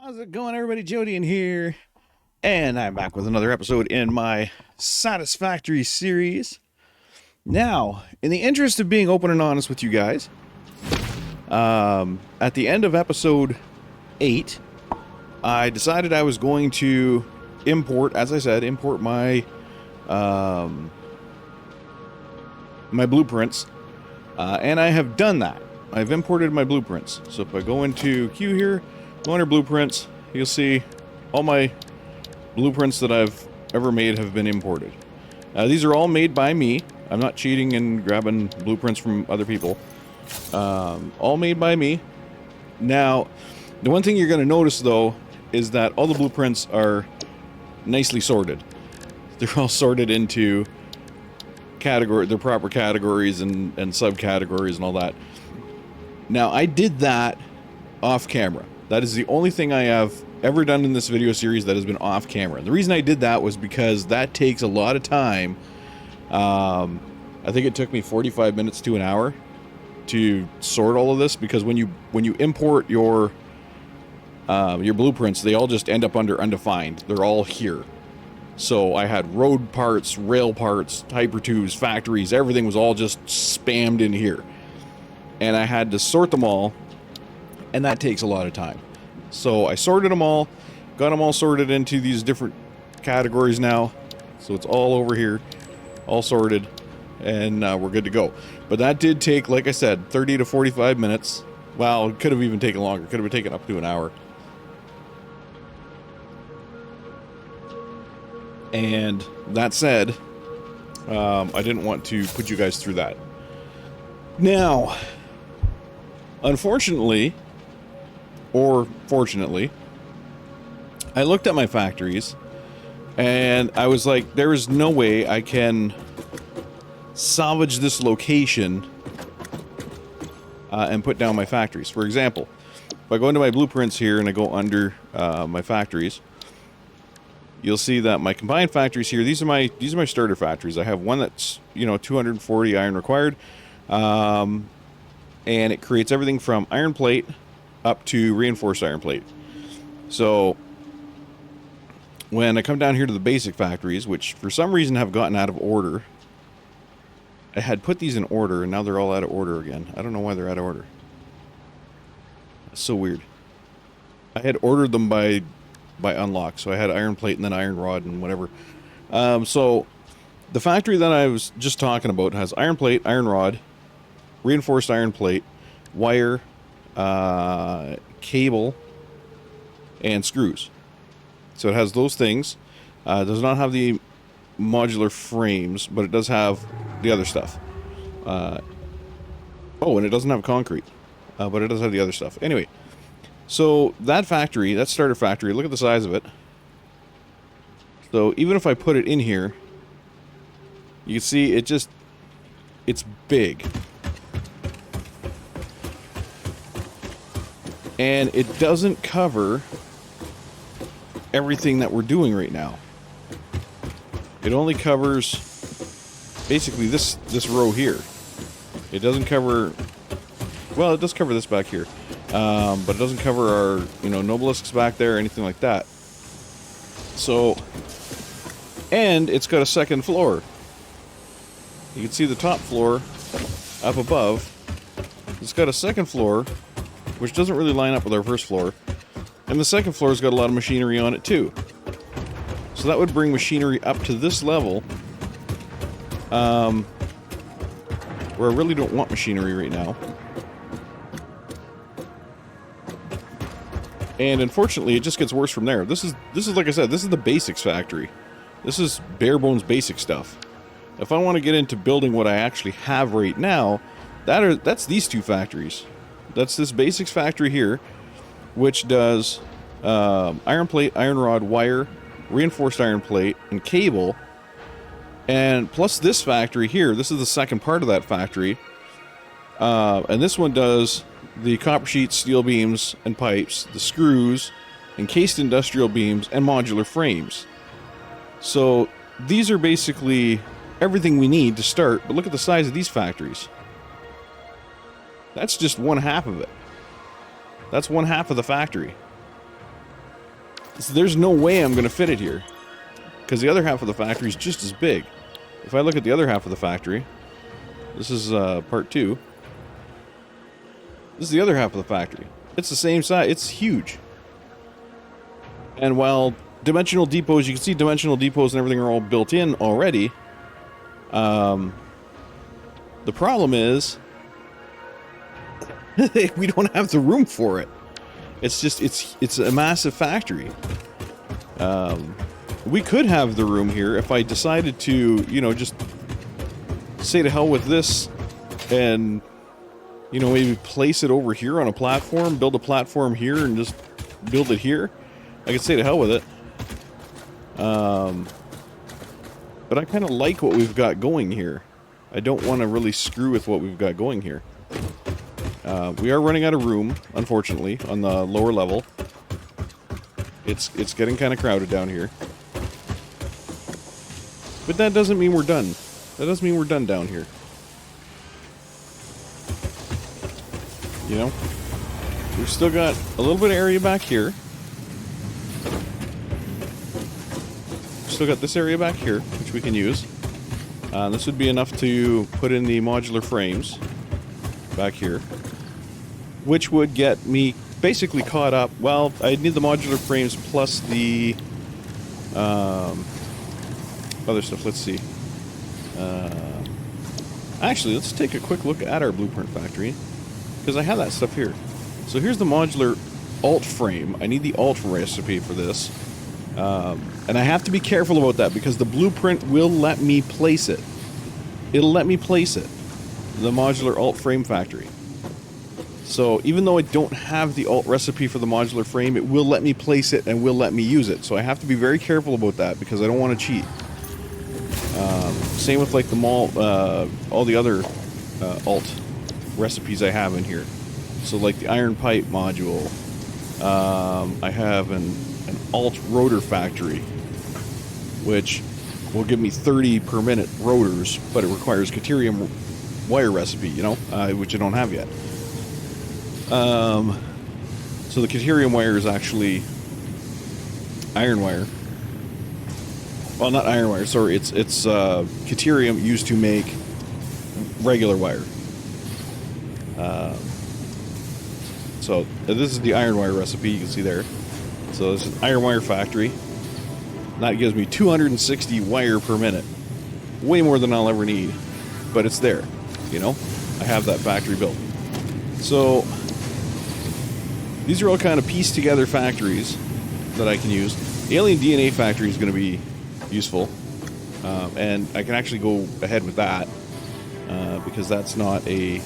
How's it going, everybody? Jody in here, and I'm back with another episode in my Satisfactory series. Now, in the interest of being open and honest with you guys, at the end of episode 8, I decided I was going to import, as I said, my my blueprints, and I have done that. I've imported my blueprints. So if I go into Q here, go under blueprints, you'll see all my blueprints that I've ever made have been imported. These are all made by me. I'm not cheating and grabbing blueprints from other people. All made by me. Now, the one thing you're going to notice, though, is that all the blueprints are nicely sorted. They're all sorted into their proper categories and subcategories and all that. Now, I did that off camera. That is the only thing I have ever done in this video series that has been off camera. And the reason I did that was because that takes a lot of time. I think it took me 45 minutes to an hour to sort all of this, because when you import your blueprints, they all just end up under undefined. They're all here. So I had road parts, rail parts, hypertubes, factories, everything was all just spammed in here. And I had to sort them all, and that takes a lot of time. So I sorted them all, got them all sorted into these different categories now. So it's all over here, all sorted, and we're good to go. But that did take, like I said, 30 to 45 minutes. Well, it could have even taken longer. It could have taken up to an hour. And that said, I didn't want to put you guys through that. Now, unfortunately, or fortunately, I looked at my factories and I was like, there is no way I can salvage this location and put down my factories. For example, if I go into my blueprints here and I go under my factories, you'll see that my combined factories here, these are my starter factories. I have one that's, 240 iron required, and it creates everything from iron plate up to reinforced iron plate. So when I come down here to the basic factories, which for some reason have gotten out of order, I had put these in order and now they're all out of order again. I don't know why they're out of order. That's so weird. I had ordered them by unlock, so I had iron plate and then iron rod and whatever. So the factory that I was just talking about has iron plate, iron rod, reinforced iron plate, wire, cable, and screws. So it has those things. It does not have the modular frames, but it does have the other stuff. And it doesn't have concrete, but it does have the other stuff. Anyway, so that factory, that starter factory, look at the size of it. So even if I put it in here, you can see it's big. And it doesn't cover everything that we're doing right now. It only covers basically this row here. It doesn't cover, well, it does cover this back here. But it doesn't cover our, nobelisks back there or anything like that. So, and it's got a second floor. You can see the top floor up above. It's got a second floor, which doesn't really line up with our first floor. And the second floor's got a lot of machinery on it too. So that would bring machinery up to this level, where I really don't want machinery right now. And unfortunately, it just gets worse from there. This is like I said, this is the basics factory. This is bare bones basic stuff. If I want to get into building what I actually have right now, that's these two factories. That's this basics factory here, which does iron plate, iron rod, wire, reinforced iron plate, and cable. And plus this factory here, this is the second part of that factory. And this one does the copper sheets, steel beams, and pipes, the screws, encased industrial beams, and modular frames. So these are basically everything we need to start, but look at the size of these factories. That's just one half of it. That's one half of the factory. So there's no way I'm going to fit it here. Because the other half of the factory is just as big. If I look at the other half of the factory, this is part 2. This is the other half of the factory. It's the same size. It's huge. And while dimensional depots, you can see dimensional depots and everything are all built in already. The problem is we don't have the room for it. It's just, it's a massive factory. We could have the room here if I decided to, you know, just say to hell with this and, you know, maybe place it over here on a platform, build a platform here and just build it here. I could say to hell with it. But I kind of like what we've got going here. I don't want to really screw with what we've got going here. We are running out of room, unfortunately, on the lower level. It's getting kind of crowded down here. But that doesn't mean we're done. That doesn't mean we're done down here. You know? We've still got a little bit of area back here. Still got this area back here, which we can use. This would be enough to put in the modular frames back here. Which would get me basically caught up. Well, I'd need the modular frames plus the other stuff. Let's see. Actually, let's take a quick look at our blueprint factory. Because I have that stuff here. So here's the modular alt frame. I need the alt recipe for this. And I have to be careful about that because the blueprint will let me place it. It'll let me place it. The modular alt frame factory. So even though I don't have the alt recipe for the modular frame, it will let me place it and will let me use it. So I have to be very careful about that because I don't want to cheat. Same with like the all the other alt recipes I have in here. So like the iron pipe module. I have an alt rotor factory, which will give me 30 per minute rotors, but it requires Caterium wire recipe, you know, which I don't have yet. So the Caterium wire is actually iron wire. Well, not iron wire, sorry, it's Caterium used to make regular wire. So this is the iron wire recipe, you can see there. So this is an iron wire factory. That gives me 260 wire per minute. Way more than I'll ever need. But it's there, you know? I have that factory built. So these are all kind of pieced together factories that I can use. The Alien DNA factory is going to be useful. And I can actually go ahead with that. Because that's not a...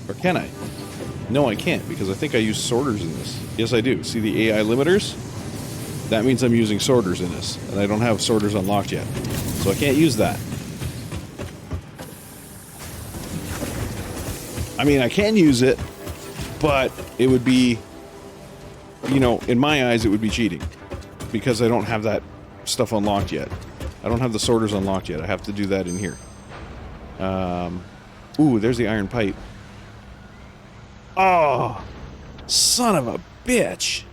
or can I? No, I can't, because I think I use sorters in this. Yes, I do. See the AI limiters? That means I'm using sorters in this, and I don't have sorters unlocked yet. So I can't use that. I mean, I can use it, but it would be, you know, in my eyes, it would be cheating. Because I don't have that stuff unlocked yet. I don't have the sorters unlocked yet. I have to do that in here. Ooh, there's the iron pipe. Oh, son of a bitch.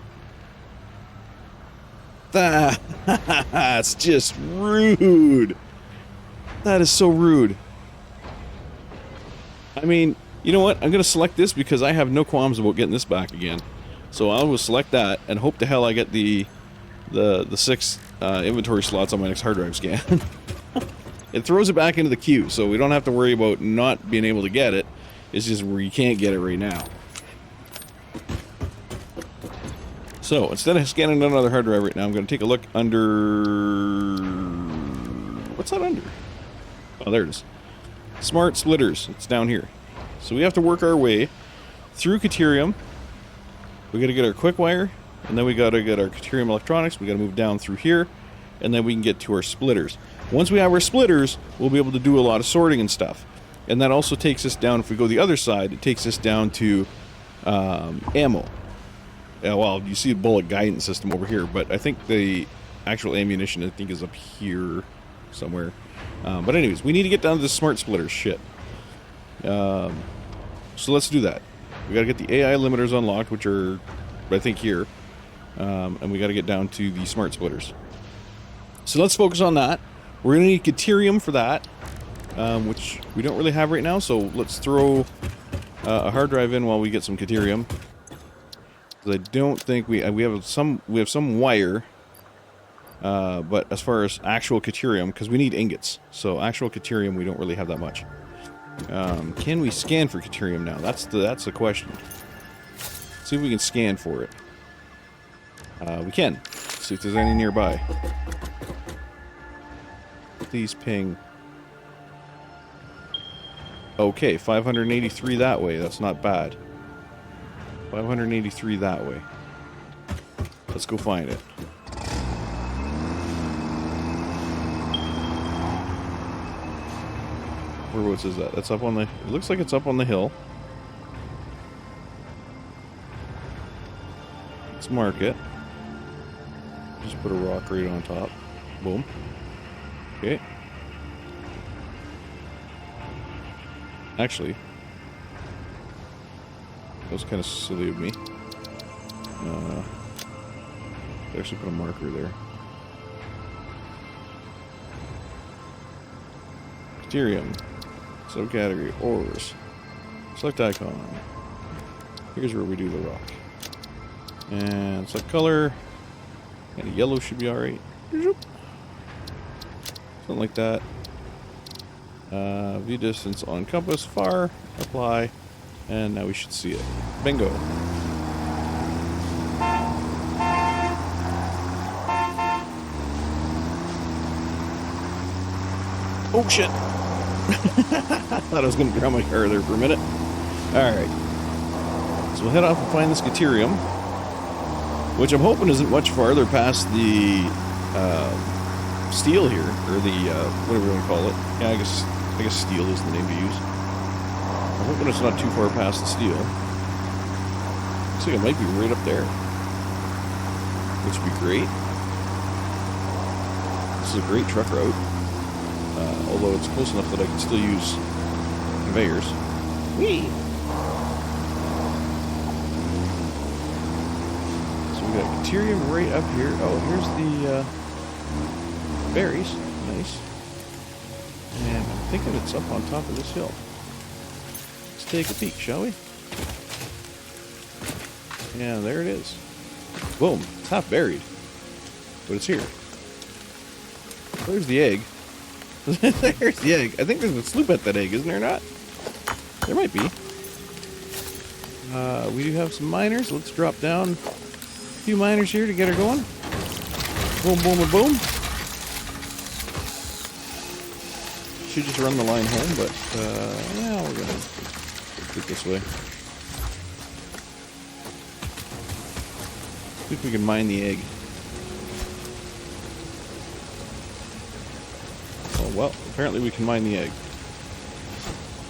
That's just rude. That is so rude. I mean, you know what? I'm going to select this because I have no qualms about getting this back again. So I will select that and hope to hell I get the 6 inventory slots on my next hard drive scan. It throws it back into the queue, so we don't have to worry about not being able to get it. It's just where you can't get it right now. So, instead of scanning another hard drive right now, I'm going to take a look under... What's that under? Oh, there it is. Smart splitters. It's down here. So we have to work our way through Caterium. We got to get our quick wire, and then we got to get our Caterium electronics. We got to move down through here, and then we can get to our splitters. Once we have our splitters, we'll be able to do a lot of sorting and stuff. And that also takes us down, if we go the other side, it takes us down to ammo. Well, you see the bullet guidance system over here, but I think the actual ammunition, I think, is up here somewhere. But anyways, we need to get down to the smart splitters shit. So let's do that. We gotta get the AI limiters unlocked, which are, I think, here. And we got to get down to the smart splitters. So let's focus on that. We're going to need Caterium for that, which we don't really have right now. So let's throw a hard drive in while we get some Caterium. Because I don't think we have some wire, but as far as actual Caterium, because we need ingots. So actual Caterium, we don't really have that much. Can we scan for Caterium now? That's the question. See if we can scan for it. We can. See if there's any nearby. Please ping. Okay, 583 that way. That's not bad. 583 that way. Let's go find it. Whereabouts is that? That's up on the... It looks like it's up on the hill. Let's mark it. Just put a rock right on top. Boom. Okay. Actually, that was kind of silly of me. Actually put a marker there. Caterium. Subcategory. Ores. Select icon. Here's where we do the rock. And select color. And yellow should be alright. Something like that. View distance on compass. Far. Apply. And now we should see it. Bingo. Oh shit! I thought I was going to drown my car there for a minute. Alright. So we'll head off and find this Caterium, which I'm hoping isn't much farther past the steel here, or the whatever you want to call it. Yeah, I guess steel is the name to use. I'm hoping it's not too far past the steel. Looks like it might be right up there, which would be great. This is a great truck route, although it's close enough that I can still use conveyors. Whee! So we got Caterium right up here. Oh, here's the berries. Nice. And I'm thinking it's up on top of this hill. Let's take a peek, shall we? Yeah, there it is. Boom. It's half buried. But it's here. There's the egg. There's the egg. I think there's a sloop at that egg, isn't there not? There might be. We do have some miners. Let's drop down a few miners here to get her going. Boom, boom, and boom. Should just run the line home, but yeah, we're gonna do it this way. See if we can mine the egg. Oh well, apparently we can mine the egg.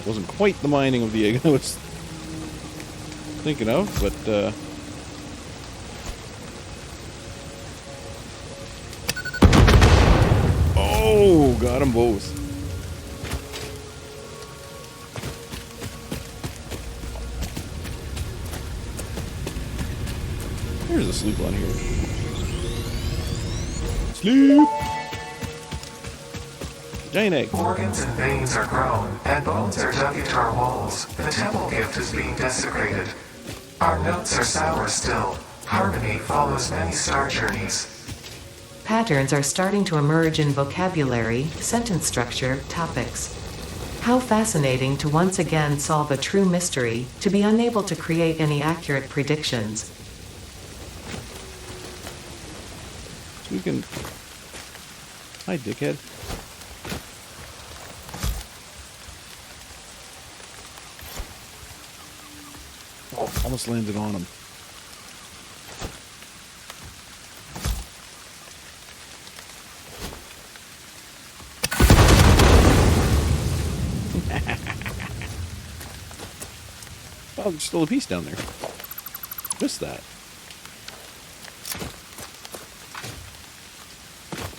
It wasn't quite the mining of the egg I was thinking of, but oh, got them both. There's a sloop on here. Sloop! Giant egg. Organs and veins are grown, and bones are dug into our walls. The temple gift is being desecrated. Our notes are sour still. Harmony follows many star journeys. Patterns are starting to emerge in vocabulary, sentence structure, topics. How fascinating to once again solve a true mystery, to be unable to create any accurate predictions. We can... Hi, dickhead. Oh, almost landed on him. Oh, there's still a piece down there. Missed that.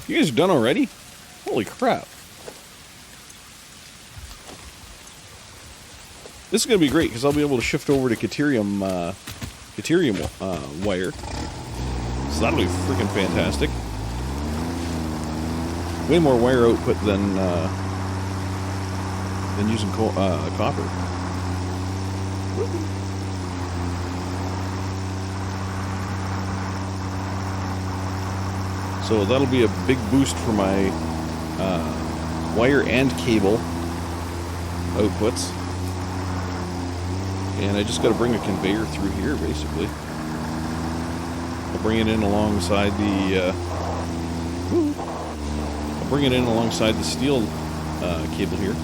You guys are done already? Holy crap. This is going to be great because I'll be able to shift over to Caterium wire. So that'll be freaking fantastic. Way more wire output than using copper. So that'll be a big boost for my wire and cable outputs. And I just got to bring a conveyor through here, basically. I'll bring it in alongside the steel cable here.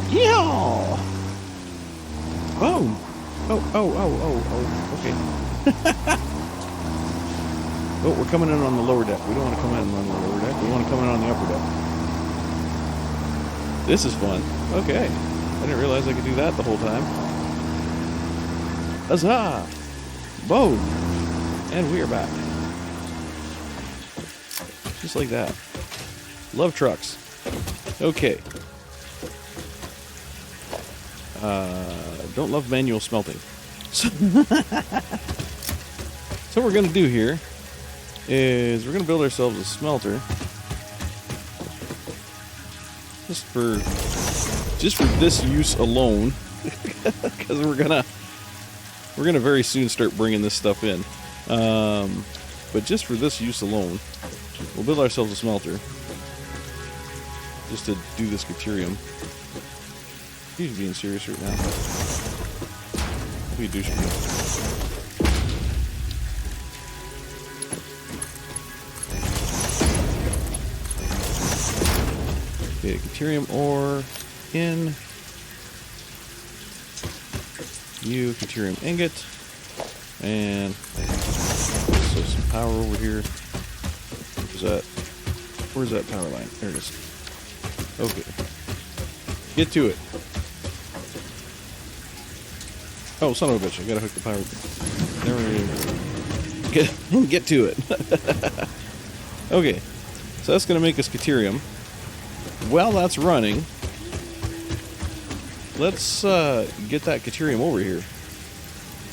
Yeah. Boom. Oh. Okay. Oh, we're coming in on the lower deck. We don't want to come in on the lower deck. We want to come in on the upper deck. This is fun. Okay. I didn't realize I could do that the whole time. Huzzah! Boom! And we are back. Just like that. Love trucks. Okay. Don't love manual smelting. So what we're going to do here is we're going to build ourselves a smelter. Just for this use alone. Because we're gonna very soon start bringing this stuff in. But just for this use alone, we'll build ourselves a smelter. Just to do this Caterium. He's being serious right now. What are you douchebag? Okay, Caterium ore in. New Caterium ingot. And so some power over here. Where's that power line? There it is. Okay. Get to it. Oh, son of a bitch, I gotta hook the power. There we go. Get to it. Okay. So that's gonna make us Caterium. While that's running, let's get that Caterium over here.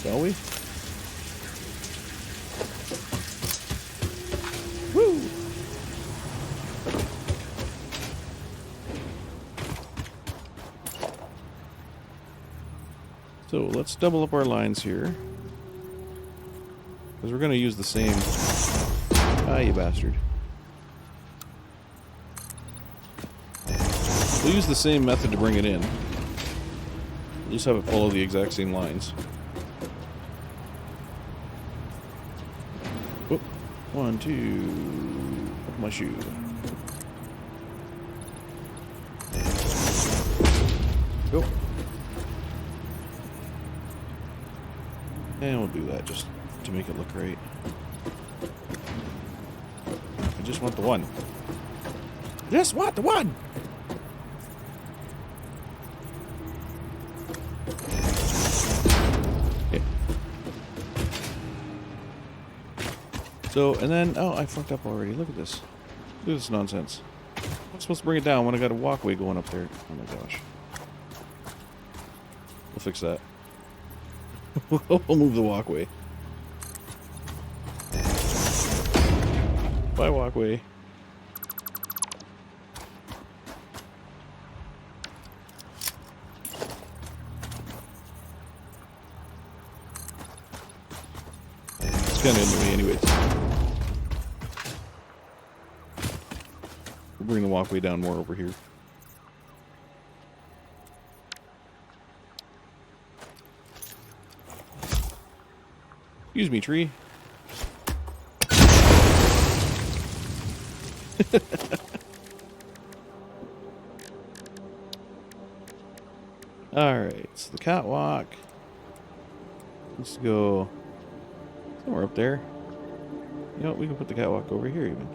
Shall we? Woo! So let's double up our lines here. Because we're going to use the same... Ah, you bastard. We'll use the same method to bring it in. We'll just have it follow the exact same lines. Whoop. 1, 2... Up my shoe. Go. And we'll do that just to make it look right. I just want the one. Just want the one! Okay. So, and then, oh, I fucked up already. Look at this. Look at this nonsense. I'm supposed to bring it down when I got a walkway going up there. Oh my gosh. We'll fix that. We'll move the walkway. Bye, walkway. It's kind of in the way anyways. We'll bring the walkway down more over here. Excuse me, tree. Alright, so the catwalk. Let's go somewhere up there. You know what, we can put the catwalk over here even.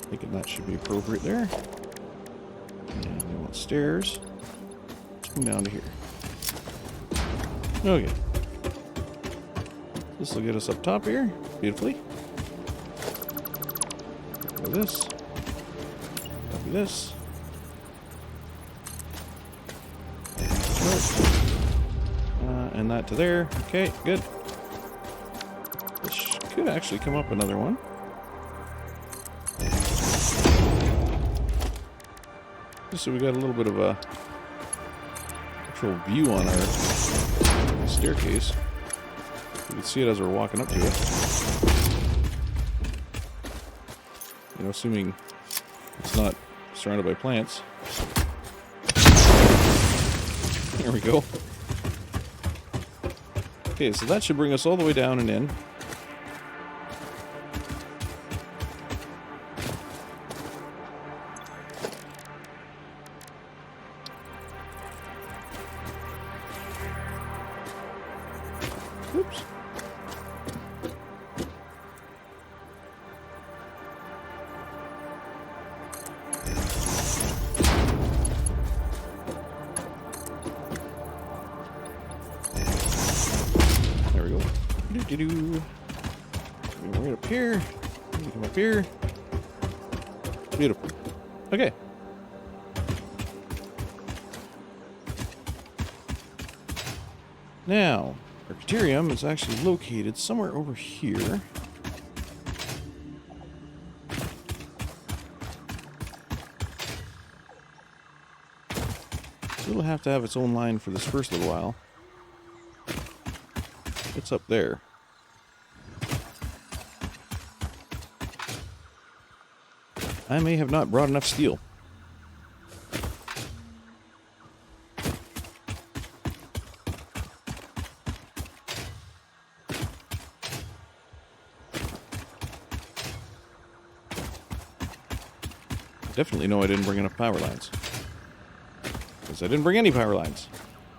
Thinking that should be appropriate there. And we want stairs. Come down to here. Okay. This will get us up top here, beautifully. Copy this. Copy this. And that to there. Okay, good. This could actually come up another one. Just so we got a little bit of a actual view on our staircase. You can see it as we're walking up to it. You know, assuming it's not surrounded by plants. There we go. Okay, so that should bring us all the way down and in. Oops. There we go. Do-do-do. Right up here. Come up here. Beautiful. Okay. Now, our Caterium is actually located somewhere over here. It'll have to have its own line for this first little while. It's up there. I may have not brought enough steel. Definitely know I didn't bring enough power lines. Because I didn't bring any power lines.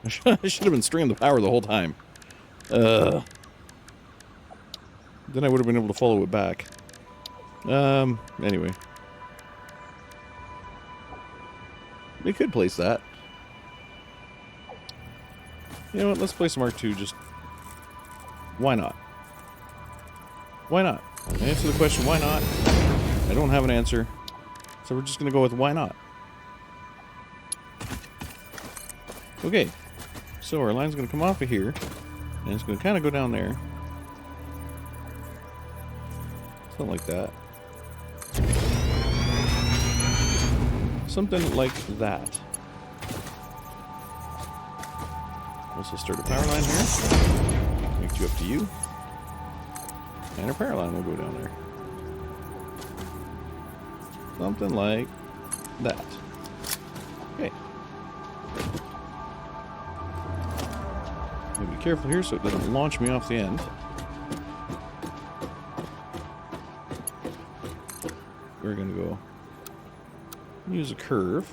I should have been stringing the power the whole time. Then I would have been able to follow it back. Anyway. We could place that. You know what, let's place a Mark II, just... Why not? Why not? Answer the question, why not? I don't have an answer. So we're just going to go with why not. Okay. So our line's going to come off of here. And it's going to kind of go down there. Something like that. Something like that. Also start a power line here. Make you up to you. And our power line will go down there. Something like that. Okay. Be careful here so it doesn't launch me off the end. We're going to go use a curve.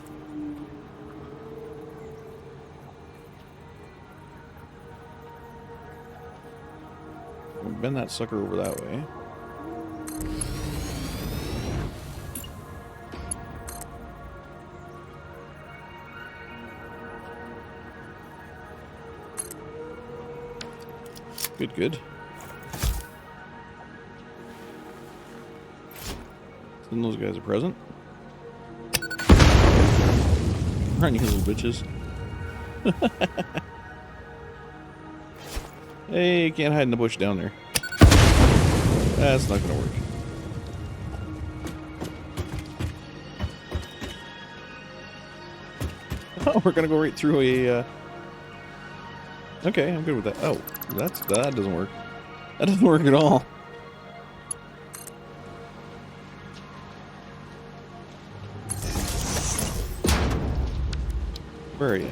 We'll bend that sucker over that way. Good, good. Then those guys are present. Run, you little bitches. Hey, you can't hide in the bush down there. That's not gonna work. Oh, we're gonna go right through a... Okay, I'm good with that. Oh, that doesn't work. That doesn't work at all. Where are you?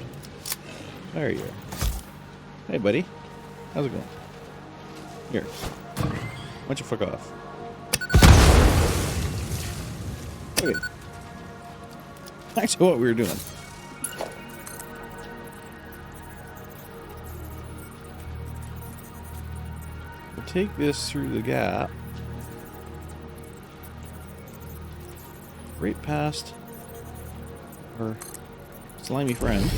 There you are. Hey, buddy. How's it going? Here. Why don't you fuck off? Okay. Back to what we were doing. We'll take this through the gap. Right past our slimy friend.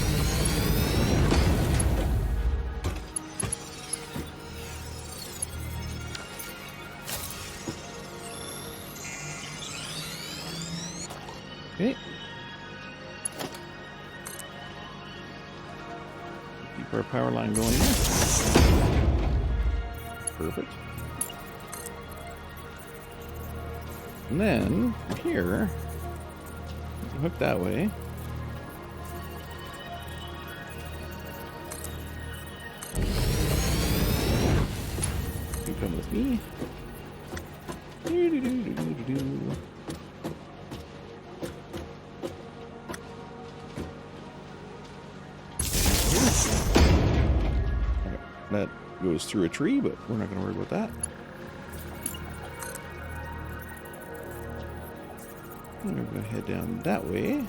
Okay. our power line going here. Perfect. And then, from here, hook that way. You come with me. That goes through a tree, but we're not going to worry about that. We're going to head down that way.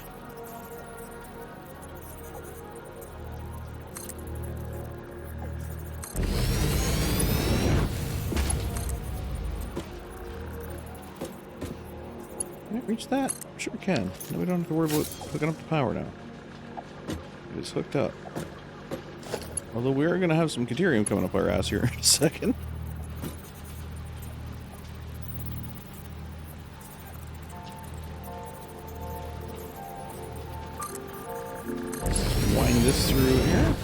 Can I reach that? Sure can. Now we don't have to worry about hooking up the power now. It's hooked up. Although we are going to have some Caterium coming up our ass here in a second. Wind this through here.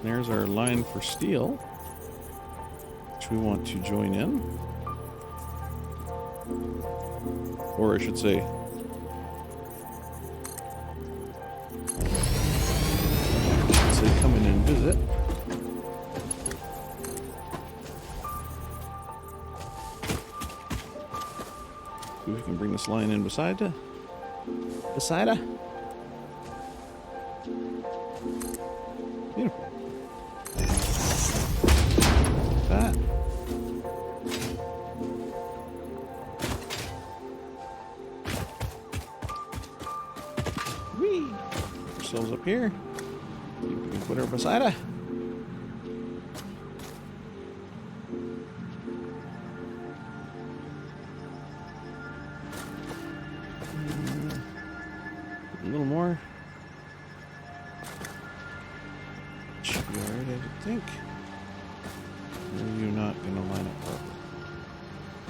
There's our line for steel, which we want to join in. Or I should say, come in and visit. See if we can bring this line in beside her. Beautiful. That. Whee! Ourselves up here. Put her beside her. A little more. Should be alright, I would think. Or are you not going to line up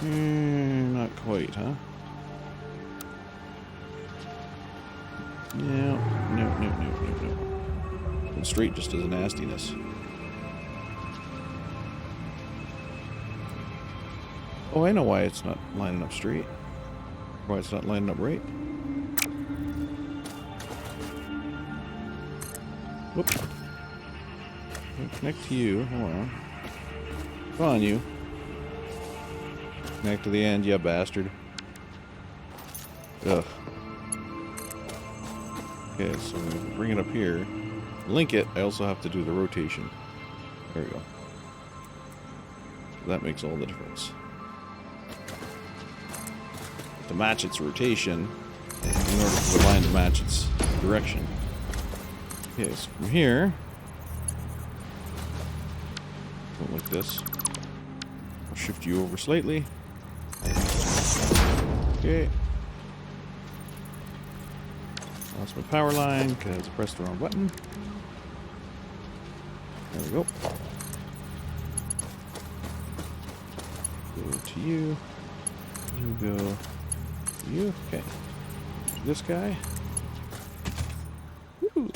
properly? Not quite, huh? No. And straight just as a nastiness. Oh, I know why it's not lining up straight. Why it's not lining up right. Whoop. Connect to you. Hold on. Come on, you. Connect to the end, you bastard. Ugh. Okay, so we bring it up here. Link it, I also have to do the rotation. There we go. That makes all the difference. To match its rotation, in order for the line to match its direction. Okay, so from here, go like this. I'll shift you over slightly. Okay. Lost my power line because I pressed the wrong button. There we go. Go to you. You go to you. Okay. This guy. Woo.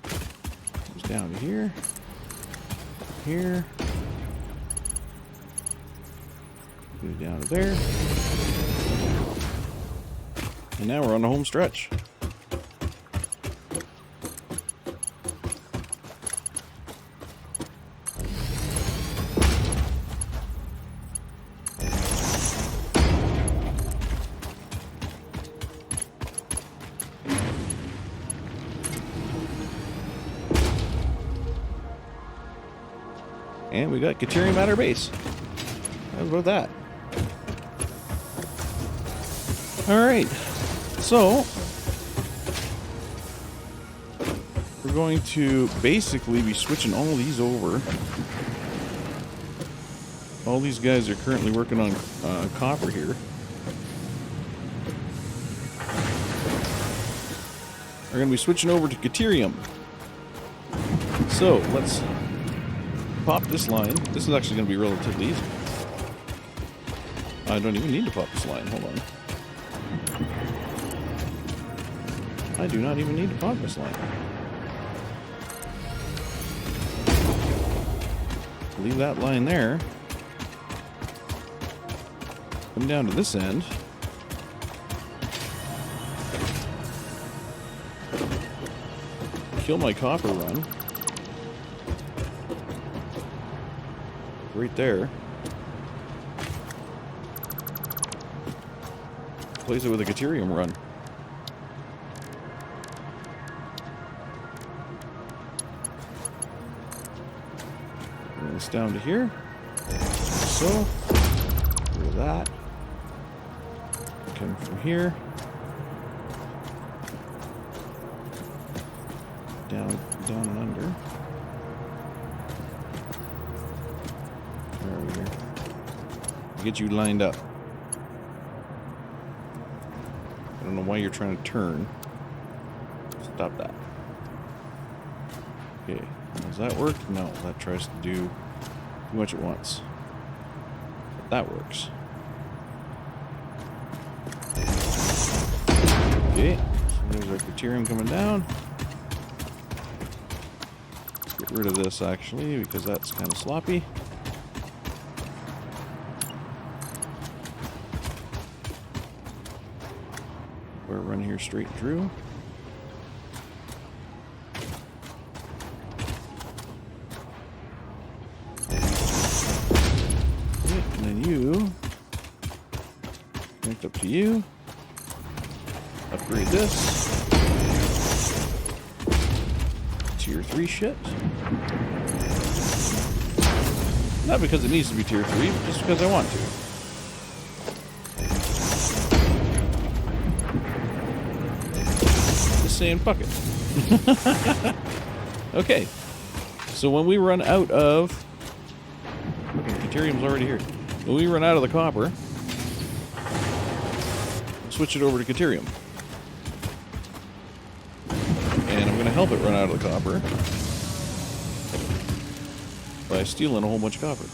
Goes down to here. Here. Go down to there. And now we're on the home stretch. And we got Caterium at our base. How about that? Alright. So, we're going to basically be switching all these over. All these guys are currently working on copper here. We're going to be switching over to Caterium. So, let's pop this line. This is actually going to be relatively easy. I don't even need to pop this line. Hold on. I do not even need to pop this line. Leave that line there. Come down to this end. Kill my copper run. Right there. Replace it with a Caterium run. Bring this down to here. So. Do that. Come from here. Down and under. Where are we here? Get you lined up. I don't know why you're trying to turn. Stop that. Okay. Does that work? No, that tries to do too much at once. But that works. Okay. So there's our Caterium coming down. Let's get rid of this actually, because that's kind of sloppy. We're running here straight through. Okay, and then you connect up to you. Upgrade this. Tier 3 shit. Not because it needs to be tier 3, but just because I want to. Saying fuck it. Okay. So when we run out of... Caterium's already here. When we run out of the copper, switch it over to Caterium. And I'm going to help it run out of the copper by stealing a whole bunch of copper.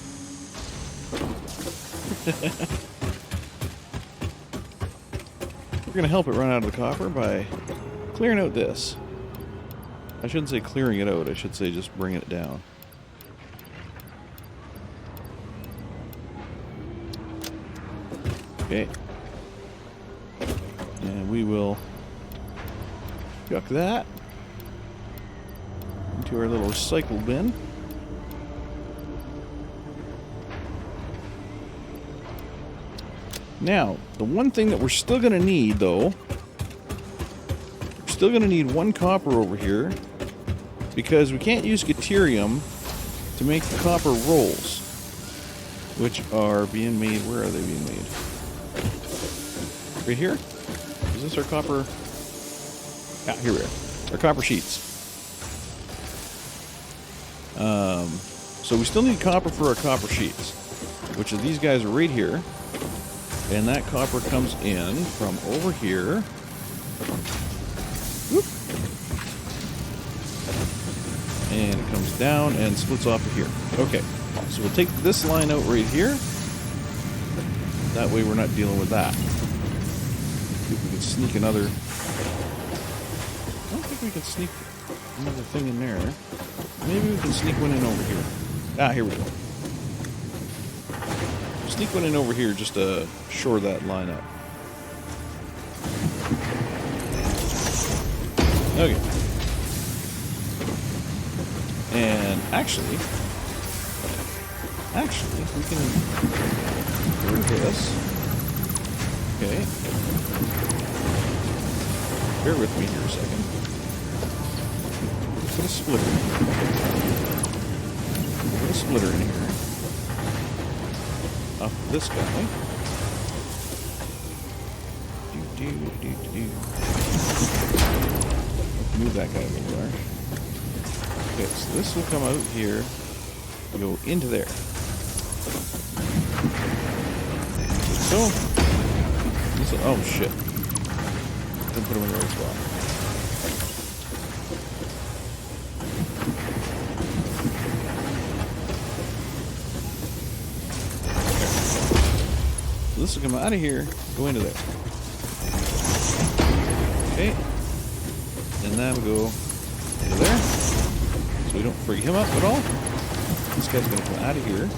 We're going to help it run out of the copper by clearing out this. I shouldn't say clearing it out, I should say just bringing it down. Okay. And we will chuck that into our little recycle bin. Now, the one thing that we're still going to need, though, still going to need one copper over here because we can't use Caterium to make the copper rolls, which are being made. Where are they being made? Right here? Is this our copper? Ah, here we are. Our copper sheets. So we still need copper for our copper sheets, which are these guys right here. And that copper comes in from over here. Whoop. And it comes down and splits off of here. Okay, so we'll take this line out right here. That way we're not dealing with that. See if we can sneak another... I don't think we can sneak another thing in there. Maybe we can sneak one in over here. Ah, here we go. Sneak one in over here just to shore that line up. Okay. And actually, we can do this. Okay. Bear with me here a second. Put a splitter in here. Put a splitter in here. Off of this guy. Move that guy a little more. Okay, so this will come out here, go into there. So, this will, oh shit. Didn't put him in the right spot. So this will come out of here, go into there. Okay. And then we go over there. So we don't free him up at all. This guy's going to come out of here.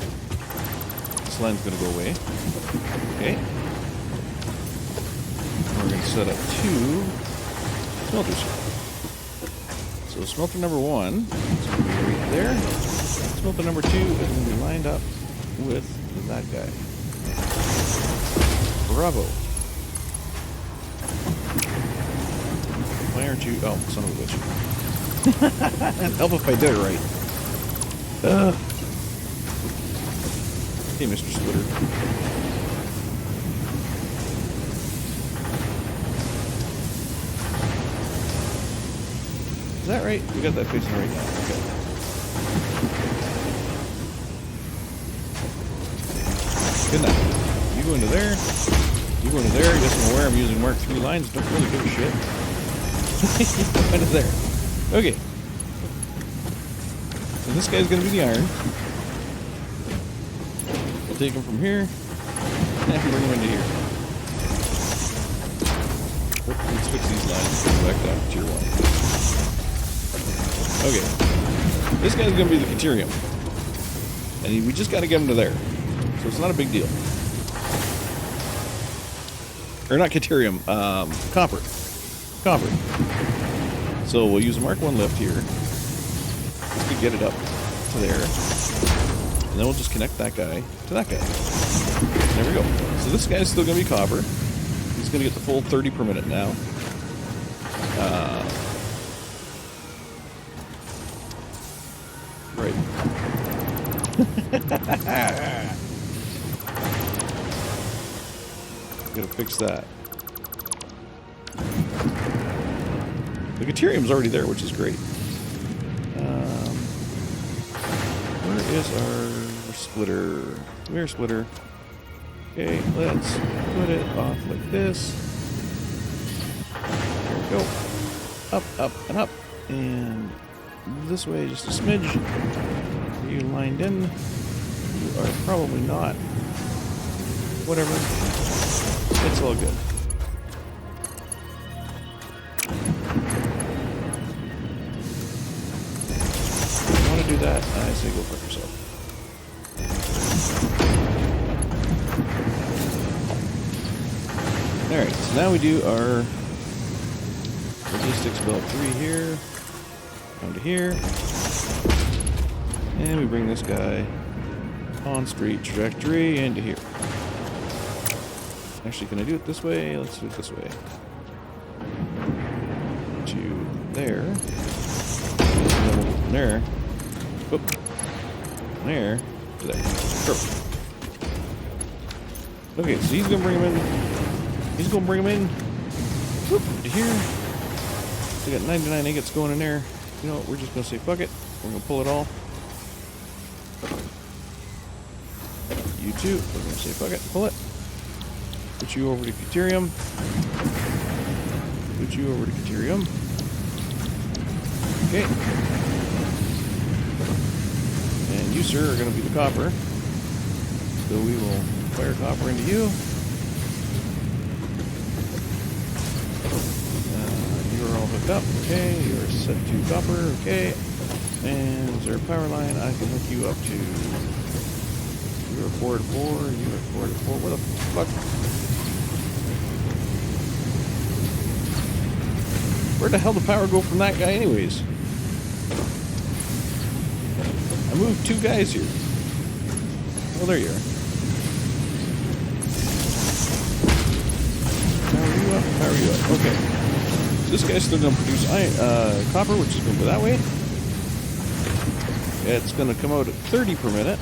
This line's going to go away. Okay. We're going to set up 2 smelters here. So smelter number 1 is going to be right there. Smelter number 2 is going to be lined up with that guy. Bravo. Why aren't you? Oh, son of a bitch. Help if I did it right. Hey, Mr. Splitter. Is that right? We got that facing right now. Okay. Good enough. You go into there. You go into there. Yes, I'm aware I'm using Mark III lines. Don't really give a shit. You go into there. Okay. So this guy's going to be the iron. We'll take him from here and bring him into here. Let's fix these lines and go back down to tier 1. Okay. This guy's going to be the Caterium. And we just got to get him to there. So it's not a big deal. Or not Caterium, copper. Copper. So we'll use a Mark 1 lift here. Just to get it up to there. And then we'll just connect that guy to that guy. There we go. So this guy's still going to be copper. He's going to get the full 30 per minute now. Right. Gotta fix that. The Caterium's already there, which is great. Where is our splitter? Come here, splitter. Okay, let's put it off like this. There we go. Up, up, and up. And this way, just a smidge. Are you lined in? You are probably not. Whatever. It's all good. If you want to do that, I say go fuck yourself. Alright, so now we do our logistics belt 3 here. Down to here. And we bring this guy on straight trajectory into here. Actually, can I do it this way? Let's do it this way. To there. And then we'll go from there. Whoop. There. To there. Perfect. Okay, so he's going to bring him in. He's going to bring him in. Whoop. To here. We got 99 ingots going in there. You know what? We're just going to say fuck it. We're going to pull it all. You too. We're going to say fuck it. Pull it. Put you over to Caterium. Put you over to Caterium. Okay. And you, sir, are going to be the copper. So we will fire copper into you. You are all hooked up. Okay. You are set to copper. Okay. And is there a power line? I can hook you up to... You are 4 to 4. You are 4 to 4. Where the fuck? Where the hell did the power go from that guy anyways? I moved 2 guys here. Oh, there you are. Power you up, power you up. Okay. So this guy's still going to produce copper, which is going to go that way. It's going to come out at 30 per minute.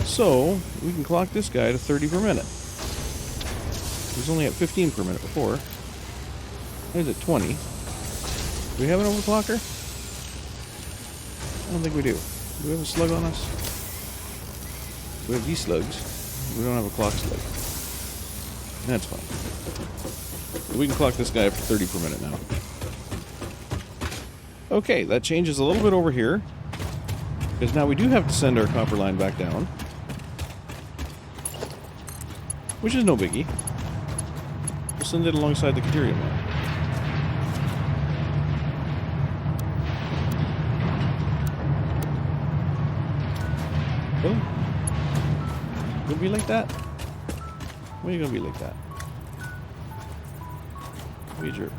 So, we can clock this guy to 30 per minute. He was only at 15 per minute before. He's at 20. Do we have an overclocker? I don't think we do. Do we have a slug on us? We have these slugs. We don't have a clock slug. That's fine. We can clock this guy up to 30 per minute now. Okay, that changes a little bit over here. Because now we do have to send our copper line back down. Which is no biggie. We'll send it alongside the Caterium line. be like that? Why are you gonna be like that? Be a jerk.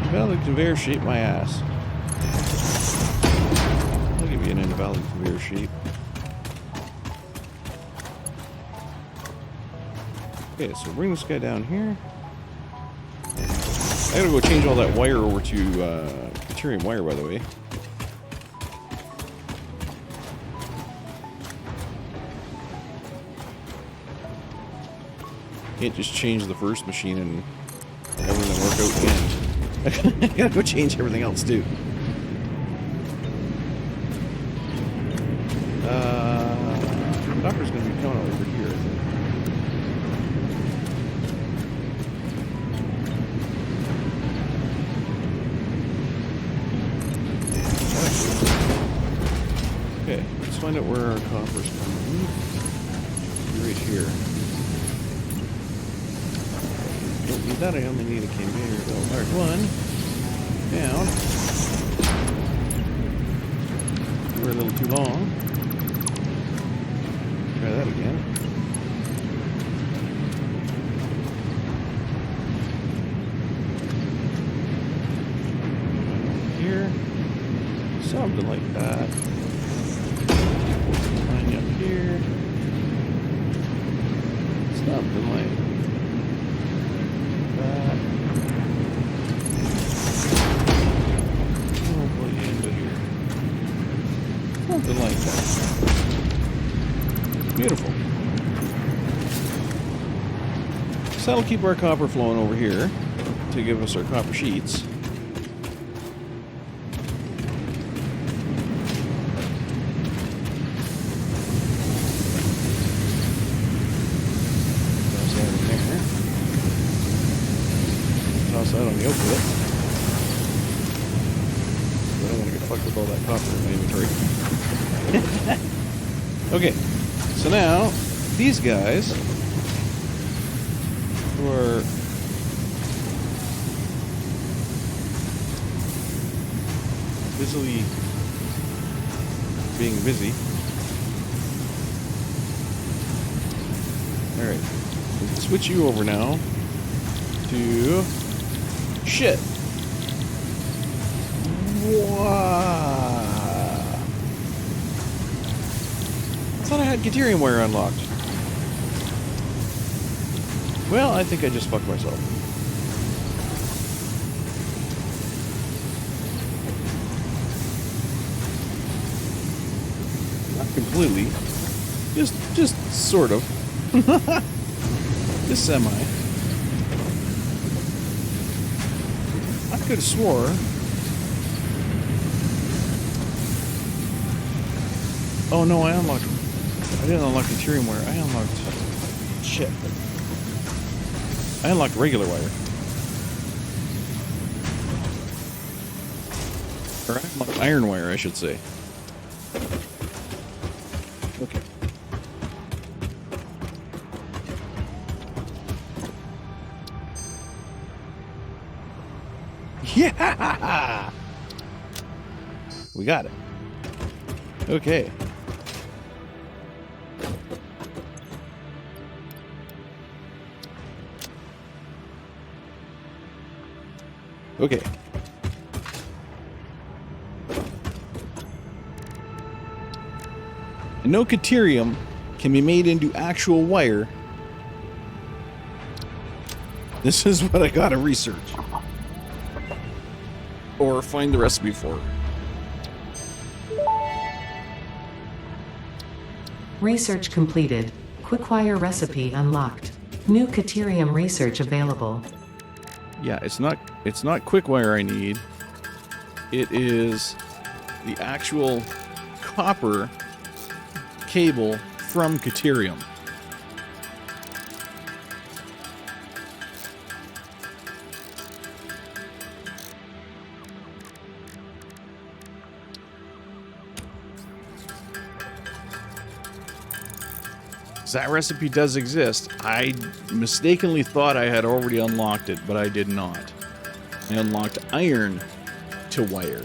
Invalid conveyor shape my ass. I'll give you an invalid conveyor shape. Okay, so bring this guy down here. I gotta go change all that wire over to Caterium wire, by the way. Can't just change the first machine and everything work out again. I gotta go change everything else too. The doctor's gonna be coming over here, I think. Okay, let's find out where our copper's coming. Right here. Don't need that, I only need a conveyor though. Alright, one. Down. We're a little too long. Try that again. Here. Something like that. Line up here. Something like that. Probably into here. Something like that. Beautiful. So that'll keep our copper flowing over here to give us our copper sheets. Toss that on the output. I don't want to get fucked with all that copper in my inventory. Okay, so now these guys who are busily being busy. Alright, we can switch you over now to shit. Wow. I thought I had Caterium wire unlocked. Well, I think I just fucked myself. Not completely. Just sort of. Just semi. I could have swore. Oh no, I unlocked. I didn't unlock the Caterium wire. I unlocked. Shit. I unlocked regular wire. Or I unlocked iron wire, I should say. Okay. Yeah! We got it. Okay. Okay. And no Caterium can be made into actual wire. This is what I gotta research. Or find the recipe for. Research completed. Quickwire recipe unlocked. New Caterium research available. Yeah, it's not quickwire I need. It is the actual copper cable from Caterium. that recipe does exist. I mistakenly thought I had already unlocked it, but I did not. I unlocked iron to wire,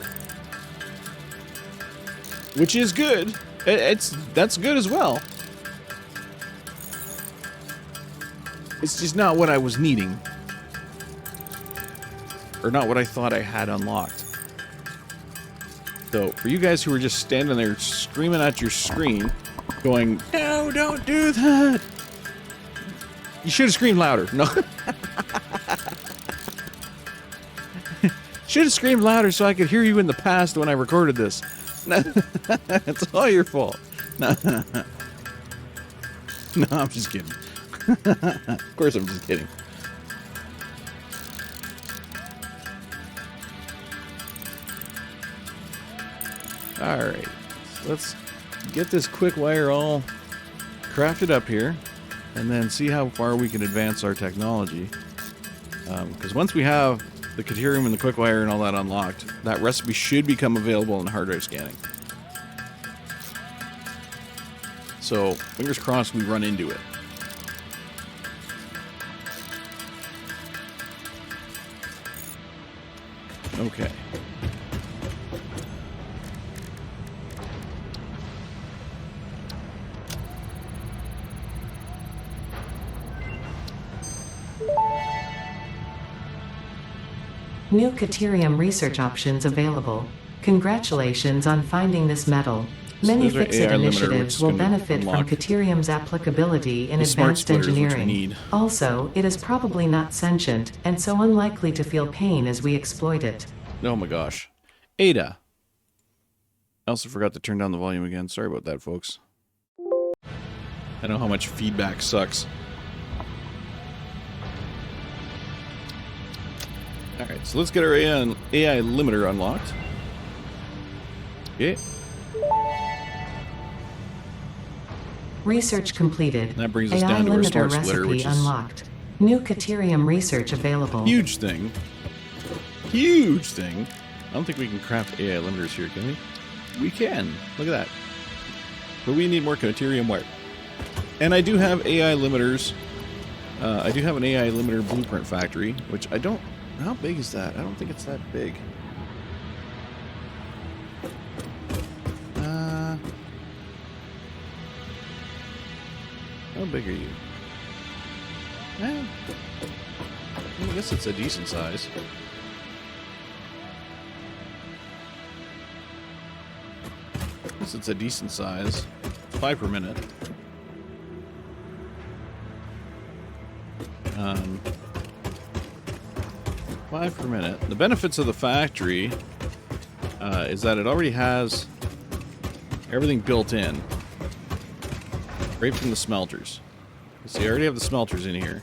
which is good. That's good as well. It's just not what I was needing, or not what I thought I had unlocked. So, for you guys who are just standing there screaming at your screen, going, "No, don't do that!" You should have screamed louder. No. Should have screamed louder so I could hear you in the past when I recorded this. It's all your fault. No, I'm just kidding. Of course I'm just kidding. Alright, let's get this quick wire all crafted up here, and then see how far we can advance our technology. Because once we have the Caterium and the quick wire and all that unlocked, that recipe should become available in hard drive scanning. So, fingers crossed we run into it. Okay. New Caterium research options available. Congratulations on finding this metal. Many those are Fix-It AI limiter, which initiatives is will gonna benefit from unlock Caterium's applicability in the smart advanced splitters, which we engineering. need. Also, it is probably not sentient, and so unlikely to feel pain as we exploit it. Oh my gosh. Ada. I also forgot to turn down the volume again. Sorry about that, folks. I know how much feedback sucks. Alright, so let's get our AI limiter unlocked. Okay. Research completed. That brings us AI down to our limiter smart splitter, recipe which is unlocked. New Caterium research available. huge thing. Huge thing. I don't think we can craft AI limiters here, can we? We can. Look at that. But we need more Caterium wire. And I do have AI limiters. I do have an AI limiter blueprint factory, which I don't... How big is that? I don't think it's that big. How big are you? I guess it's a decent size. I guess it's a decent size. 5 per minute. 5 per minute. The benefits of the factory is that it already has everything built in. Right from the smelters. See, I already have the smelters in here.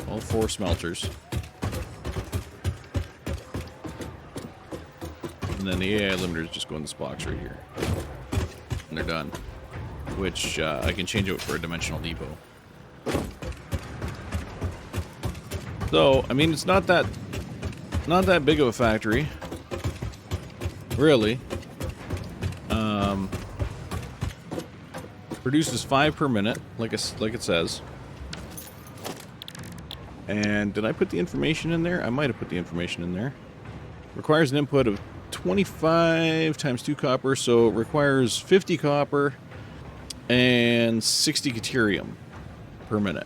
All 4 smelters. And then the AI limiters just go in this box right here. And they're done. Which I can change out for a dimensional depot. So, I mean, it's not that big of a factory. Really. Produces 5 per minute, like it says. And did I put the information in there? I might have put the information in there. Requires an input of 25 times 2 copper, so it requires 50 copper and 60 Caterium per minute.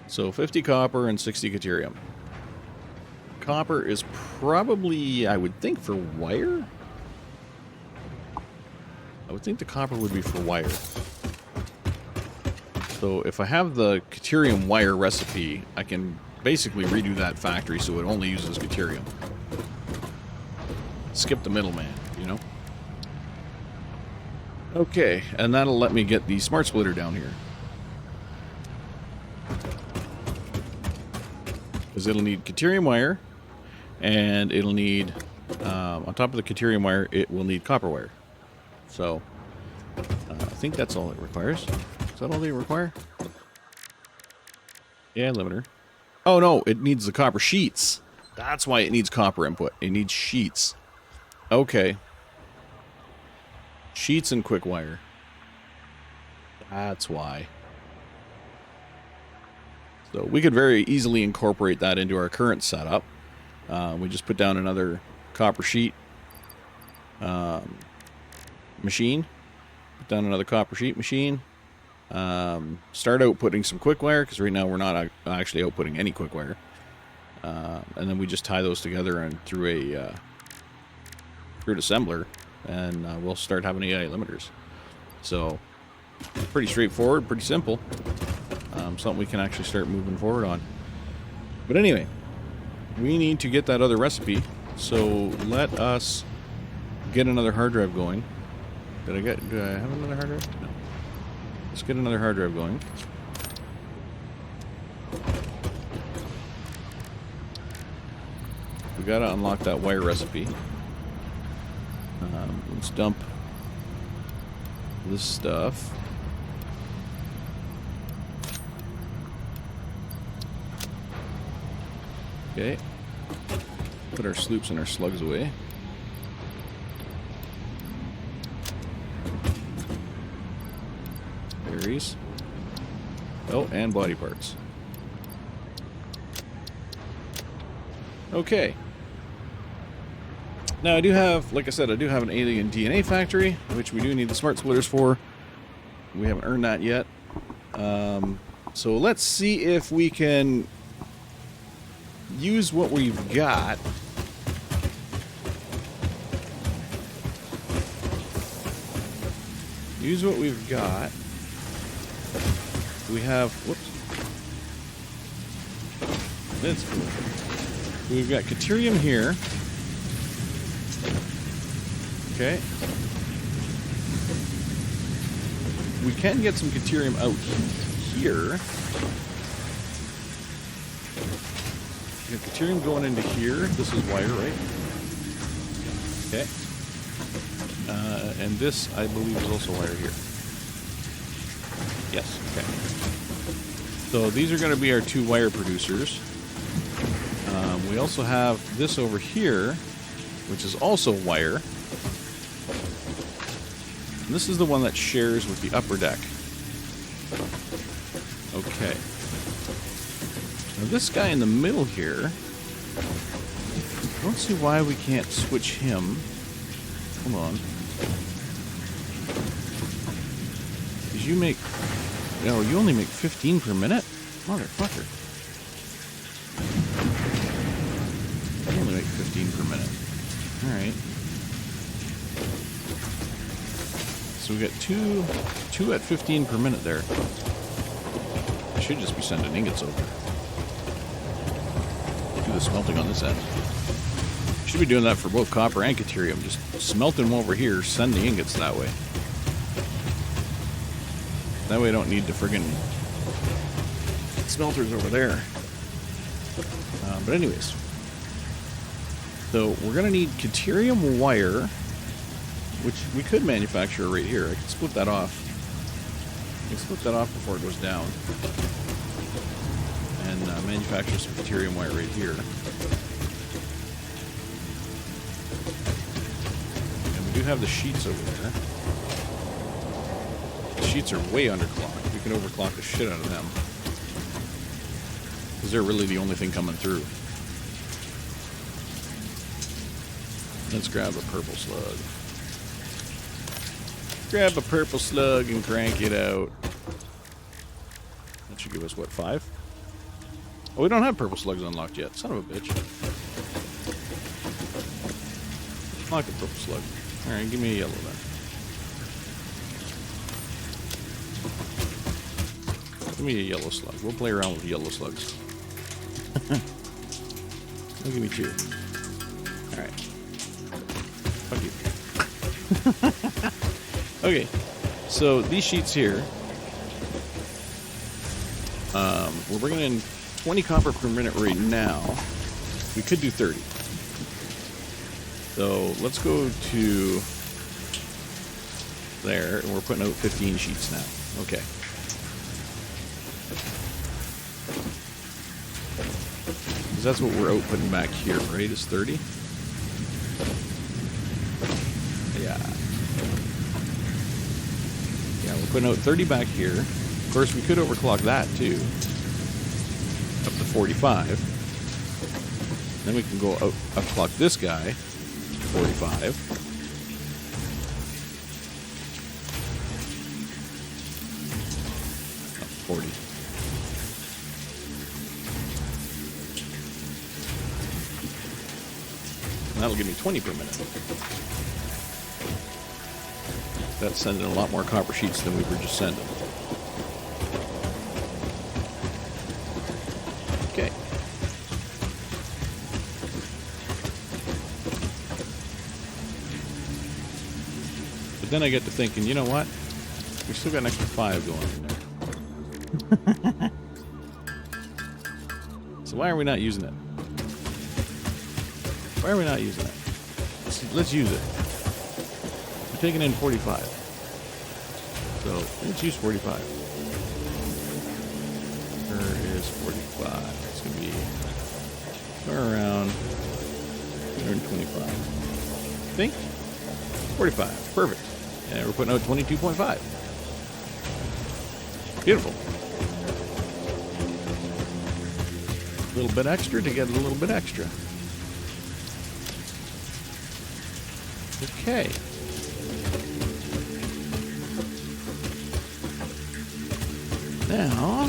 So 50 copper and 60 Caterium. Copper is probably, I would think, for wire? I would think the copper would be for wire. So if I have the Caterium wire recipe, I can basically redo that factory so it only uses Caterium. Skip the middleman, you know? Okay, and that'll let me get the smart splitter down here. Because it'll need Caterium wire, and it'll need, on top of the Caterium wire, it will need copper wire. So, I think that's all it requires. Is that all they require? Yeah, limiter. Oh no, it needs the copper sheets. That's why it needs copper input. It needs sheets. Okay. Sheets and quick wire. That's why. So we could very easily incorporate that into our current setup. We just put down another copper sheet machine. Put down another copper sheet machine. Start outputting some quick wire, because right now we're not actually outputting any quick wire. And then we just tie those together and through an assembler, and we'll start having AI limiters. So pretty straightforward, pretty simple. Something we can actually start moving forward on. But anyway, we need to get that other recipe, so let us get another hard drive going. Do I have another hard drive? No. Let's get another hard drive going. We gotta unlock that wire recipe. Let's dump this stuff. Okay. Put our sloops and our slugs away. Berries. Oh, and body parts. Okay. Now I do have, like I said, I do have an alien DNA factory, which we do need the smart splitters for. We haven't earned that yet. So let's see if we can use what we've got. Use what we've got. We have, whoops. That's cool. So we've got Caterium here. Okay. We can get some Caterium out here. We have Caterium going into here. This is wire, right? Okay. And this, I believe, is also wire here. Yes, okay. So these are going to be our two wire producers. We also have this over here, which is also wire. And this is the one that shares with the upper deck. Okay. Now this guy in the middle here, I don't see why we can't switch him. Hold on. Because you make... No, you only make 15 per minute? Motherfucker. You only make 15 per minute. Alright. So we got two at 15 per minute there. I should just be sending ingots over. Do the smelting on this end. Should be doing that for both copper and Caterium. Just smelting them over here, send the ingots that way. That way I don't need the friggin' smelters over there. But anyways. So we're going to need Caterium wire, which we could manufacture right here. I can split that off. I can split that off before it goes down. And manufacture some Caterium wire right here. And we do have the sheets over there. The sheets are way underclocked. We can overclock the shit out of them. Because they're really the only thing coming through. Let's grab a purple slug. Grab a purple slug and crank it out. That should give us, what, 5? Oh, we don't have purple slugs unlocked yet. Son of a bitch. Unlock the purple slug. Alright, give me a yellow then. Give me a yellow slug. We'll play around with yellow slugs. I'll give me 2. Alright. Fuck you. Okay. So, these sheets here. We're bringing in 20 copper per minute right now. We could do 30. So, let's go to there, and we're putting out 15 sheets now. Okay. Because that's what we're outputting back here, right? Is 30? Yeah. putting out 30 back here. Of course, we could overclock that too, up to 45. Then we can go out upclock this guy, 45. Up to 40. And that'll give me 20 per minute. That's sending a lot more copper sheets than we were just sending. Okay. But then I get to thinking, you know what? We still got an extra 5 going in there. So why are we not using it? Why are we not using it? Let's use it. We're taking in 45. So let's use 45. Where is 45? It's going to be somewhere around 125. I think? 45. Perfect. And we're putting out 22.5. Beautiful. A little bit extra to get a little bit extra. Okay. Now,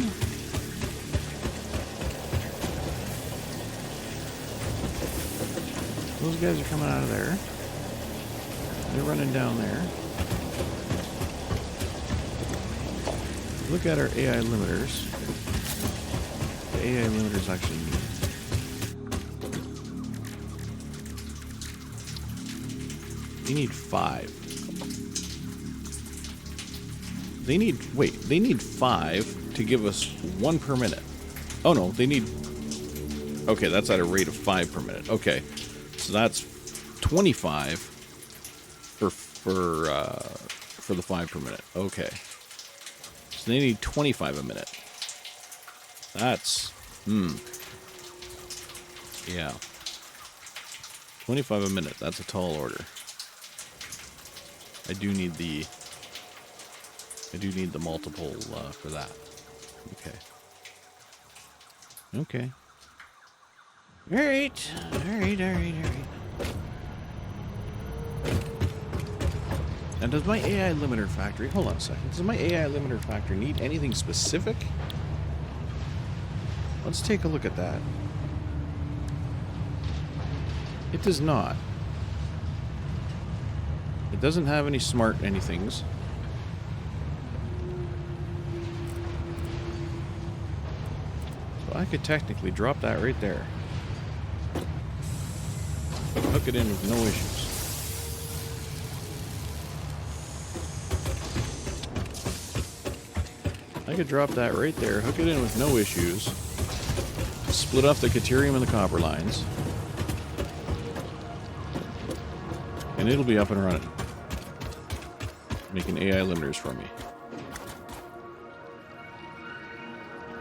those guys are coming out of there. They're running down there. Look at our AI limiters. The AI limiters actually need. They need 5. They need 5 to give us 1 per minute. Oh no, they need, okay, that's at a rate of 5 per minute. Okay, so that's 25 for the 5 per minute. Okay, so they need 25 a minute. That's, yeah, 25 a minute. That's a tall order. I do need the multiple for that. Okay. Okay. All right. And does my AI limiter factory, hold on a second, does my AI limiter factory need anything specific? Let's take a look at that. It does not. It doesn't have any smart anythings. So I could technically drop that right there. Hook it in with no issues. I could drop that right there, hook it in with no issues, split off the Caterium and the copper lines, and it'll be up and running. Making AI limiters for me.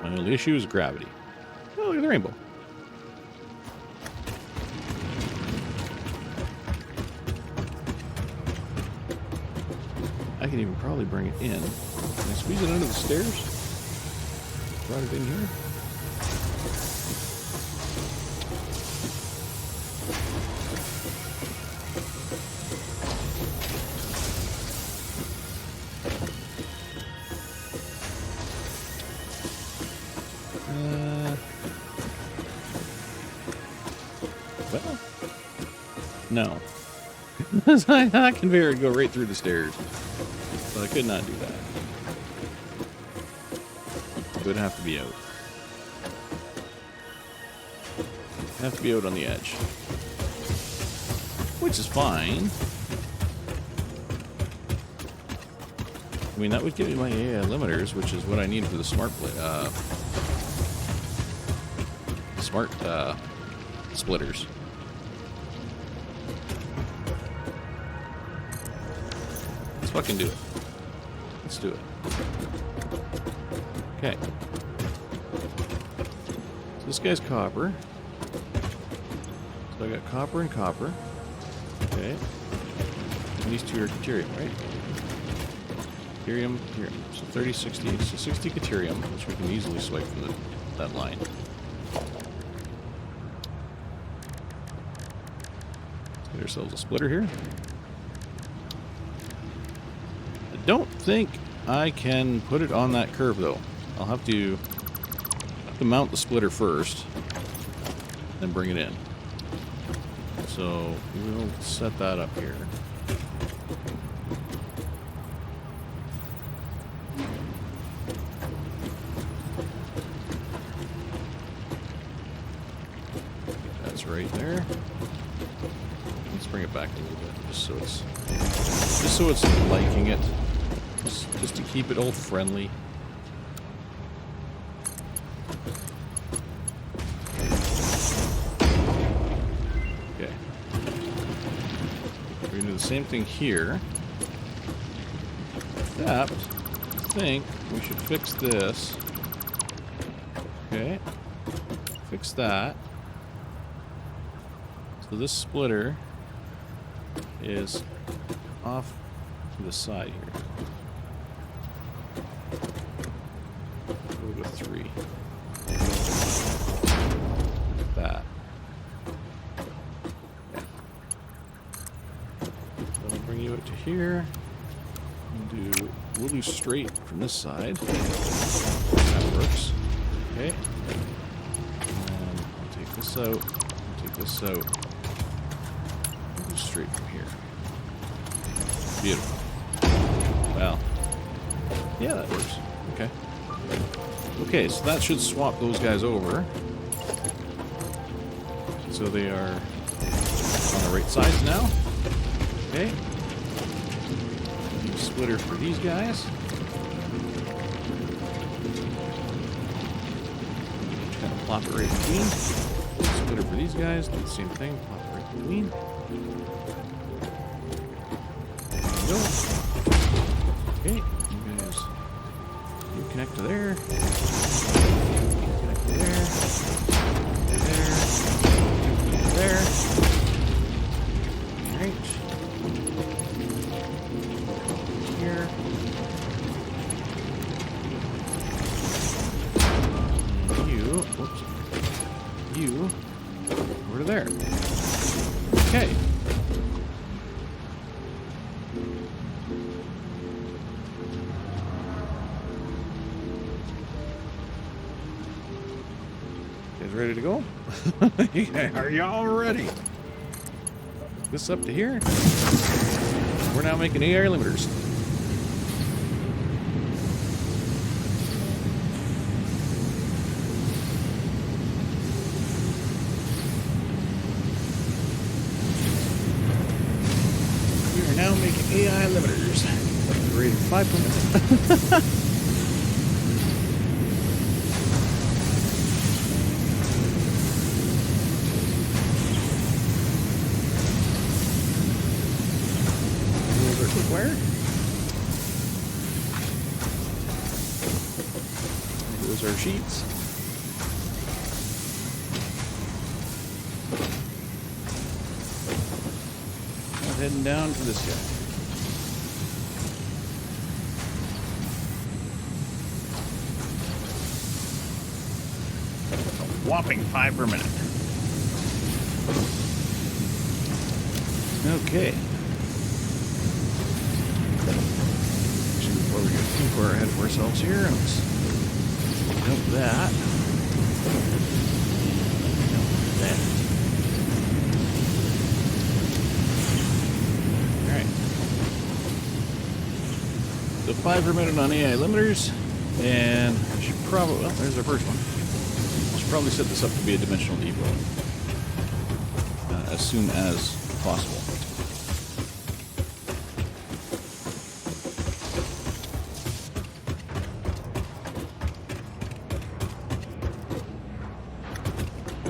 My only issue is gravity. Oh, look at the rainbow. I can even probably bring it in. Can I squeeze it under the stairs? Brought it in here. Well, no. That conveyor would go right through the stairs. So I could not do that. It would have to be out. It'd have to be out on the edge. Which is fine. I mean, that would give me my AI limiters, which is what I need for the smart splitters. Let's fucking do it. Let's do it. Okay. So this guy's copper. So I got copper and copper. Okay. And these two are Caterium, right? Caterium, here. So 30, 60. So 60 Caterium, which we can easily swipe from that line. Let's get ourselves a splitter here. I don't think I can put it on that curve, though. I'll have to mount the splitter first, then bring it in. So we'll set that up here. That's right there. Let's bring it back a little bit, just so it's liking it, just to keep it all friendly. Okay. We're gonna do the same thing here. Except, I think we should fix this. Okay. Fix that. So this splitter is off to the side here. We'll go 3. Like that. Okay. We'll bring you out to here. We'll do straight from this side. That works. Okay. And I'll take this out. I'll take this out. We'll do straight from here. Beautiful. Well, yeah, that works. Okay. Okay, so that should swap those guys over. So they are on the right sides now. Okay. New splitter for these guys. Kind of plop it right between. Splitter for these guys. Do the same thing. Plop it right between. Go. Okay, you guys, you connect to there, connect to there, there. All right. Here. And you, whoops, you, over to there. Okay. Ready to go? Are y'all ready? This up to here. We're now making AI limiters. We are now making AI limiters. Upgraded 5 per minute. Where? Those are sheets. Now heading down to this guy. A whopping 5 per minute. Okay. Before we get too far ahead of ourselves here, let's dump that. Dump that. Alright. So 5 per minute on AI limiters, and I should probably, well, there's our first one. I should probably set this up to be a dimensional depot as soon as possible.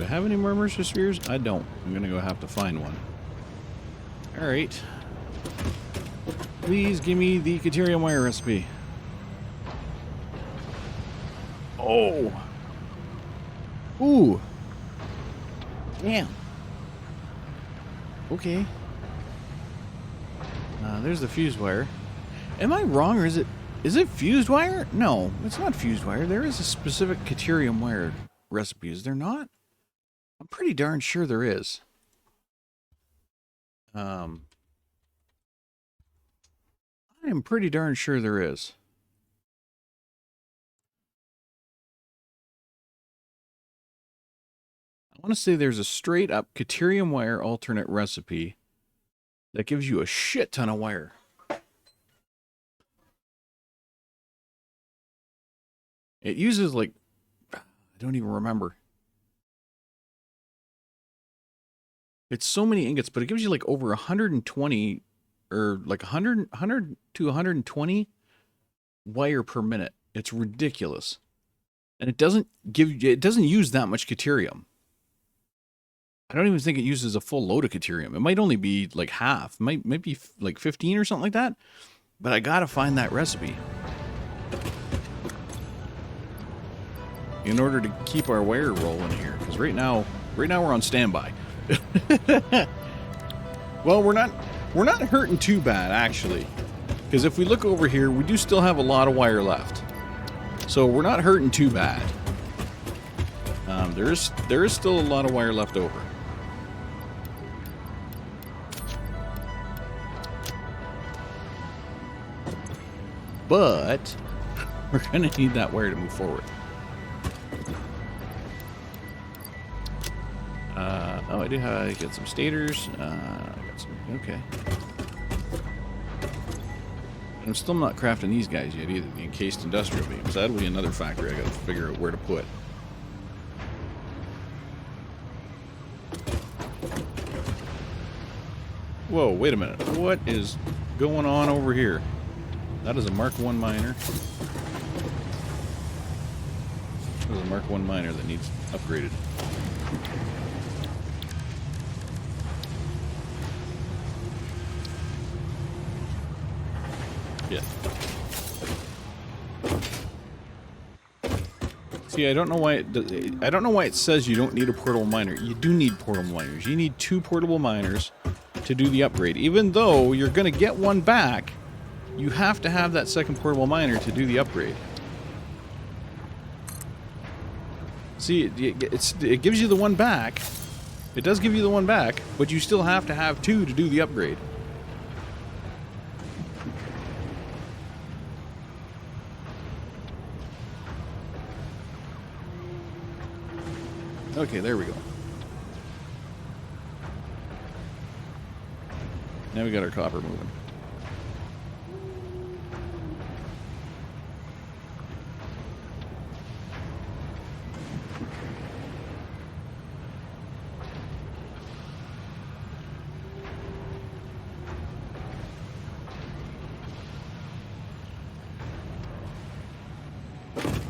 Have any murmurs or spheres? I don't. I'm gonna go have to find one. Alright. Please give me the Caterium wire recipe. Oh! Ooh! Damn. Okay. There's the fuse wire. Am I wrong, or is it Is it fused wire? No, it's not fused wire. There is a specific Caterium wire recipe, is there not? I'm pretty darn sure there is. I am pretty darn sure there is. I want to say there's a straight up Caterium wire alternate recipe that gives you a shit ton of wire. It uses like, I don't even remember. It's so many ingots, but it gives you like over 120 or like 100 to 120 wire per minute. It's ridiculous. And it doesn't use that much Caterium. I don't even think it uses a full load of Caterium. It might only be like half. Might be like 15 or something like that. But I gotta find that recipe in order to keep our wire rolling here. Because right now we're on standby. Well, we're not hurting too bad actually. Because if we look over here, we do still have a lot of wire left. So we're not hurting too bad. There is still a lot of wire left over. But we're going to need that wire to move forward. Oh, I do have to get some stators. I got some, okay. I'm still not crafting these guys yet either, the encased industrial beams. That'll be another factory I got to figure out where to put. Whoa, wait a minute. What is going on over here? That is a Mark 1 miner. That is a Mark 1 miner that needs upgraded. Yeah. See, I don't know why I don't know why it says you don't need a portable miner. You do need portable miners. You need 2 portable miners to do the upgrade. Even though you're going to get one back, you have to have that second portable miner to do the upgrade. See, it gives you the one back. It does give you the one back, but you still have to have 2 to do the upgrade. Okay, there we go. Now we got our copper moving.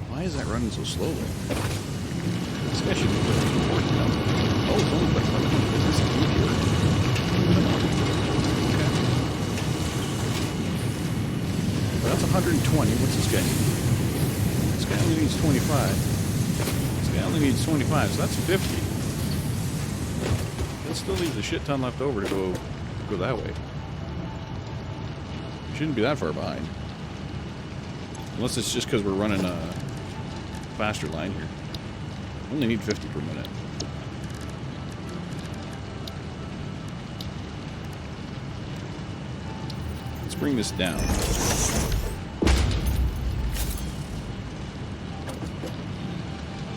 Why is that running so slowly? This guy should be pretty important now. Oh, holy fuck. This is good here. Okay. Well, that's 120. What's this guy need? This guy only needs 25. This guy only needs 25, so that's 50. That still leaves a shit ton left over to go that way. Shouldn't be that far behind. Unless it's just because we're running a faster line here. Only need 50 per minute. Let's bring this down.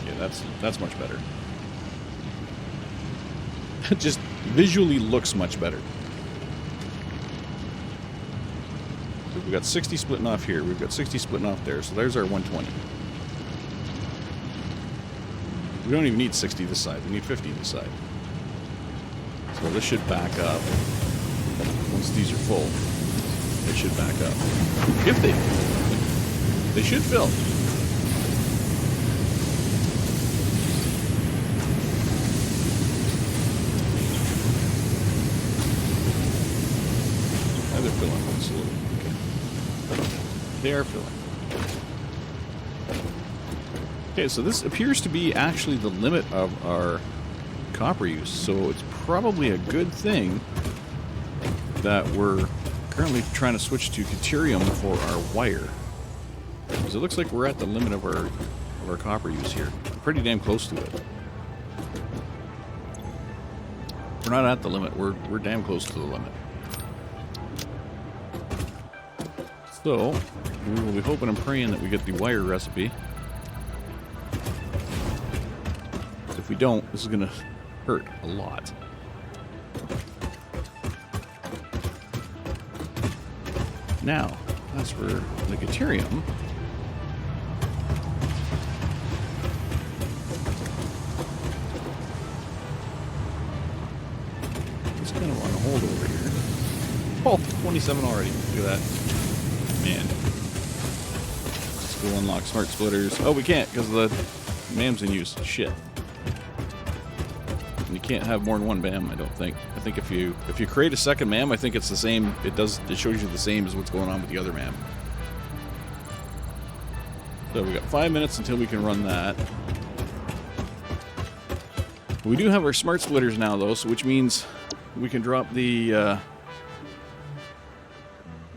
Yeah, that's much better. It just visually looks much better. So we've got 60 splitting off here. We've got 60 splitting off there. So there's our 120. We don't even need 60 this side. We need 50 this side. So this should back up. Once these are full, they should back up. If they should fill. Now they're filling slowly. Okay. They are filling. Okay, so this appears to be actually the limit of our copper use, so it's probably a good thing that we're currently trying to switch to Caterium for our wire. Because it looks like we're at the limit of our copper use here. We're pretty damn close to it. We're not at the limit. We're damn close to the limit. So we will be hoping and praying that we get the wire recipe. If we don't, this is gonna hurt a lot. Now, as for the Caterium, it's kind of on hold over here. Oh, 27 already. Look at that. Man. Let's go unlock smart splitters. Oh, we can't because the MAM's in use. Shit. And you can't have more than one MAM, I don't think. I think if you create a second MAM, I think it's the same. It shows you the same as what's going on with the other MAM. So we got 5 minutes until we can run that. We do have our smart splitters now, though, so which means we can drop the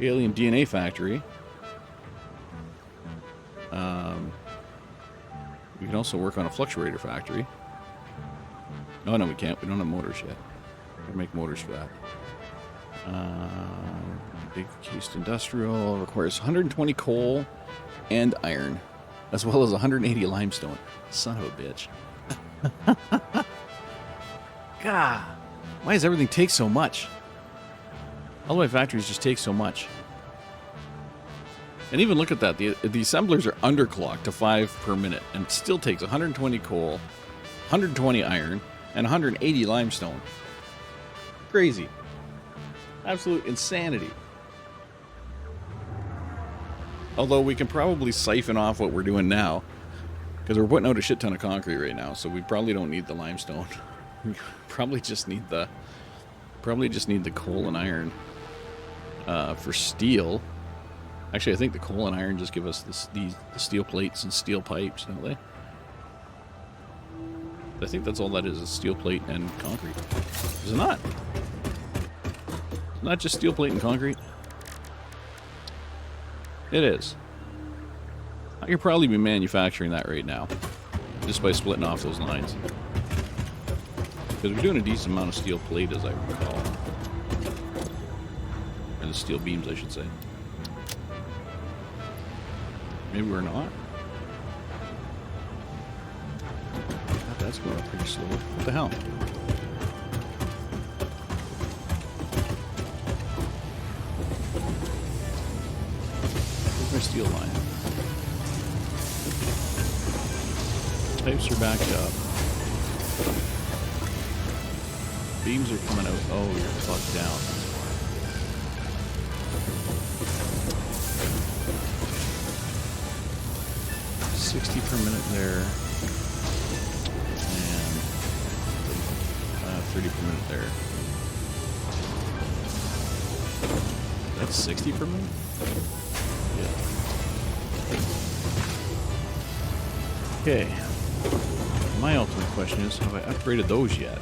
alien DNA factory. We can also work on a fluctuator factory. Oh, no, we can't. We don't have motors yet. Gotta make motors for that. Big cased industrial requires 120 coal and iron, as well as 180 limestone. Son of a bitch. God, why does everything take so much? All my factories just take so much. And even look at that. The assemblers are underclocked to 5 per minute, and it still takes 120 coal, 120 iron, and 180 limestone. Crazy. Absolute insanity. Although we can probably siphon off what we're doing now, because we're putting out a shit ton of concrete right now, so we probably don't need the limestone. We probably just need the coal and iron for steel. Actually, I think the coal and iron just give us the steel plates and steel pipes, don't they? I think that's all that is steel plate and concrete. Is it not? Not just steel plate and concrete? It is. I could probably be manufacturing that right now, just by splitting off those lines. Because we're doing a decent amount of steel plate, as I recall. And steel beams, I should say. Maybe we're not. God, that's going up pretty slow. What the hell? Where's my steel line? Pipes are backed up. Beams are coming out. Oh, you're fucked down. 60 per minute there, and 30 per minute there. That's 60 per minute? Yeah. Okay. My ultimate question is, have I upgraded those yet?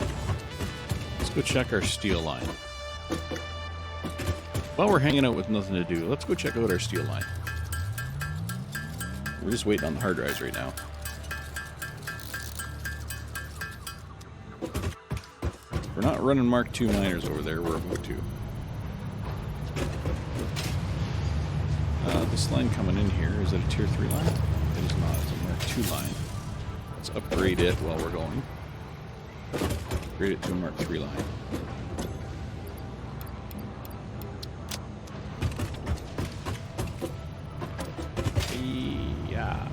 Let's go check our steel line. While we're hanging out with nothing to do, let's go check out our steel line. We're just waiting on the hard drives right now. We're not running Mark II miners over there. We're about to. This line coming in here, is it a tier 3 line? It is not. It's a Mark II line. Let's upgrade it while we're going. Upgrade it to a Mark III line. Yeah.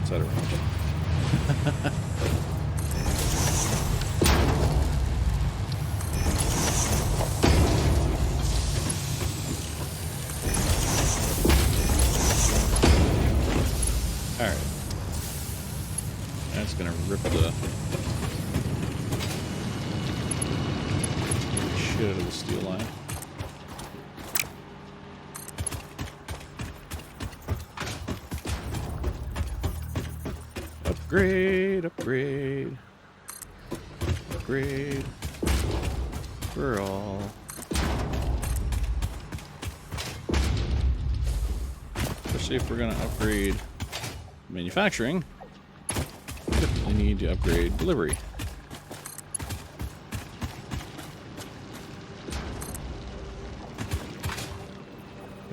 It's out of range. Alright. That's gonna rip the shit out of the steel line. Upgrade, upgrade. Upgrade for all. Especially if we're going to upgrade manufacturing, we definitely need to upgrade delivery.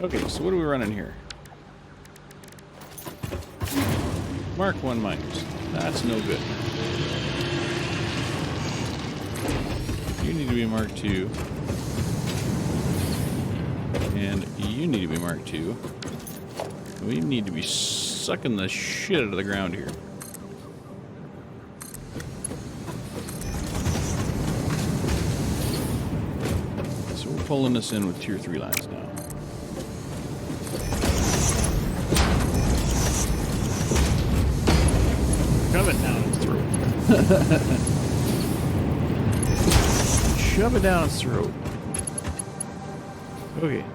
Okay, so what are we running here? Mark 1 miners. That's no good. You need to be Mark 2. And you need to be Mark 2. We need to be sucking the shit out of the ground here. So we're pulling this in with tier 3 lines now. Shove it down its throat. Shove it down its throat. Okay.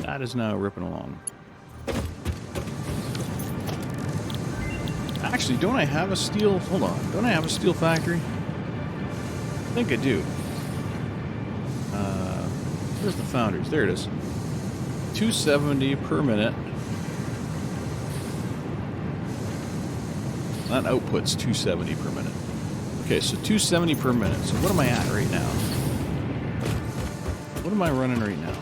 That is now ripping along. Actually, don't I have a steel... Hold on. Don't I have a steel factory? I think I do. Where's the founders? There it is. 270 per minute. That output's 270 per minute. Okay, so 270 per minute. So what am I at right now? What am I running right now?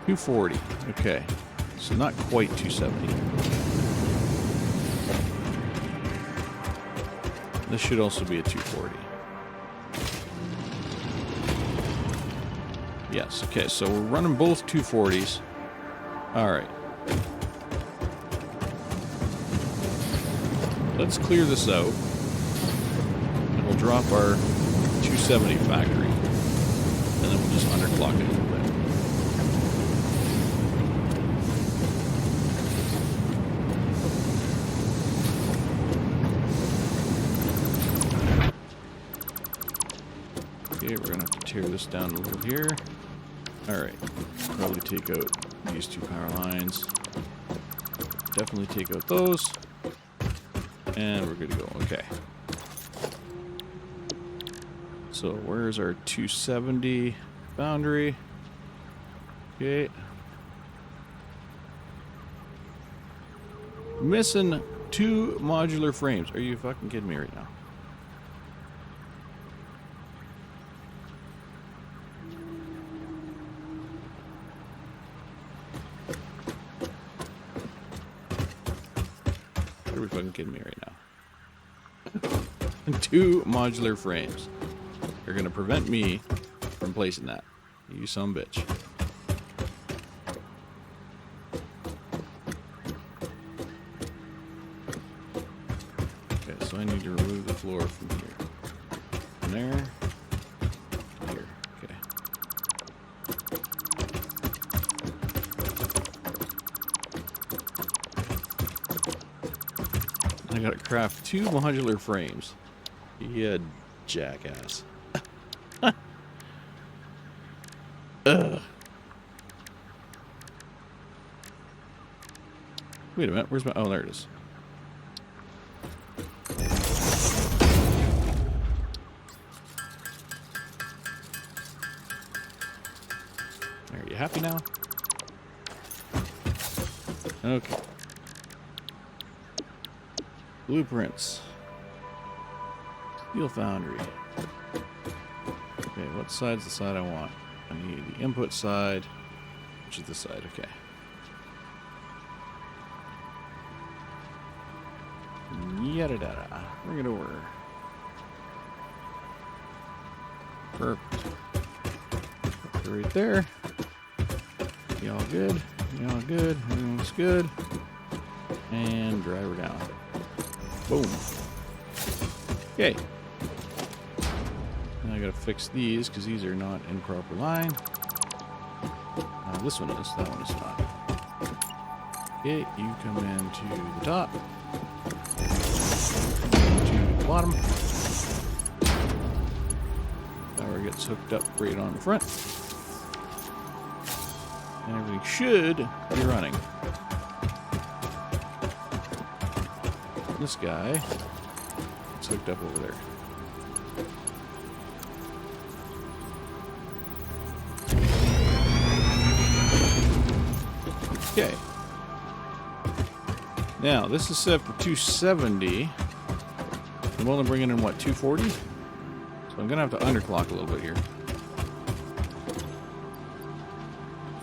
240. Okay. So not quite 270. This should also be a 240. Yes, okay, so we're running both 240s. Alright. Let's clear this out. And we'll drop our 270 factory. And then we'll just underclock it a little bit. Okay, we're gonna have to tear this down a little here. Alright. Probably take out these 2 power lines. Definitely take out those. And we're good to go. Okay. So where's our 270 boundary? Okay. Missing 2 modular frames. Are you fucking kidding me right now? Are we fucking kidding me right now? 2 modular frames. You're gonna prevent me from placing that. You son of a bitch. Okay, so I need to remove the floor from here. From there. Here. Okay. I gotta craft 2 modular frames. Yeah, jackass. Ugh. Wait a minute, where's my... Oh, there it is. Are you happy now? Okay. Blueprints. Steel foundry. Okay, what side's the side I want? I need the input side, which is this side, okay. Yada da. Bring it over. Perfect. Put it right there. Y'all good? Y'all good? Everyone's good. And drive her down. Boom. Okay. Now I gotta fix these because these are not in proper line. This one is. That one is not. Okay, you come into the top. To the bottom. Power gets hooked up right on the front. And everything should be running. This guy gets hooked up over there. Okay. Now, this is set for 270. I'm only bringing in, what, 240? So I'm going to have to underclock a little bit here.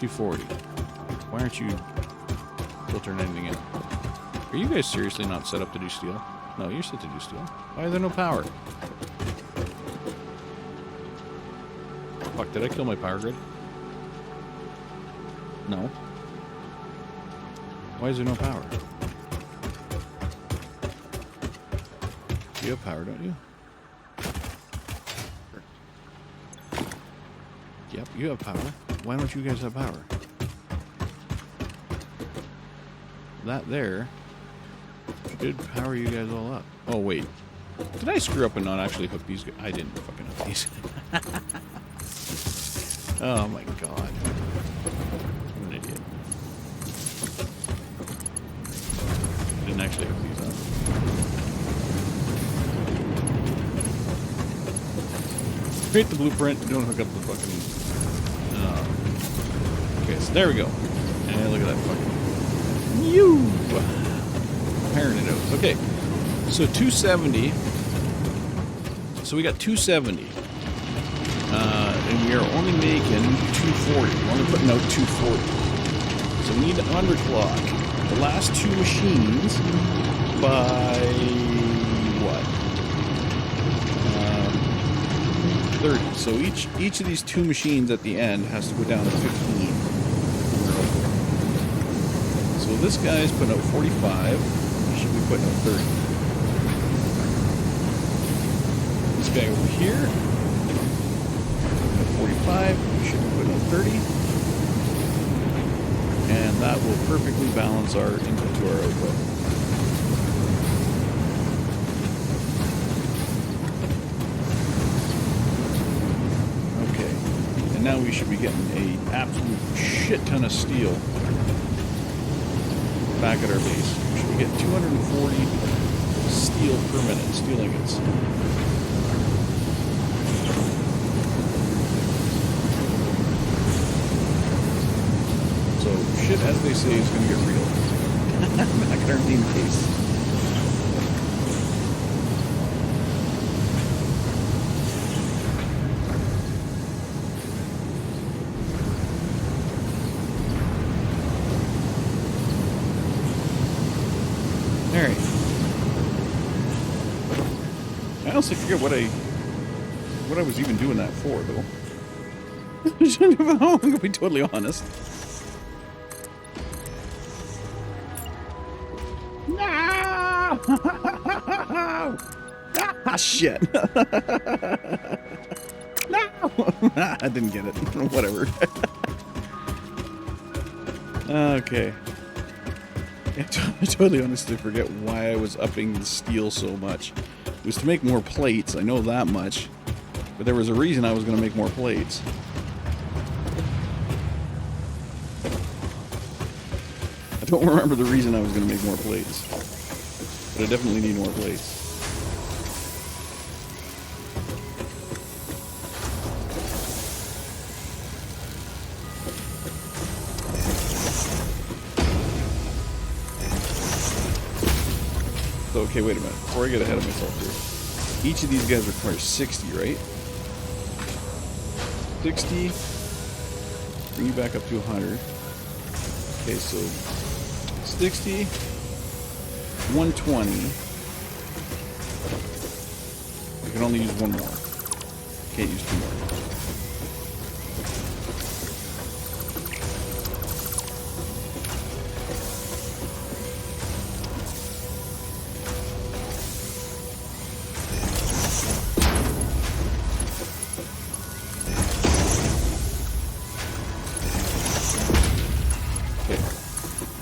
240. Why aren't you filtering anything in? Are you guys seriously not set up to do steel? No, you're set to do steel. Why is there no power? Fuck, did I kill my power grid? No. Why is there no power? You have power, don't you? Yep, you have power. Why don't you guys have power? That there should power you guys all up. Oh, wait. Did I screw up and not actually hook these guys? I didn't fucking hook these. Oh my god. I'm an idiot. I didn't actually hook these up. Create the blueprint, don't hook up the fucking... Okay, so there we go. And look at that fucking... Pairing it out. Okay, so 270. So we got 270. And we are only making 240. We're only putting out 240. So we need to underclock the last two machines by... what? 30. So each of these two machines at the end has to go down to 15. So this guy's putting out 45. He should be putting out 30. This guy over here, 45. He should be putting out 30. And that will perfectly balance our input to our output. Now we should be getting an absolute shit ton of steel back at our base. We should be getting 240 steel per minute, steel ingots. So shit, as they say, is going to get real. Back at our main base. Alright. I honestly forget what I was even doing that for, though. I'm gonna be totally honest. No! Ah, shit. No! I didn't get it. Whatever. Okay. I totally honestly forget why I was upping the steel so much. It was to make more plates, I know that much. But there was a reason I was going to make more plates. I don't remember the reason I was going to make more plates. But I definitely need more plates. Okay, wait a minute. Before I get ahead of myself here. Each of these guys requires 60, right? 60. Bring you back up to 100. Okay, so 60. 120. I can only use one more. Can't use two more.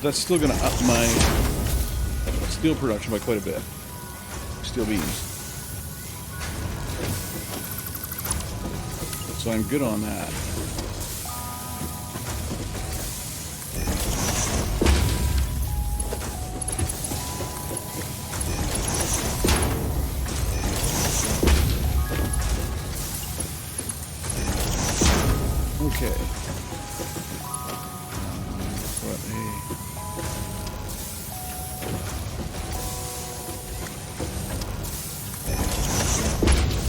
That's still going to up my steel production by quite a bit. Steel beams. So I'm good on that.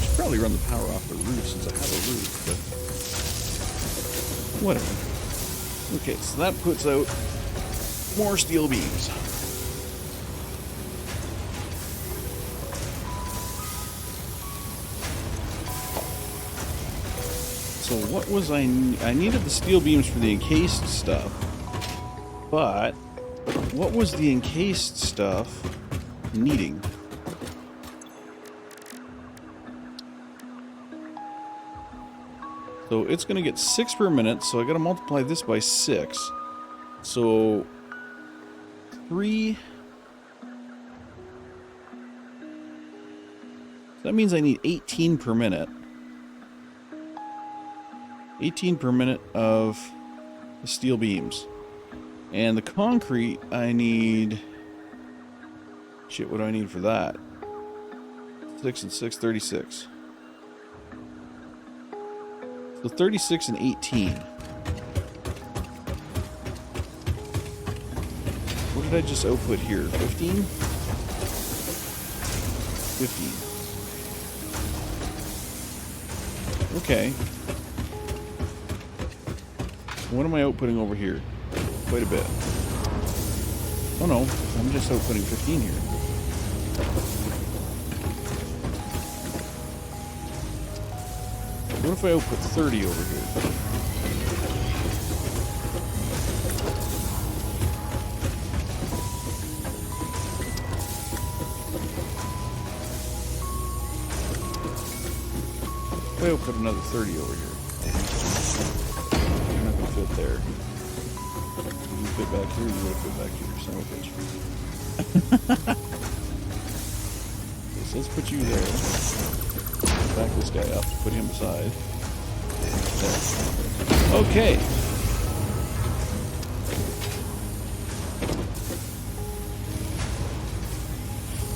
Should probably run the power off the roof since I have a roof, but whatever. Okay, so that puts out more steel beams. So what was I needed the steel beams for the encased stuff, but what was the encased stuff needing? So it's going to get 6 per minute, so I got to multiply this by 6. So 3. That means I need 18 per minute. 18 per minute of the steel beams. And the concrete, I need... Shit, what do I need for that? 6 and 6, 36. So 36 and 18. What did I just output here? 15? 15. Okay. What am I outputting over here? Quite a bit. Oh no, I'm just outputting 15 here. What if I output 30 over here? If I output another 30 over here. I'm not gonna fit there. If you fit back here, you would have fit back here, son of a bitch. Okay, so let's put you there. Back this guy up, put him aside. There. Okay.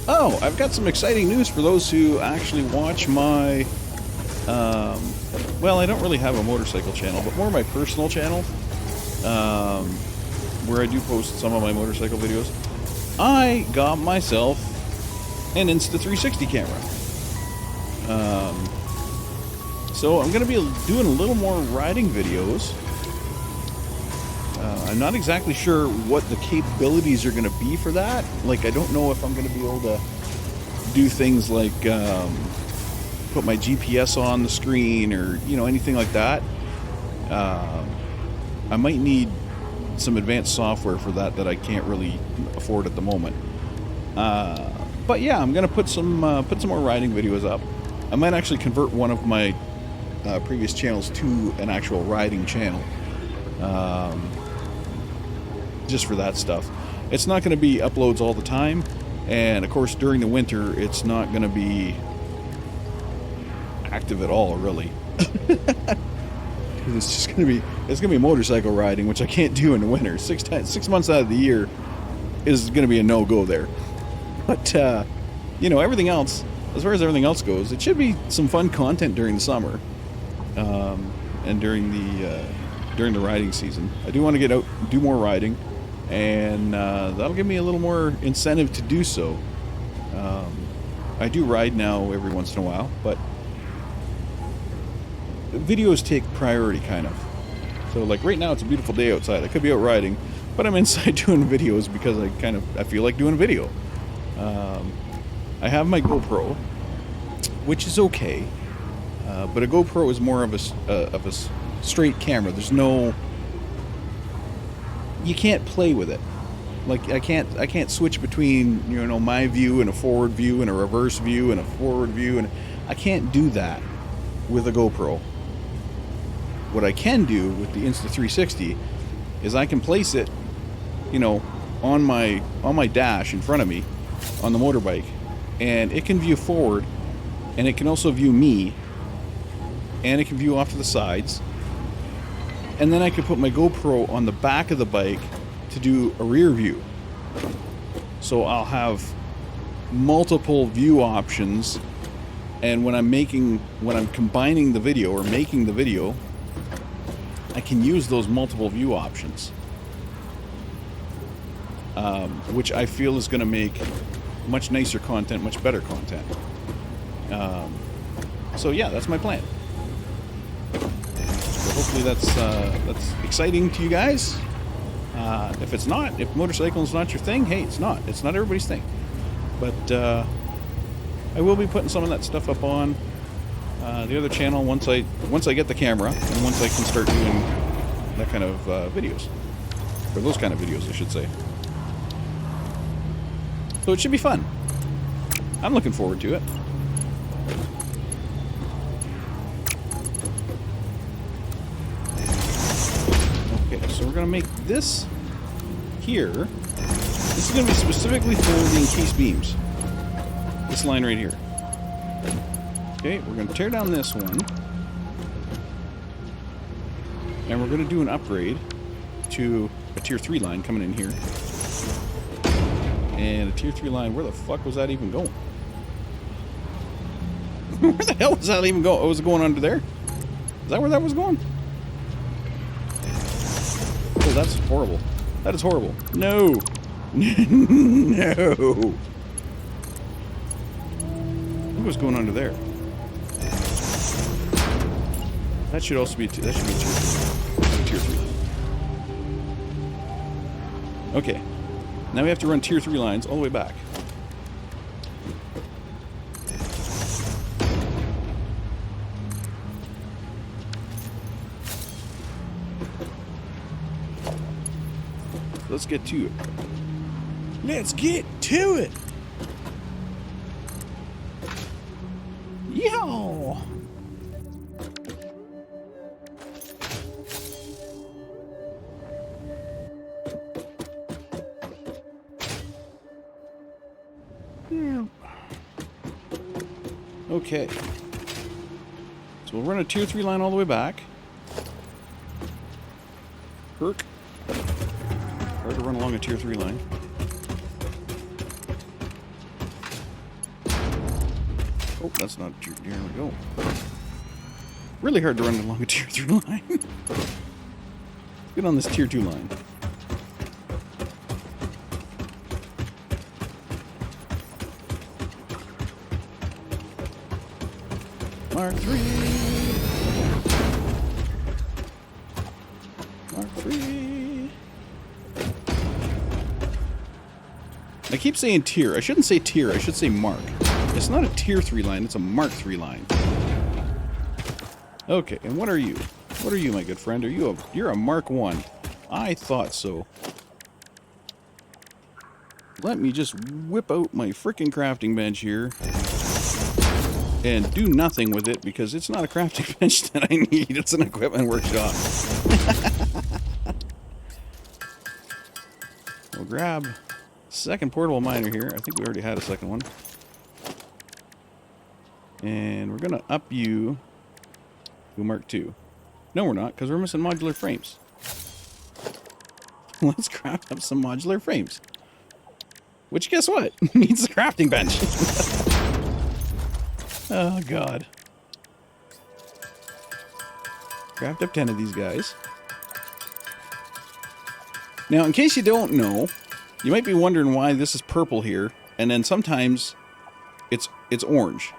Oh, I've got some exciting news for those who actually watch my, well, I don't really have a motorcycle channel, but more my personal channel, where I do post some of my motorcycle videos. I got myself an Insta360 camera. So I'm going to be doing a little more riding videos. I'm not exactly sure what the capabilities are going to be for that. Like, I don't know if I'm going to be able to do things like put my GPS on the screen or, you know, anything like that. I might need some advanced software for that I can't really afford at the moment. But yeah, I'm going to put some more riding videos up. I might actually convert one of my previous channels to an actual riding channel, just for that stuff. It's not going to be uploads all the time, and of course during the winter it's not going to be active at all, really. It's just going to be motorcycle riding, which I can't do in the winter. 6 months out of the year is going to be a no-go there. But you know, everything else, as far as everything else goes, it should be some fun content during the summer, and during the riding season. I do want to get out, do more riding, and that'll give me a little more incentive to do so. I do ride now every once in a while, but videos take priority, kind of. So, like right now, it's a beautiful day outside. I could be out riding, but I'm inside doing videos because I feel like doing a video. I have my GoPro, which is okay, but a GoPro is more of a straight camera. There's no, you can't play with it. Like I can't switch between, you know, my view and a forward view and a reverse view and a forward view, and I can't do that with a GoPro. What I can do with the Insta360 is I can place it, you know, on my dash in front of me on the motorbike, and it can view forward, and it can also view me, and it can view off to the sides, and then I can put my GoPro on the back of the bike to do a rear view. So I'll have multiple view options, and when I'm combining the video or making the video, I can use those multiple view options. which I feel is going to make much nicer content, much better content. So yeah, that's my plan. So hopefully that's exciting to you guys. If it's not, if motorcycling is not your thing, hey, it's not. It's not everybody's thing. But I will be putting some of that stuff up on the other channel once I get the camera and once I can start doing that kind of videos, or those kind of videos, I should say. So it should be fun. I'm looking forward to it. Okay, so we're gonna make this here. This is gonna be specifically for the encased beams. This line right here. Okay, we're gonna tear down this one. And we're going to do an upgrade to a tier 3 line coming in here. And a tier 3 line, where the fuck was that even going? Where the hell was that even going? Oh, was it going under there? Is that where that was going? Oh, that's horrible. That is horrible. No! No! What was going under there? That should also be that should be tier 3. Okay. Now we have to run tier 3 lines all the way back. Let's get to it. Let's get to it. Yeehaw! Okay. So we'll run a tier 3 line all the way back. Perk. Hard to run along a tier 3 line. Oh, that's not tier. Here we go. Really hard to run along a tier 3 line. Get on this tier 2 line. Mark 3. Mark 3. I keep saying tier. I shouldn't say tier. I should say mark. It's not a tier 3 line. It's a mark 3 line. Okay, and what are you? What are you, my good friend? You're a mark 1. I thought so. Let me just whip out my frickin' crafting bench here. And do nothing with it, because it's not a crafting bench that I need. It's an equipment workshop. We'll grab second portable miner here. I think we already had a second one. And we're going to up you to Mark 2. No, we're not, because we're missing modular frames. Let's craft up some modular frames. Which, guess what? Needs a crafting bench. Oh, God. Craft up 10 of these guys. Now, in case you don't know, you might be wondering why this is purple here, and then sometimes it's orange.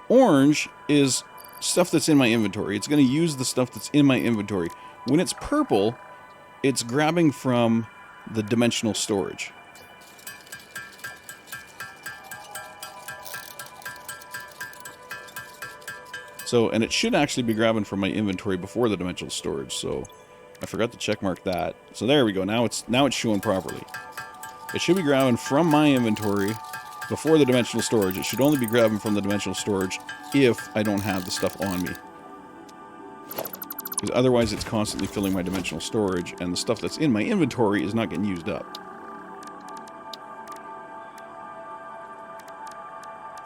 Orange is stuff that's in my inventory. It's going to use the stuff that's in my inventory. When it's purple, it's grabbing from the dimensional storage. So, and it should actually be grabbing from my inventory before the dimensional storage, so I forgot to check mark that. So there we go, now it's showing properly. It should be grabbing from my inventory before the dimensional storage. It should only be grabbing from the dimensional storage if I don't have the stuff on me. Because otherwise it's constantly filling my dimensional storage, and the stuff that's in my inventory is not getting used up.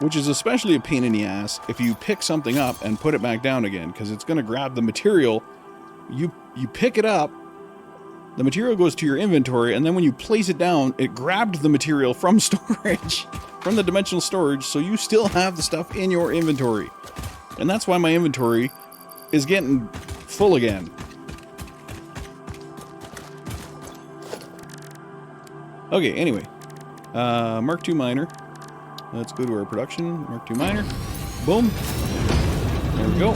Which is especially a pain in the ass if you pick something up and put it back down again, because it's going to grab the material. You pick it up, the material goes to your inventory, and then when you place it down, it grabbed the material from storage, from the dimensional storage, so you still have the stuff in your inventory. And that's why my inventory is getting full again. Okay, anyway. Mark II miner. Let's go to our production. Mark II miner. Boom. There we go.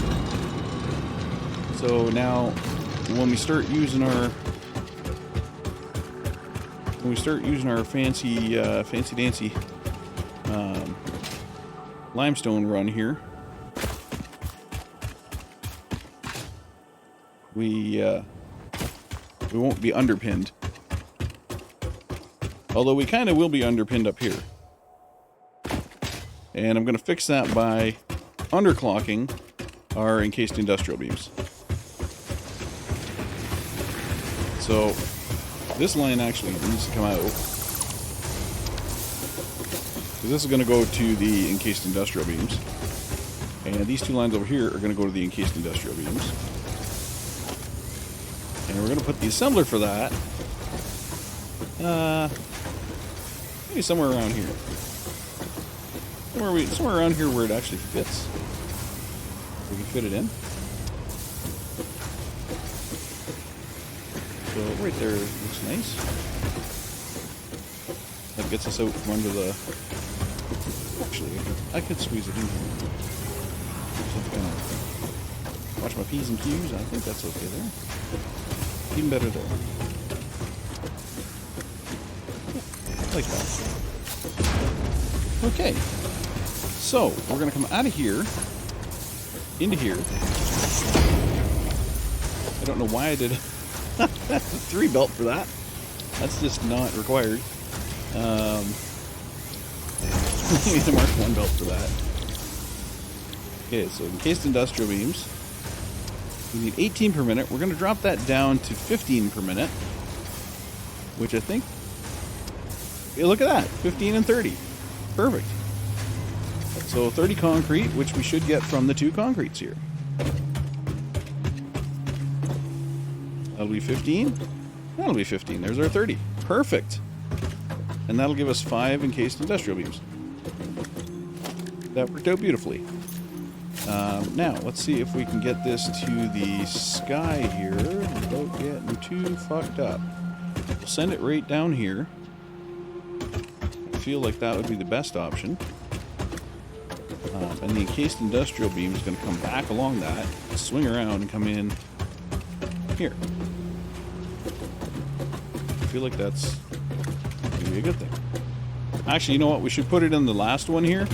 So now, when we start using our fancy dancy limestone run here, we won't be underpinned. Although we kind of will be underpinned up here. And I'm going to fix that by underclocking our encased industrial beams. So this line actually needs to come out. Because this is going to go to the encased industrial beams. And these two lines over here are going to go to the encased industrial beams. And we're going to put the assembler for that. Maybe somewhere around here. Somewhere around here where it actually fits. We can fit it in. So right there looks nice. That gets us out from under the... Actually, I could squeeze it in here. Just have to kind of watch my P's and Q's. I think that's okay there. Even better there. Like that. Okay. So, we're going to come out of here, into here. I don't know why I did a 3 belt for that. That's just not required. We need to mark 1 belt for that. Okay, so encased industrial beams. We need 18 per minute. We're going to drop that down to 15 per minute. Which I think... Hey, look at that. 15 and 30. Perfect. So 30 concrete, which we should get from the 2 concretes here. That'll be 15. That'll be 15. There's our 30. Perfect. And that'll give us 5 encased industrial beams. That worked out beautifully. Now, let's see if we can get this to the sky here without getting too fucked up. We'll send it right down here. I feel like that would be the best option. And the encased industrial beam is going to come back along that, swing around, and come in here. I feel like that's going to be a good thing. Actually, you know what? We should put it in the last one here,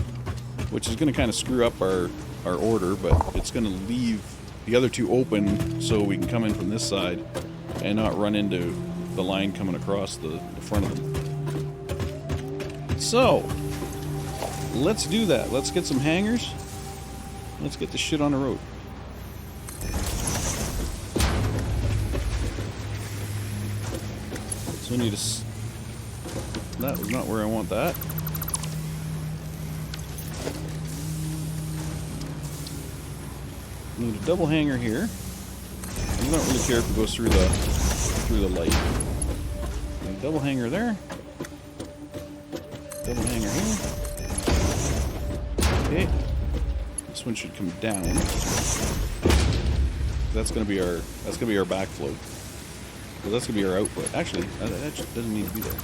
which is going to kind of screw up our order, but it's going to leave the other 2 open so we can come in from this side and not run into the line coming across the front of them. So, let's do that. Let's get some hangers. Let's get this shit on the road. So I need to... That was not where I want that. Need a double hanger here. I don't really care if it goes through the light. Need a double hanger there. Double hanger here. Okay. This one should come down. That's gonna be our backflow. So that's gonna be our output. Actually, that just doesn't need to be there.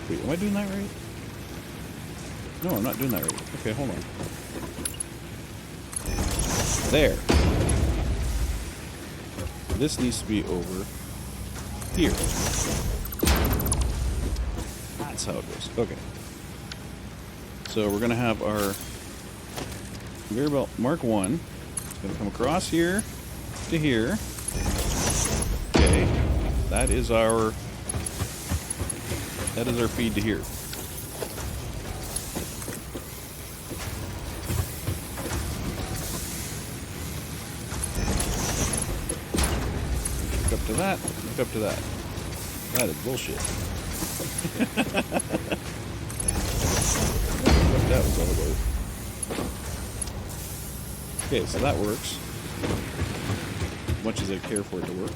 Wait, am I doing that right? No, I'm not doing that right. Okay, hold on. There. This needs to be over here. That's how it goes. Okay. So we're going to have our conveyor belt Mark 1. It's going to come across here to here. Okay. That is our feed to here. Hook up to that. Hook up to that. That is bullshit. What that was all about. Okay, so that works. As much as I care for it to work.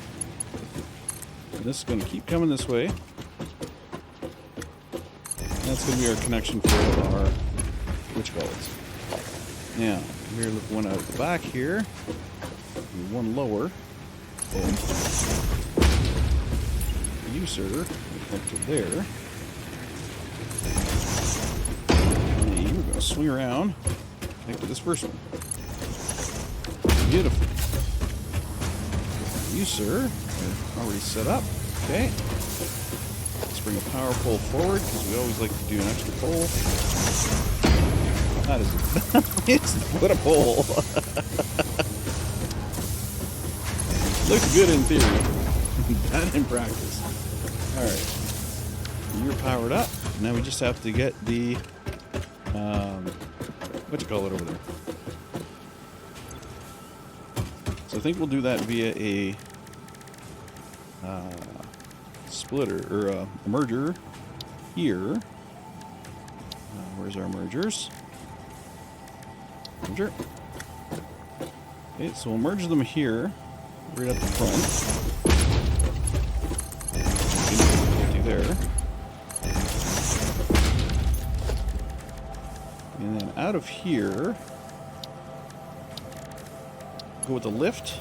And this is going to keep coming this way. And that's going to be our connection for our switch belts. Now, here, look one out the back here. And one lower. Boom. sir. Up to there. And we're going to swing around. Connect to this first one. Beautiful. You, sir, are already set up. Okay. Let's bring a power pole forward because we always like to do an extra pole. That is what a pole. Looks good in theory. Bad in practice. Alright. You're powered up. Now we just have to get the what you call it over there. So I think we'll do that via a splitter or a merger here. Where's our mergers? Merger. Okay, so we'll merge them here, right up the front. Do there. And then out of here, go with the lift.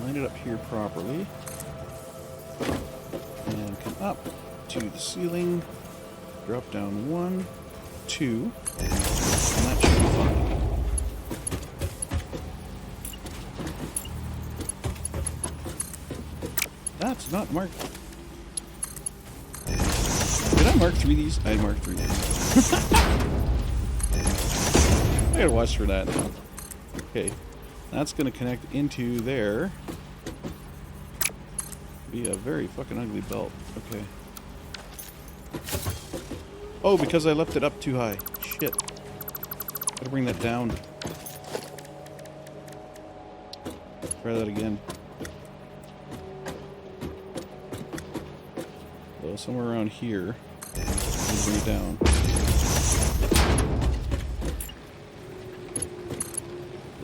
Line it up here properly. And come up to the ceiling. Drop down 1, 2. And that should be fine. That's not marked. Did I mark 3 of these? I marked 3 of these. I gotta watch for that now. Okay. That's gonna connect into there. Be a very fucking ugly belt. Okay. Oh, because I left it up too high. Shit. Gotta bring that down. Try that again. So somewhere around here. Bring it down.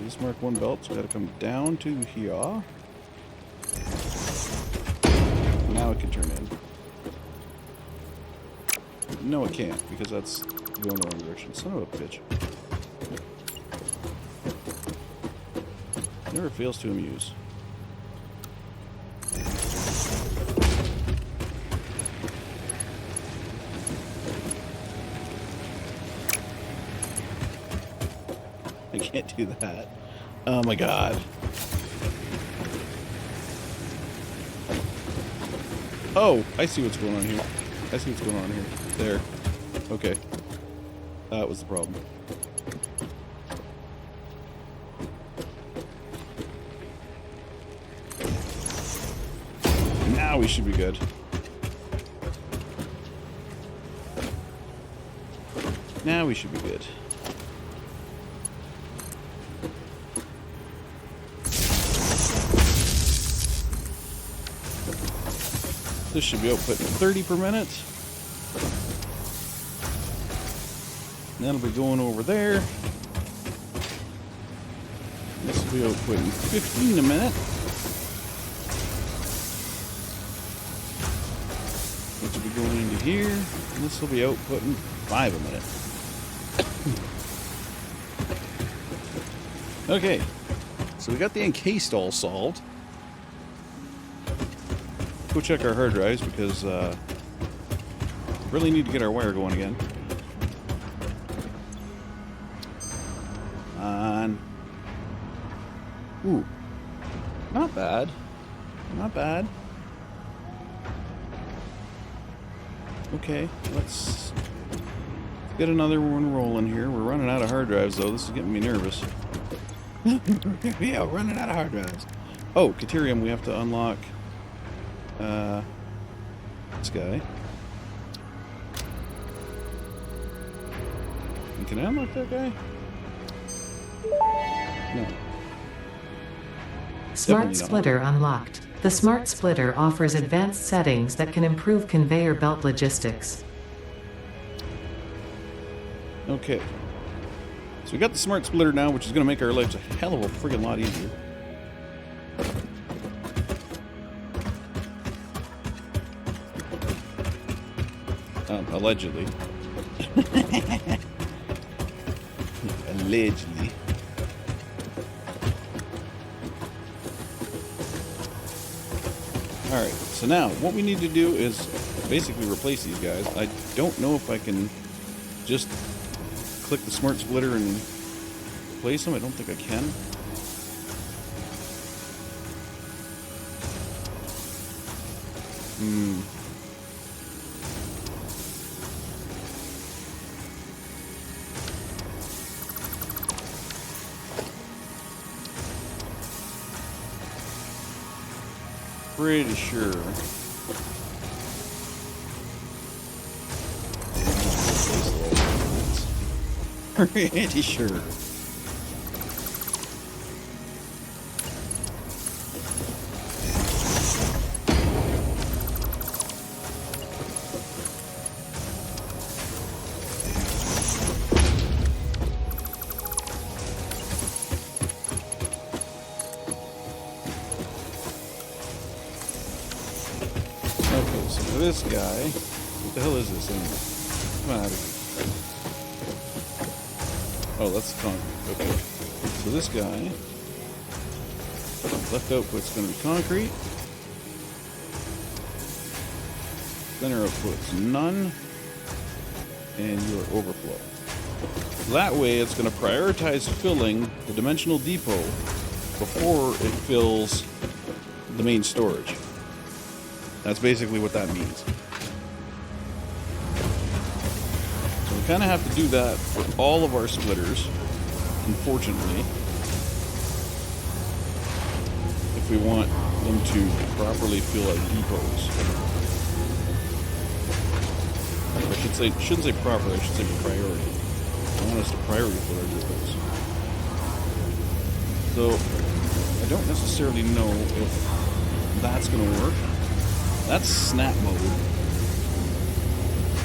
Just mark 1 belt, so gotta come down to here. Now it can turn in. No, it can't, because that's going the wrong direction. Son of a bitch. Never fails to amuse. I can't do that. Oh my god. Oh, I see what's going on here. I see what's going on here. There. Okay. That was the problem. Now we should be good. Now we should be good. This should be outputting 30 per minute. And that'll be going over there. This will be outputting 15 a minute. Which will be going into here. And this will be outputting 5 a minute. Okay. So we got the encased all solved. Go check our hard drives because really need to get our wire going again. Ooh, not bad, not bad. Okay, let's get another one rolling here. We're running out of hard drives though. This is getting me nervous. Yeah, running out of hard drives. Oh, Caterium, we have to unlock. This guy. And can I unlock that guy? No. Smart Splitter unlocked. The Smart Splitter offers advanced settings that can improve conveyor belt logistics. Okay. So we got the Smart Splitter now, which is going to make our lives a hell of a friggin' lot easier. Allegedly. Allegedly. Alright, so now what we need to do is basically replace these guys. I don't know if I can just click the smart splitter and replace them. I don't think I can. Pretty sure. Pretty sure. Okay, so for this guy, what the hell is this anyway? Come on out of here. Oh, that's concrete. Okay. So this guy, left output's going to be concrete. Center output's none. And your overflow. That way it's going to prioritize filling the dimensional depot before it fills the main storage. That's basically what that means. So we kind of have to do that for all of our splitters, unfortunately, if we want them to properly fill our depots. I shouldn't say properly, I should say priority. I want us to priority fill our depots. So I don't necessarily know if that's going to work. That's snap mode.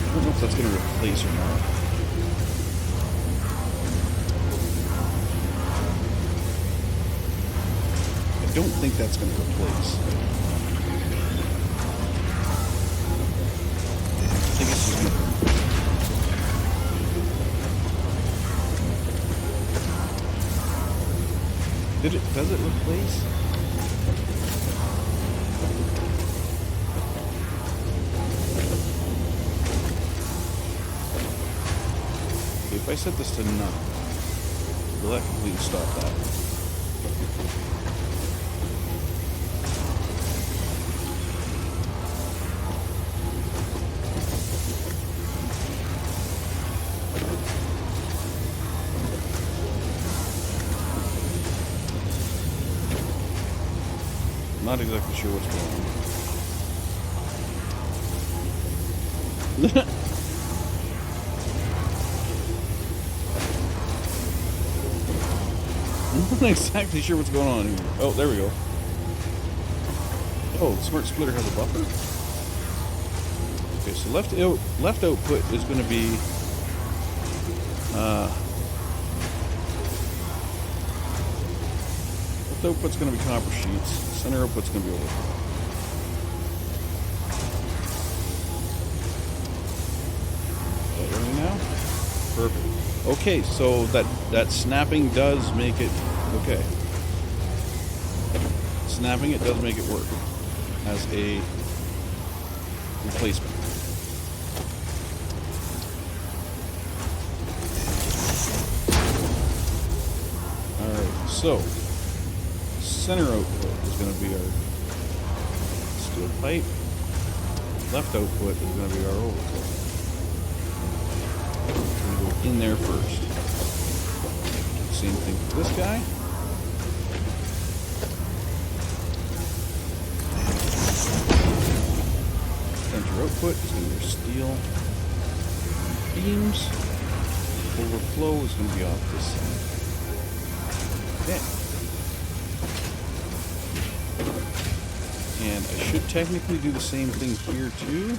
I don't know if that's going to replace or not. I don't think that's going to replace. I think it's just going to... Does it replace? If I set this to none, will that completely stop that? I'm not exactly sure what's going on. I'm not exactly sure what's going on here. Oh, there we go. Oh, the smart splitter has a buffer? Okay, so left output is going to be... left output's going to be copper sheets. Center output's going to be overflow. Is that ready now? Perfect. Okay, so that snapping does make it okay. Snapping it does make it work as a replacement. Alright, so center output is going to be our steel pipe. Left output is going to be our overflow. In there first. Same thing for this guy. Center output is going to be your steel beams. Overflow is going to be off this side. Okay. And I should technically do the same thing here too.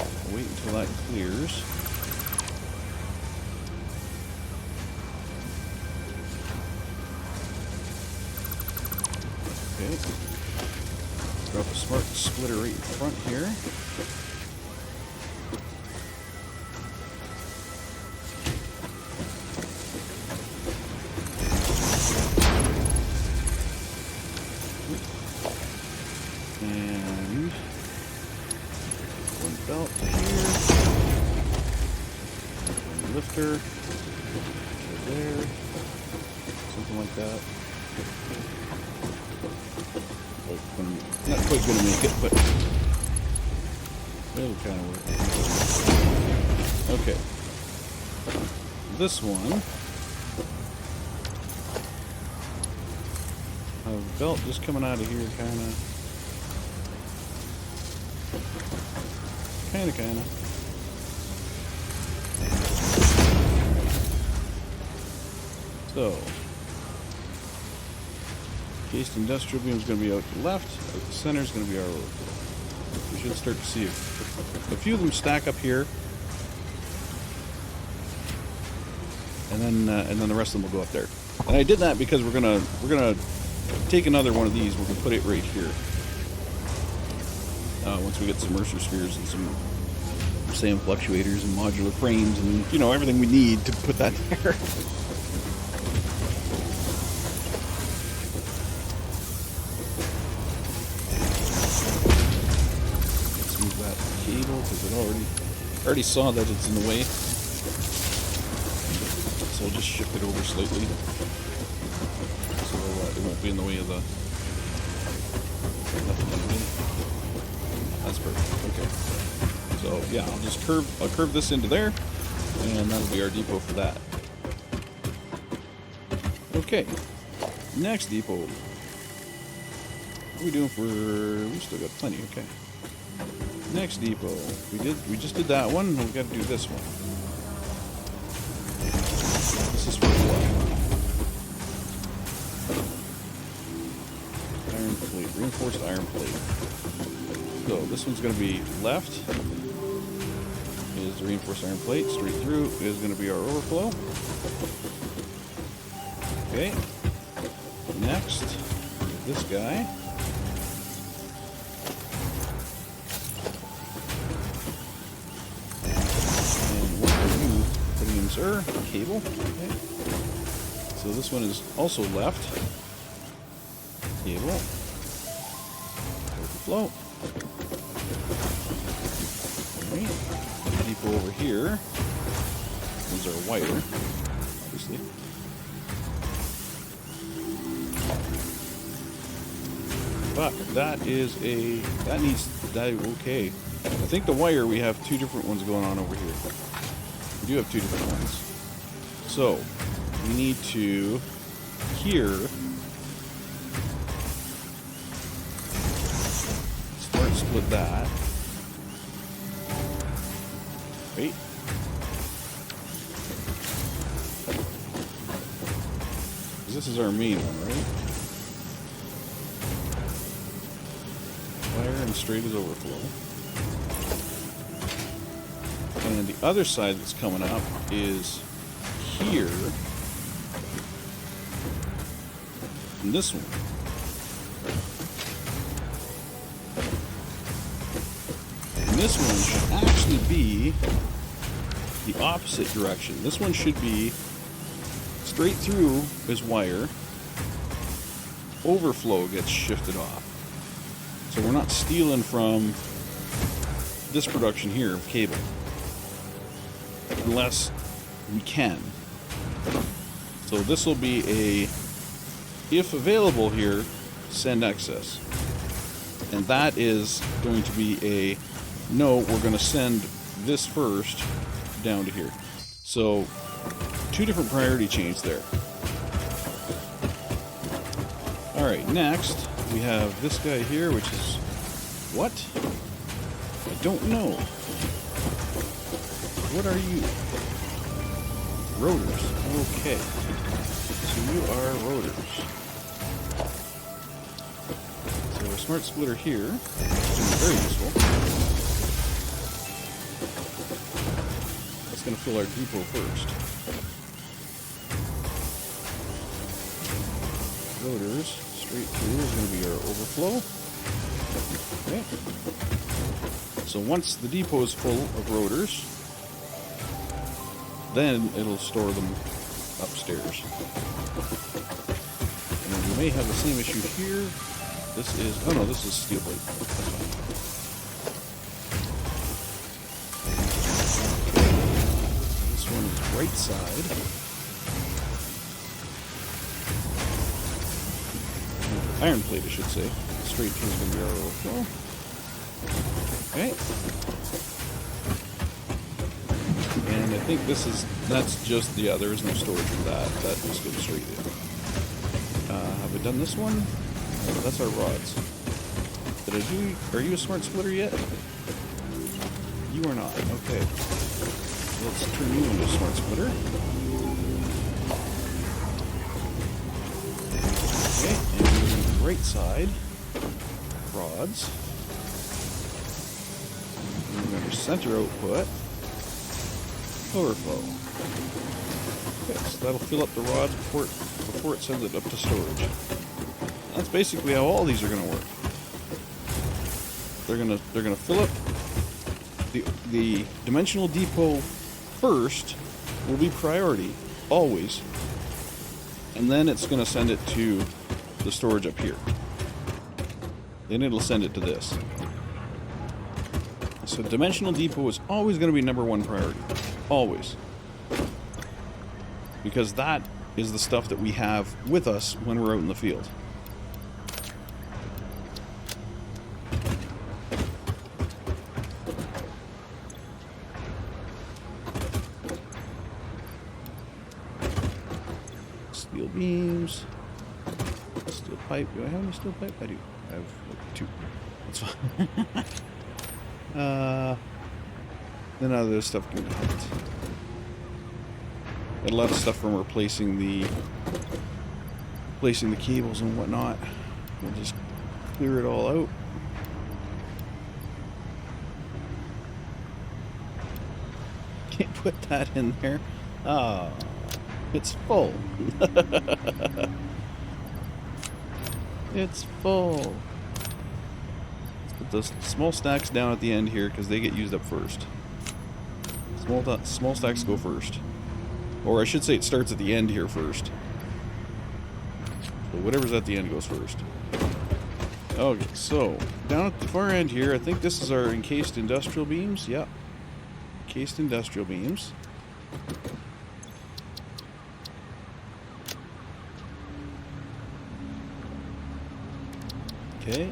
I'll wait until that clears. Okay. Drop a smart splitter right in front here. And one belt to here. One lifter. Right there. Something like that. Like, I'm not quite going to make it, but it'll kind of work. Okay. This one. A belt just coming out of here, kind of. So, cased industrial beam is going to be out to the left. Out the center is going to be our overflow. We should start to see a few of them stack up here, and then the rest of them will go up there. And I did that because we're gonna take another one of these. We're gonna put it right here. Once we get some Mercer spheres and some SAM fluctuators and modular frames and, you know, everything we need to put that there. Let's move that cable because it already saw that it's in the way. So I'll just shift it over slightly so it won't be in the way of the nothing in the way. That's perfect. Okay. So yeah, I'll curve this into there, and that'll be our depot for that. Okay. Next depot. What are we doing for? We still got plenty. Okay. Next depot. We just did that one. We got to do this one. This is for what? Iron plate, reinforced iron plate. So this one's going to be left. Is the reinforced iron plate. Straight through is going to be our overflow. Okay. Next, this guy. And what are you putting in, sir? Cable. Okay. So this one is also left. Cable. Overflow. Alright. Depot over here is our wire, obviously. But that okay. I think the wire, we have two different ones going on over here. We do have two different ones. So, we need to, here, start split that. Wait. This is our main one, right? Wire and straight as overflow. And the other side that's coming up is here. And this one. And this one should actually be the opposite direction. This one should be straight through as wire. Overflow gets shifted off. So we're not stealing from this production here of cable. Unless we can. So this will be a, if available here, send excess. And that is going to be a, no, we're going to send this first down to here. So two different priority chains there. Alright, next we have this guy here, which is what? I don't know. What are you? Rotors. Okay. So you are rotors. So a smart splitter here is very useful. That's going to fill our depot first. Rotors straight through is going to be our overflow. Okay. So once the depot is full of rotors, then it'll store them upstairs. And then we may have the same issue here. This is... Oh no, this is steel plate. That's fine. This one is right side. Iron plate, I should say. Straight through is going to be our overflow. Okay. And I think this is... That's just... Yeah, there is no storage for that. That just goes straight in. Have I done this one? No, that's our rods. Did I do... Are you a smart splitter yet? You are not. Okay. Let's turn you into a smart splitter. Okay, and on the right side, rods. And remember, center output, overflow. Okay, so that'll fill up the rods before it sends it up to storage. That's basically how all these are going to work. They're gonna fill up the dimensional depot first. Will be priority always, and then it's going to send it to the storage up here. Then it'll send it to this. So dimensional depot is always going to be #1 priority. Always. Because that is the stuff that we have with us when we're out in the field. Steel beams. Steel pipe. Do I have any steel pipe? I do. I have like 2. That's fine. Then other stuff can help. Got a lot of stuff from replacing the cables and whatnot. We'll just clear it all out. Can't put that in there. Ah, it's full. It's full. Let's put those small stacks down at the end here because they get used up first. Small stacks go first. Or I should say it starts at the end here first. So whatever's at the end goes first. Okay, so down at the far end here, I think this is our encased industrial beams. Yep. Encased industrial beams. Okay.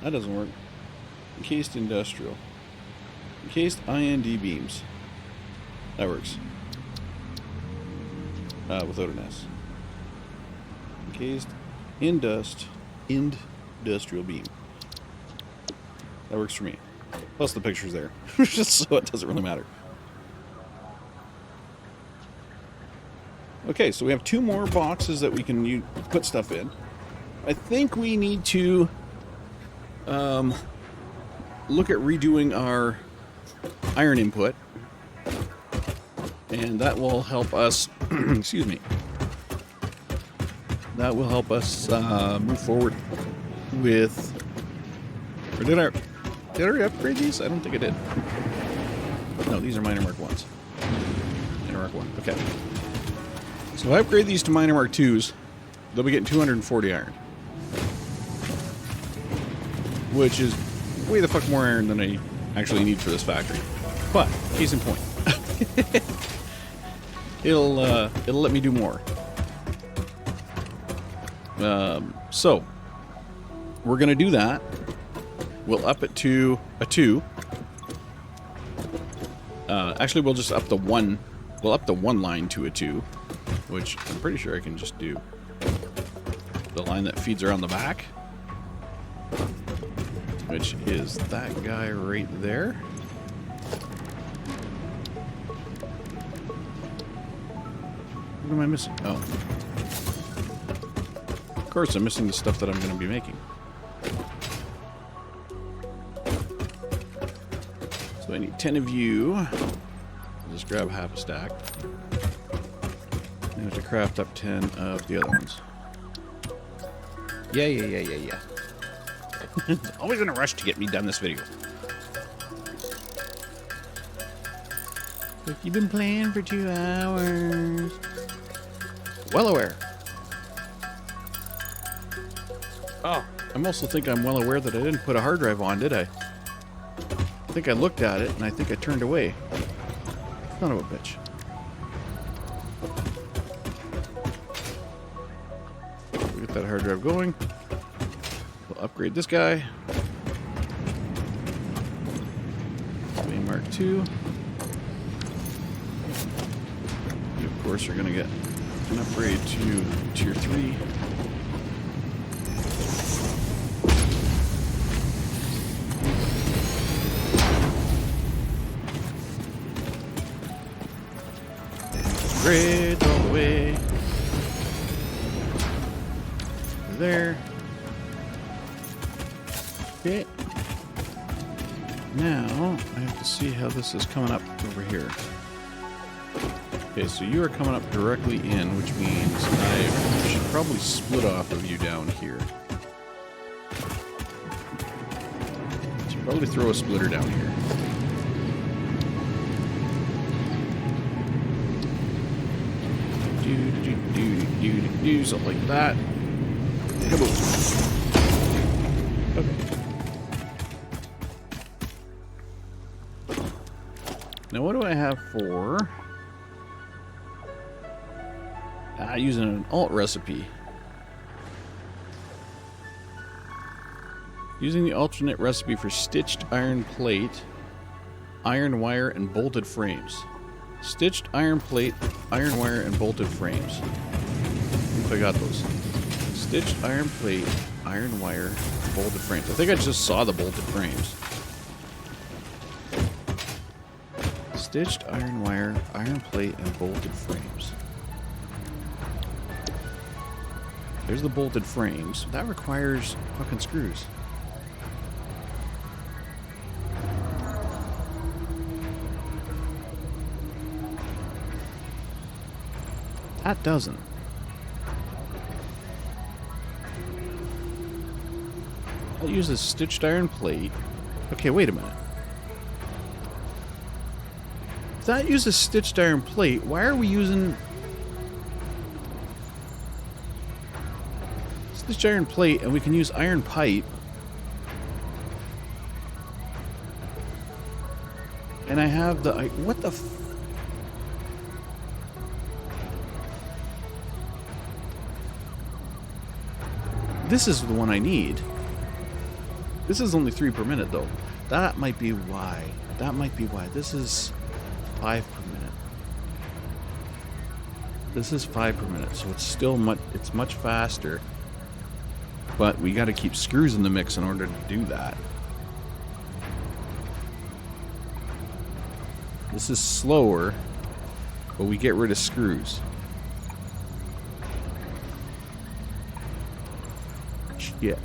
That doesn't work. Encased industrial. Encased IND beams. That works. Without an S. Encased industrial beam. That works for me. Plus the picture's there. Just so it doesn't really matter. Okay, so we have 2 more boxes that we can put stuff in. I think we need to look at redoing our iron input, and that will help us excuse me, that will help us move forward with, or did I already upgrade these? I don't think I did. No, these are minor mark 1s. Minor mark 1, okay. So if I upgrade these to minor mark 2s, they'll be getting 240 iron. Which is way the fuck more iron than I actually need for this factory. But, case in point. It'll let me do more. So, we're going to do that. We'll up it to a 2. Actually, we'll just up the 1. We'll up the 1 line to a 2. Which I'm pretty sure I can just do. The line that feeds around the back. Which is that guy right there. What am I missing? Oh. Of course, I'm missing the stuff that I'm going to be making. So I need 10 of you. I'll just grab half a stack. I have to craft up 10 of the other ones. Yeah. Always in a rush to get me done this video. Like you've been playing for 2 hours. Well aware. Oh, I also think I'm well aware that I didn't put a hard drive on, did I? I think I looked at it and I think I turned away. Son of a bitch. We'll get that hard drive going. We'll upgrade this guy. Mark II. You, of course, are going to get an upgrade to Tier 3. Upgrades all the way. There. Okay. Now, I have to see how this is coming up over here. Okay, so you are coming up directly in, which means I should probably split off of you down here. Should probably throw a splitter down here. Do something like that. Kaboom. Okay. Now, what do I have for using an alt recipe? Using the alternate recipe for stitched iron plate, iron wire, and bolted frames. Stitched iron plate, iron wire, and bolted frames. I got those. Stitched iron plate, iron wire, bolted frames. I think I just saw the bolted frames. Stitched iron wire, iron plate, and bolted frames. There's the bolted frames. That requires fucking screws. That doesn't. I'll use a stitched iron plate. Okay, wait a minute. If that uses stitched iron plate, why are we using stitched iron plate and we can use iron pipe? And I have the... what the... This is the one I need. This is only 3 per minute, though. That might be why. That might be why. This is 5 per minute. This is 5 per minute, so it's still much faster. But we got to keep screws in the mix in order to do that. This is slower, but we get rid of screws. Shit.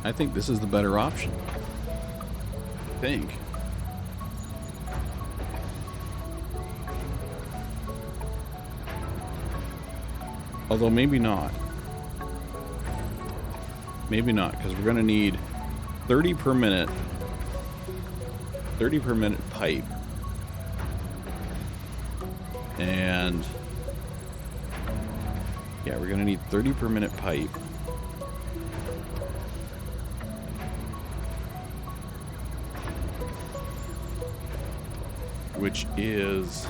I think this is the better option. I think. Although maybe not. Maybe not, because we're going to need 30 per minute. 30 per minute pipe. And yeah, we're going to need 30 per minute pipe. Which is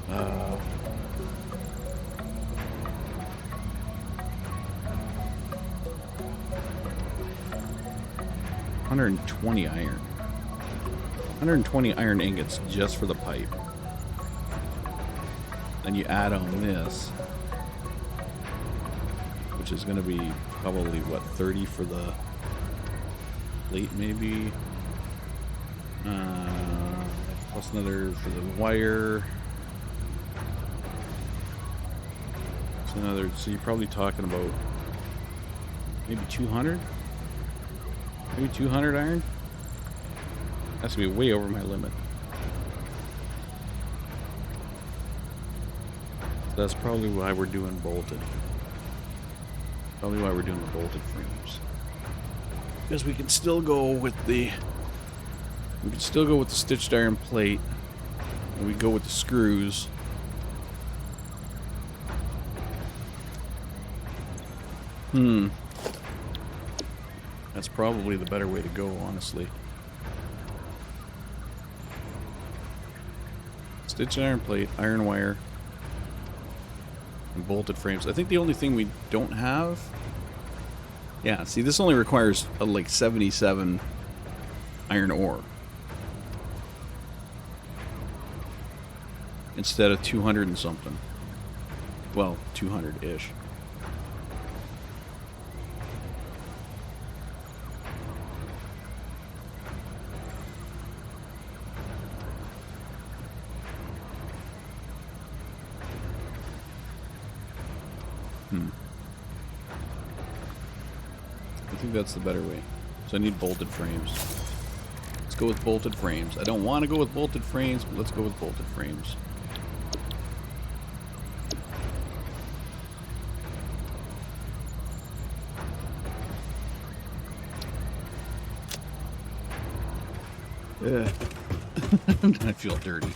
$120 iron. 120 iron ingots just for the pipe. Then you add on this, which is going to be probably, what, 30 for the plate, maybe? Plus another for the wire. So another, so you're probably talking about maybe 200? Maybe 200 iron? That's gonna be way over my limit. That's probably why we're doing bolted. Probably why we're doing the bolted frames. Because we can still go with the... We can still go with the stitched iron plate. And we go with the screws. That's probably the better way to go, honestly. Stitched iron plate, iron wire, and bolted frames. I think the only thing we don't have... Yeah, see, this only requires like 77 iron ore. Instead of 200 and something. Well, 200-ish. I think that's the better way. So I need bolted frames. Let's go with bolted frames. I don't want to go with bolted frames, but let's go with bolted frames. I feel dirty.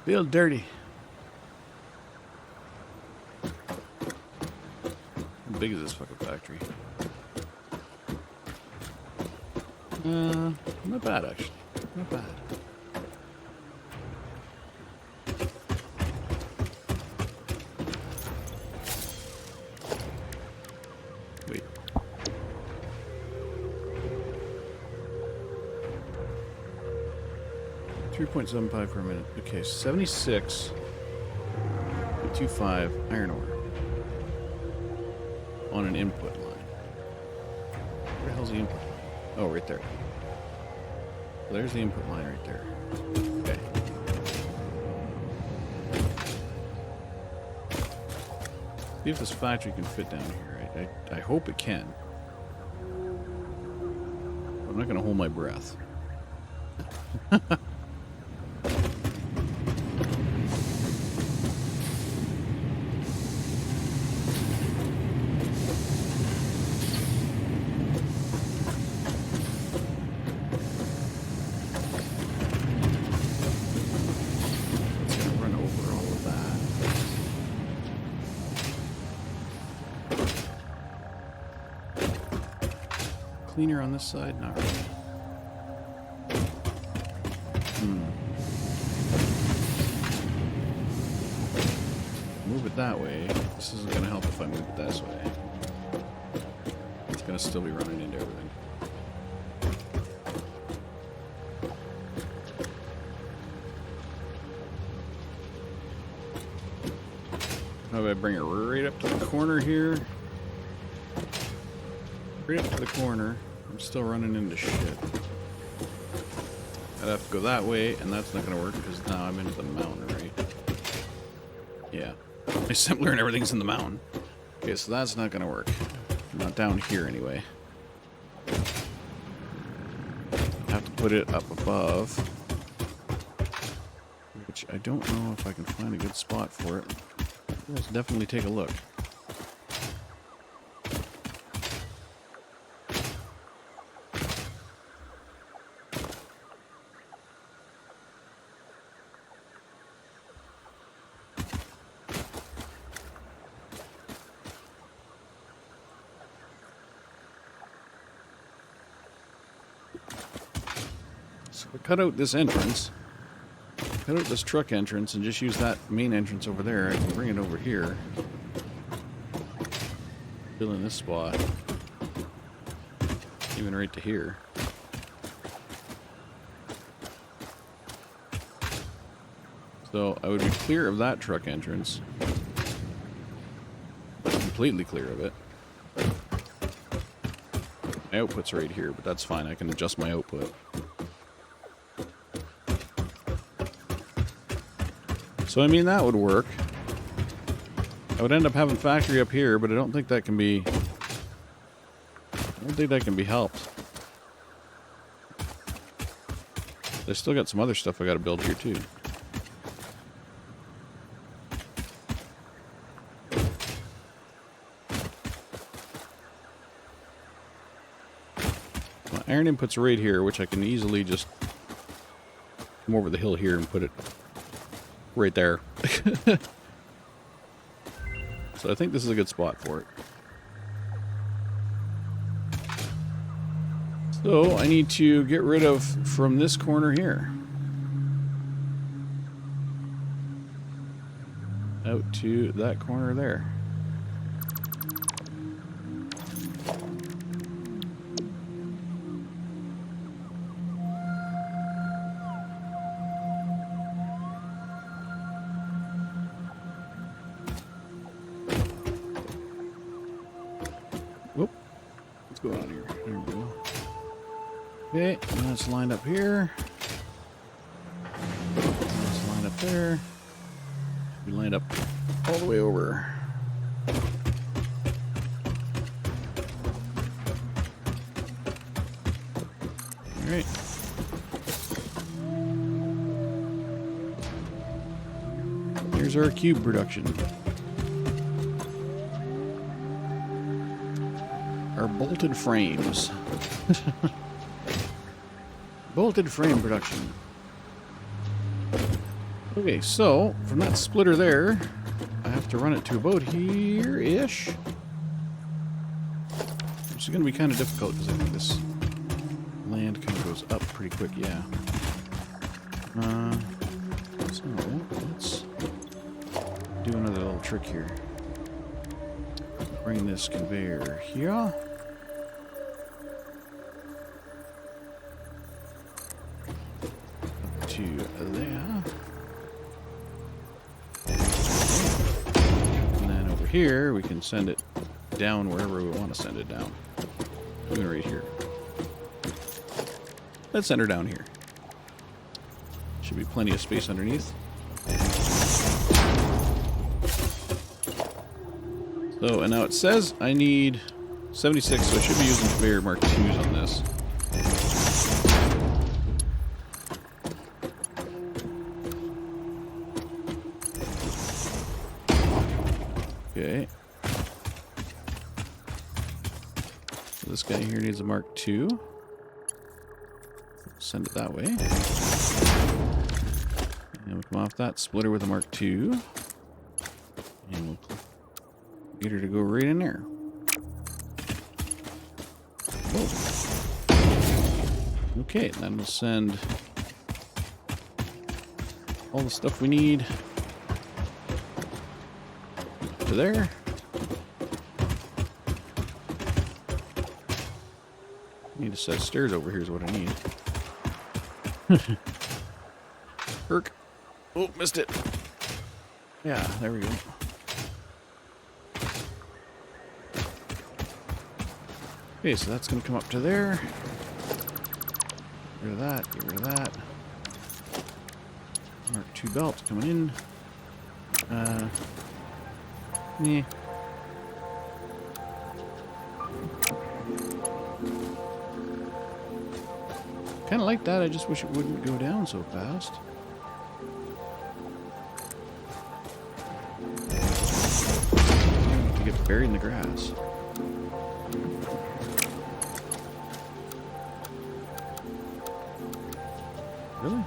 Feel dirty. How big is this fucking factory? Not bad actually. Not bad. Wait. 3.75 per minute. Okay, 76.25 iron ore on an input line. Where the hell's the input line? Oh, right there. Well, there's the input line right there. Okay. See if this factory can fit down here. I hope it can. I'm not going to hold my breath. Cleaner on this side? Not really. Move it that way. This isn't going to help if I move it this way. It's going to still be running into everything. How about I bring it right up to the corner here? Right up to the corner. I'm still running into shit. I'd have to go that way, and that's not going to work because now I'm into the mountain, right? Yeah. My assembler and everything's in the mountain. Okay, so that's not going to work. Not down here, anyway. I have to put it up above. Which I don't know if I can find a good spot for it. Let's definitely take a look. So we cut out this entrance, cut out this truck entrance, and just use that main entrance over there. I can bring it over here, fill in this spot, even right to here. So I would be clear of that truck entrance, completely clear of it. My output's right here, but that's fine. I can adjust my output. So, I mean, that would work. I would end up having factory up here, but I don't think that can be... I don't think that can be helped. I still got some other stuff I gotta build here, too. Iron input's right here, which I can easily just come over the hill here and put it right there. So I think this is a good spot for it. So I need to get rid of from this corner here. Out to that corner there. Whoop. What's going on here? There we go. Okay, now it's lined up here. It's lined up there. We lined up all the way over. All right. Here's our cube production. Our bolted frames. Bolted frame production. Okay, so from that splitter there, I have to run it to about here-ish. Which is going to be kind of difficult because I think this land kind of goes up pretty quick, yeah. So let's do another little trick here. Bring this conveyor here. To there. And then over here, we can send it down wherever we want to send it down. Even right here. Let's send her down here. Should be plenty of space underneath. So, and now it says I need 76, so I should be using conveyor Mark 2s on this. Okay. So this guy here needs a Mark II. Send it that way. And we'll come off that splitter with a Mark II. And we'll get her to go right in there. Whoa. Okay, and then we'll send all the stuff we need to there. Need a set of stairs over here is what I need. Perk. Oh, missed it. Yeah, there we go. Okay, so that's going to come up to there. Get rid of that, get rid of that. Mark II belts coming in. Yeah. Kind of like that, I just wish it wouldn't go down so fast. To get buried in the grass. Really?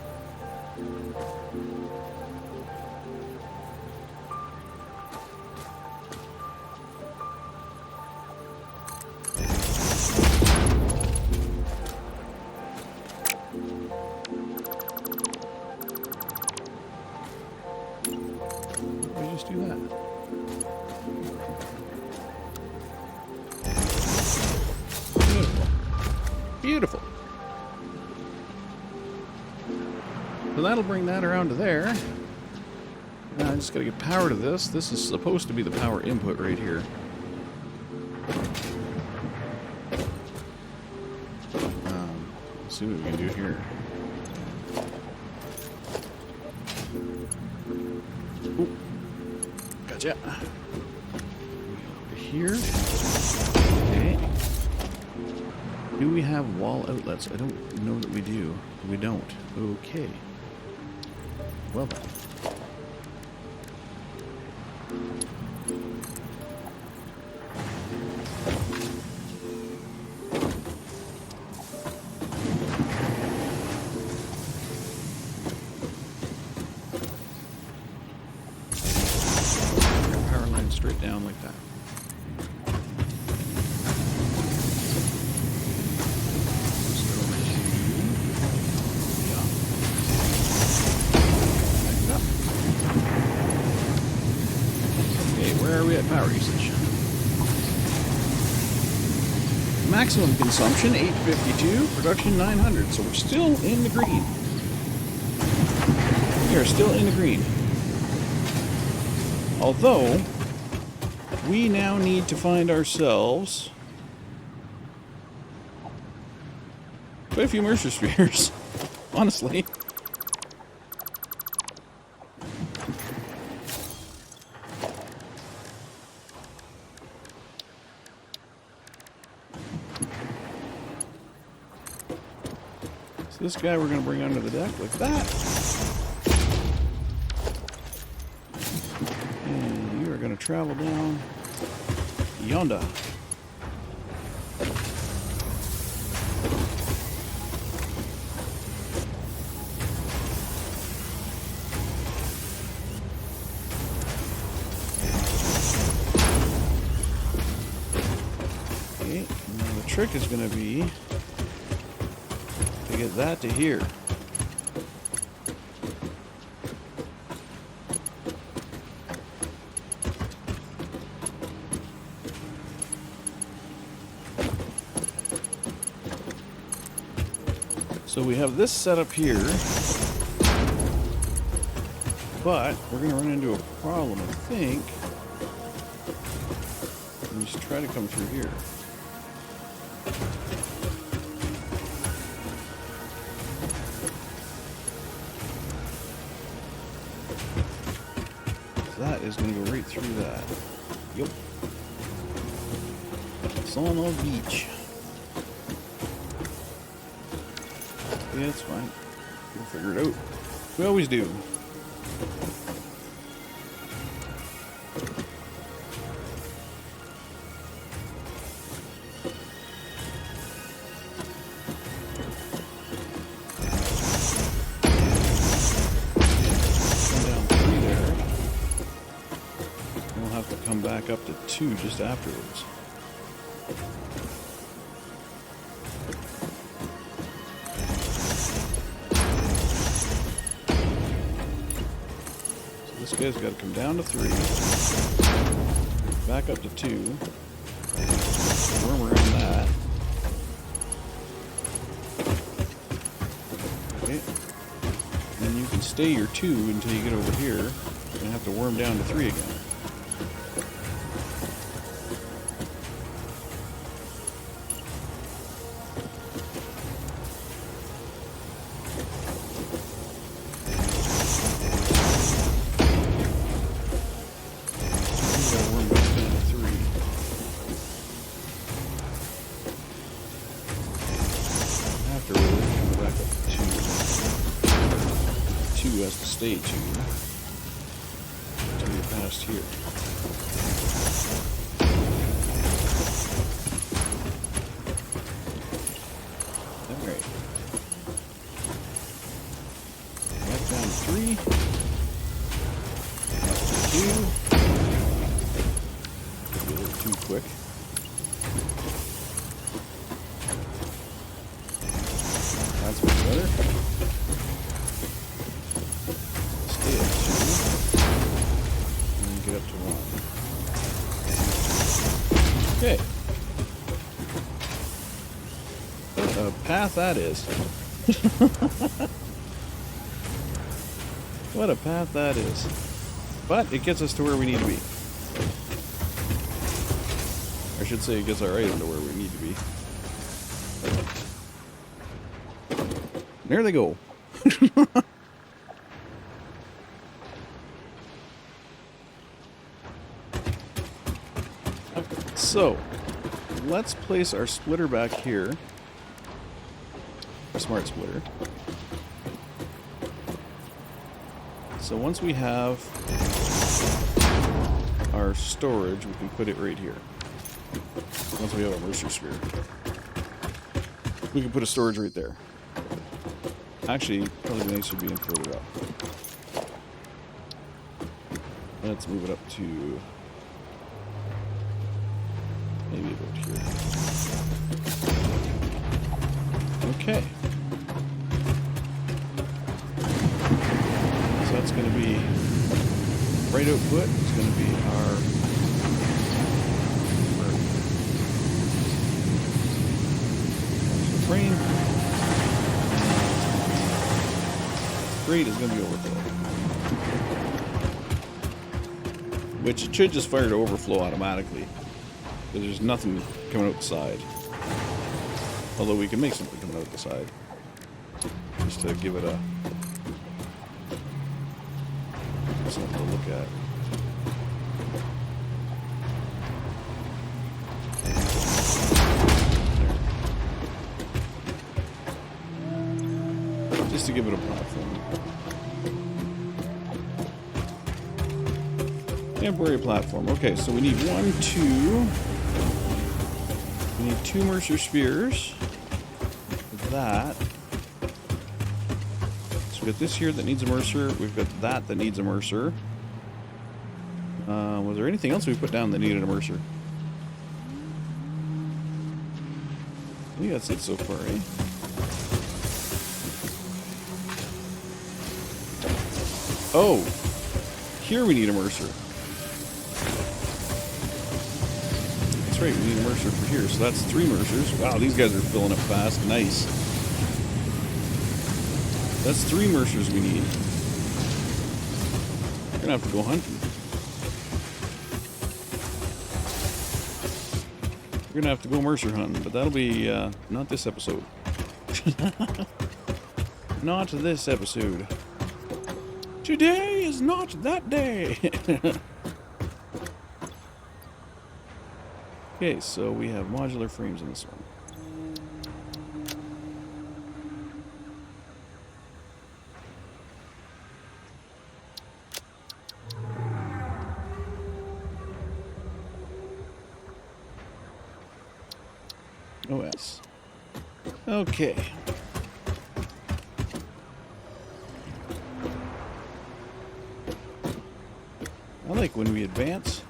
Why just do that? Beautiful. Beautiful. So that'll bring that around to there. Now I just gotta get power to this. This is supposed to be the power input right here. Let's see what we can do here. Ooh. Gotcha. Over here. Okay. Do we have wall outlets? I don't know that we do. We don't. Okay. Well then. straight down like that. Just go over to, yeah. Back it up. Okay, where are we at power usage? Maximum consumption 852, production 900, so we're still in the green. We are still in the green. Although, we now need to find ourselves quite a few Mercer spheres, honestly. So this guy we're going to bring under the deck like that. Going to travel down yonder. Okay, now the trick is going to be to get that to here. So we have this set up here, but we're going to run into a problem, I think. Let me just try to come through here. So that is going to go right through that. Yep. Son of a beach. Yeah, it's fine. We'll figure it out. We always do. Come down 3 there. And we'll have to come back up to 2 just afterwards. This guy's got to come down to 3, back up to 2, worm around that. Okay, and then you can stay your 2 until you get over here, and have to worm down to 3 again. Has to stay 2 until you're past here. Alright. Back down to 3. Up to 2. Could be a little too quick. That's much better. Get up to 1. Okay. What a path that is. What a path that is. But it gets us to where we need to be. I should say it gets our item to where we need to be. There they go. So, let's place our splitter back here. Our smart splitter. So once we have our storage, we can put it right here. Once we have a Mercer sphere, we can put a storage right there. Actually, probably nicer being further up. Let's move it up to maybe about here. Okay. So that's going to be right output. It's going to be our frame. Grate is going to be overflow. Which it should just fire to overflow automatically. Because there's nothing coming out the side. Although we can make something coming out the side. Just to give it a something to look at. There. Just to give it a platform. Temporary platform. Okay, so we need 1, 2. We need 2 Mercer spheres. That. So we've got this here that needs a Mercer. We've got that needs a Mercer. Was there anything else we put down that needed a Mercer? I think that's it so far, eh? Oh! Here we need a Mercer. That's right, we need a Mercer for here. So that's 3 Mercers. Wow, these guys are filling up fast. Nice. That's 3 Mercers we need. We're gonna have to go hunting. We're gonna have to go Mercer hunting, but that'll be not this episode. Not this episode. Today is not that day. Okay, so we have modular frames in this one. OS. Okay. I like when we advance.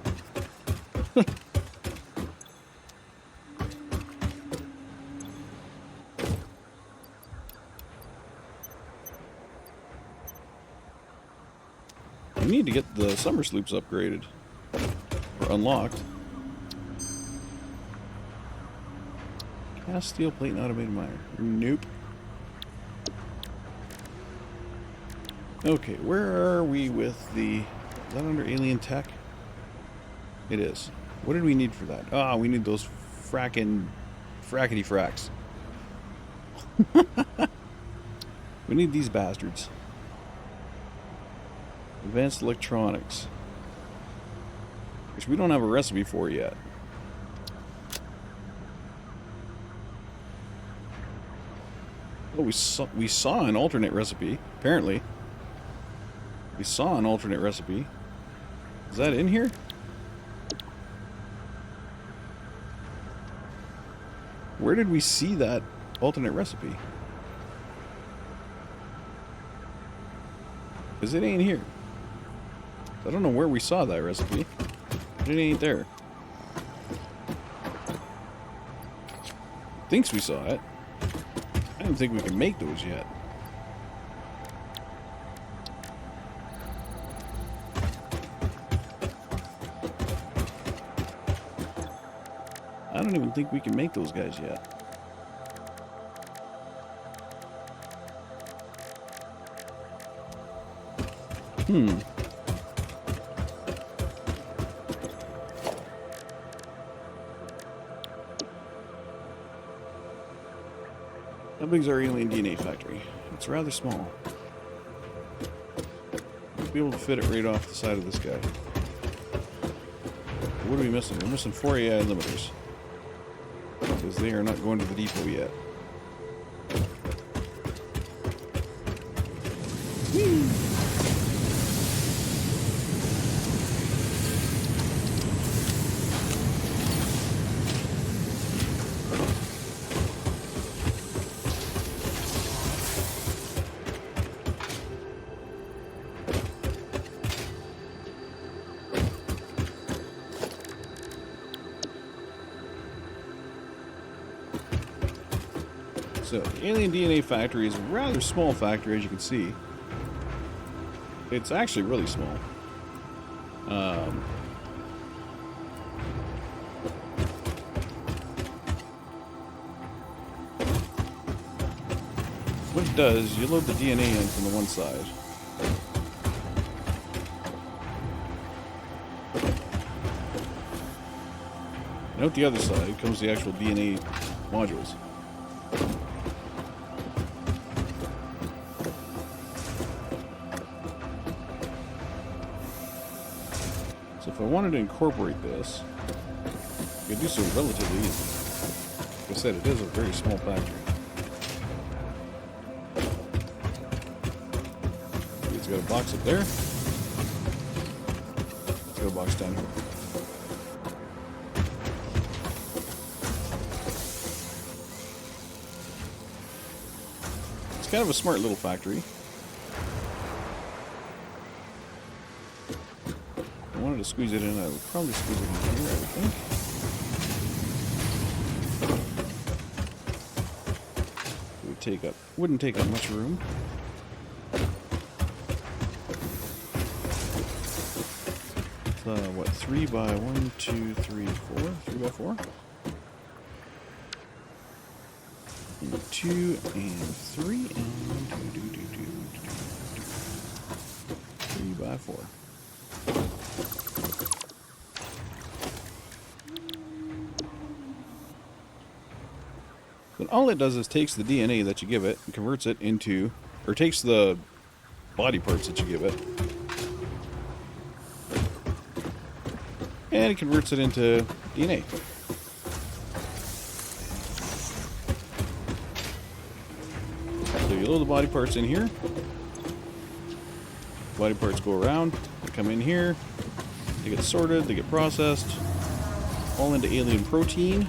We need to get the summer sloops upgraded. Or unlocked. Cast steel plate and automated miner. Nope. Okay, where are we with the... Is that under alien tech? It is. What did we need for that? Ah, we need those frackety fracks. We need these bastards. Advanced electronics. Which we don't have a recipe for yet. Oh, we saw an alternate recipe, apparently. We saw an alternate recipe. Is that in here? Where did we see that alternate recipe? Because it ain't here. I don't know where we saw that recipe. But it ain't there. Thinks we saw it. I don't think we can make those yet. I don't even think we can make those guys yet. How big's our alien DNA factory? It's rather small. We'll be able to fit it right off the side of this guy. What are we missing? We're missing 4 AI limiters. Because they are not going to the depot yet. Whee! So, the Alien DNA factory is a rather small factory, as you can see. It's actually really small. What it does, you load the DNA in from the one side. And out the other side comes the actual DNA modules. So if I wanted to incorporate this, I could do so relatively easy. Like I said, it is a very small factory. It's got a box up there. It's got a box down here. It's kind of a smart little factory. If I wanted to squeeze it in, I would probably squeeze it in here, I would think. It would take up, wouldn't take up much room. What, 3 by 1, 2, 3, 4? 3 by 4? And 2 and 3 and 3 by 4. But all it does is takes the DNA that you give it and converts it into, or takes the body parts that you give it, and it converts it into DNA. So you load the body parts in here. Body parts go around, they come in here, they get sorted, they get processed, all into alien protein.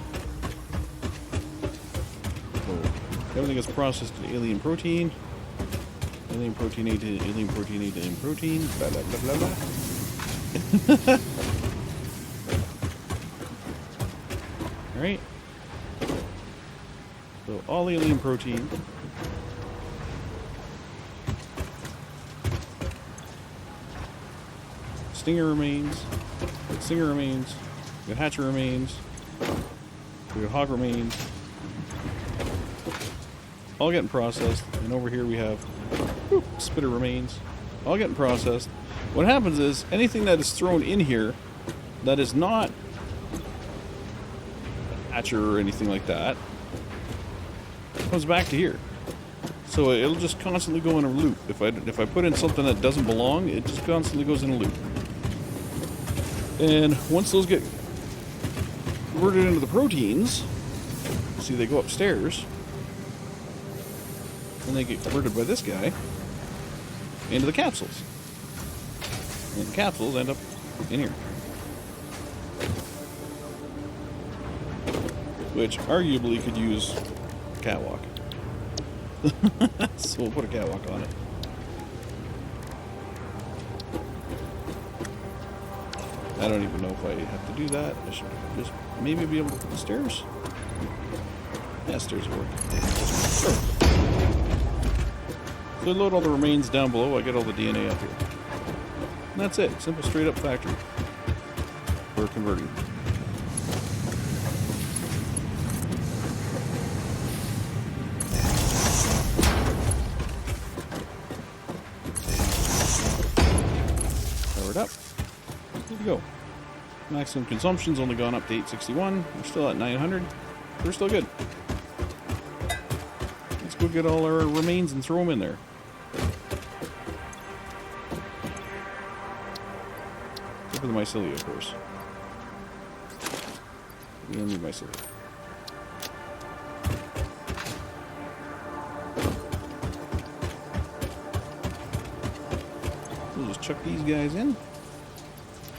So everything gets processed into alien protein. Alien protein A to alien protein A to alien protein. Blah blah blah blah blah. Right? So all alien protein. Stinger remains. Stinger remains. We got Hatcher remains. We got Hawk remains. All getting processed. And over here we have Spitter remains. All getting processed. What happens is anything that is thrown in here that is not Hatcher or anything like that comes back to here. So it'll just constantly go in a loop. If I put in something that doesn't belong, it just constantly goes in a loop. And once those get converted into the proteins, see they go upstairs, and they get converted by this guy into the capsules. And the capsules end up in here. Which arguably could use a catwalk. So we'll put a catwalk on it. I don't even know if I have to do that. I should just maybe be able to put the stairs. Yeah, stairs work. Sure. So I load all the remains down below, I get all the DNA up here. And that's it. Simple straight up factory for converting. Up. Good to go. Maximum consumption's only gone up to 861. We're still at 900. We're still good. Let's go get all our remains and throw them in there. Except for the mycelia, of course. We don't need mycelia. We'll just chuck these guys in.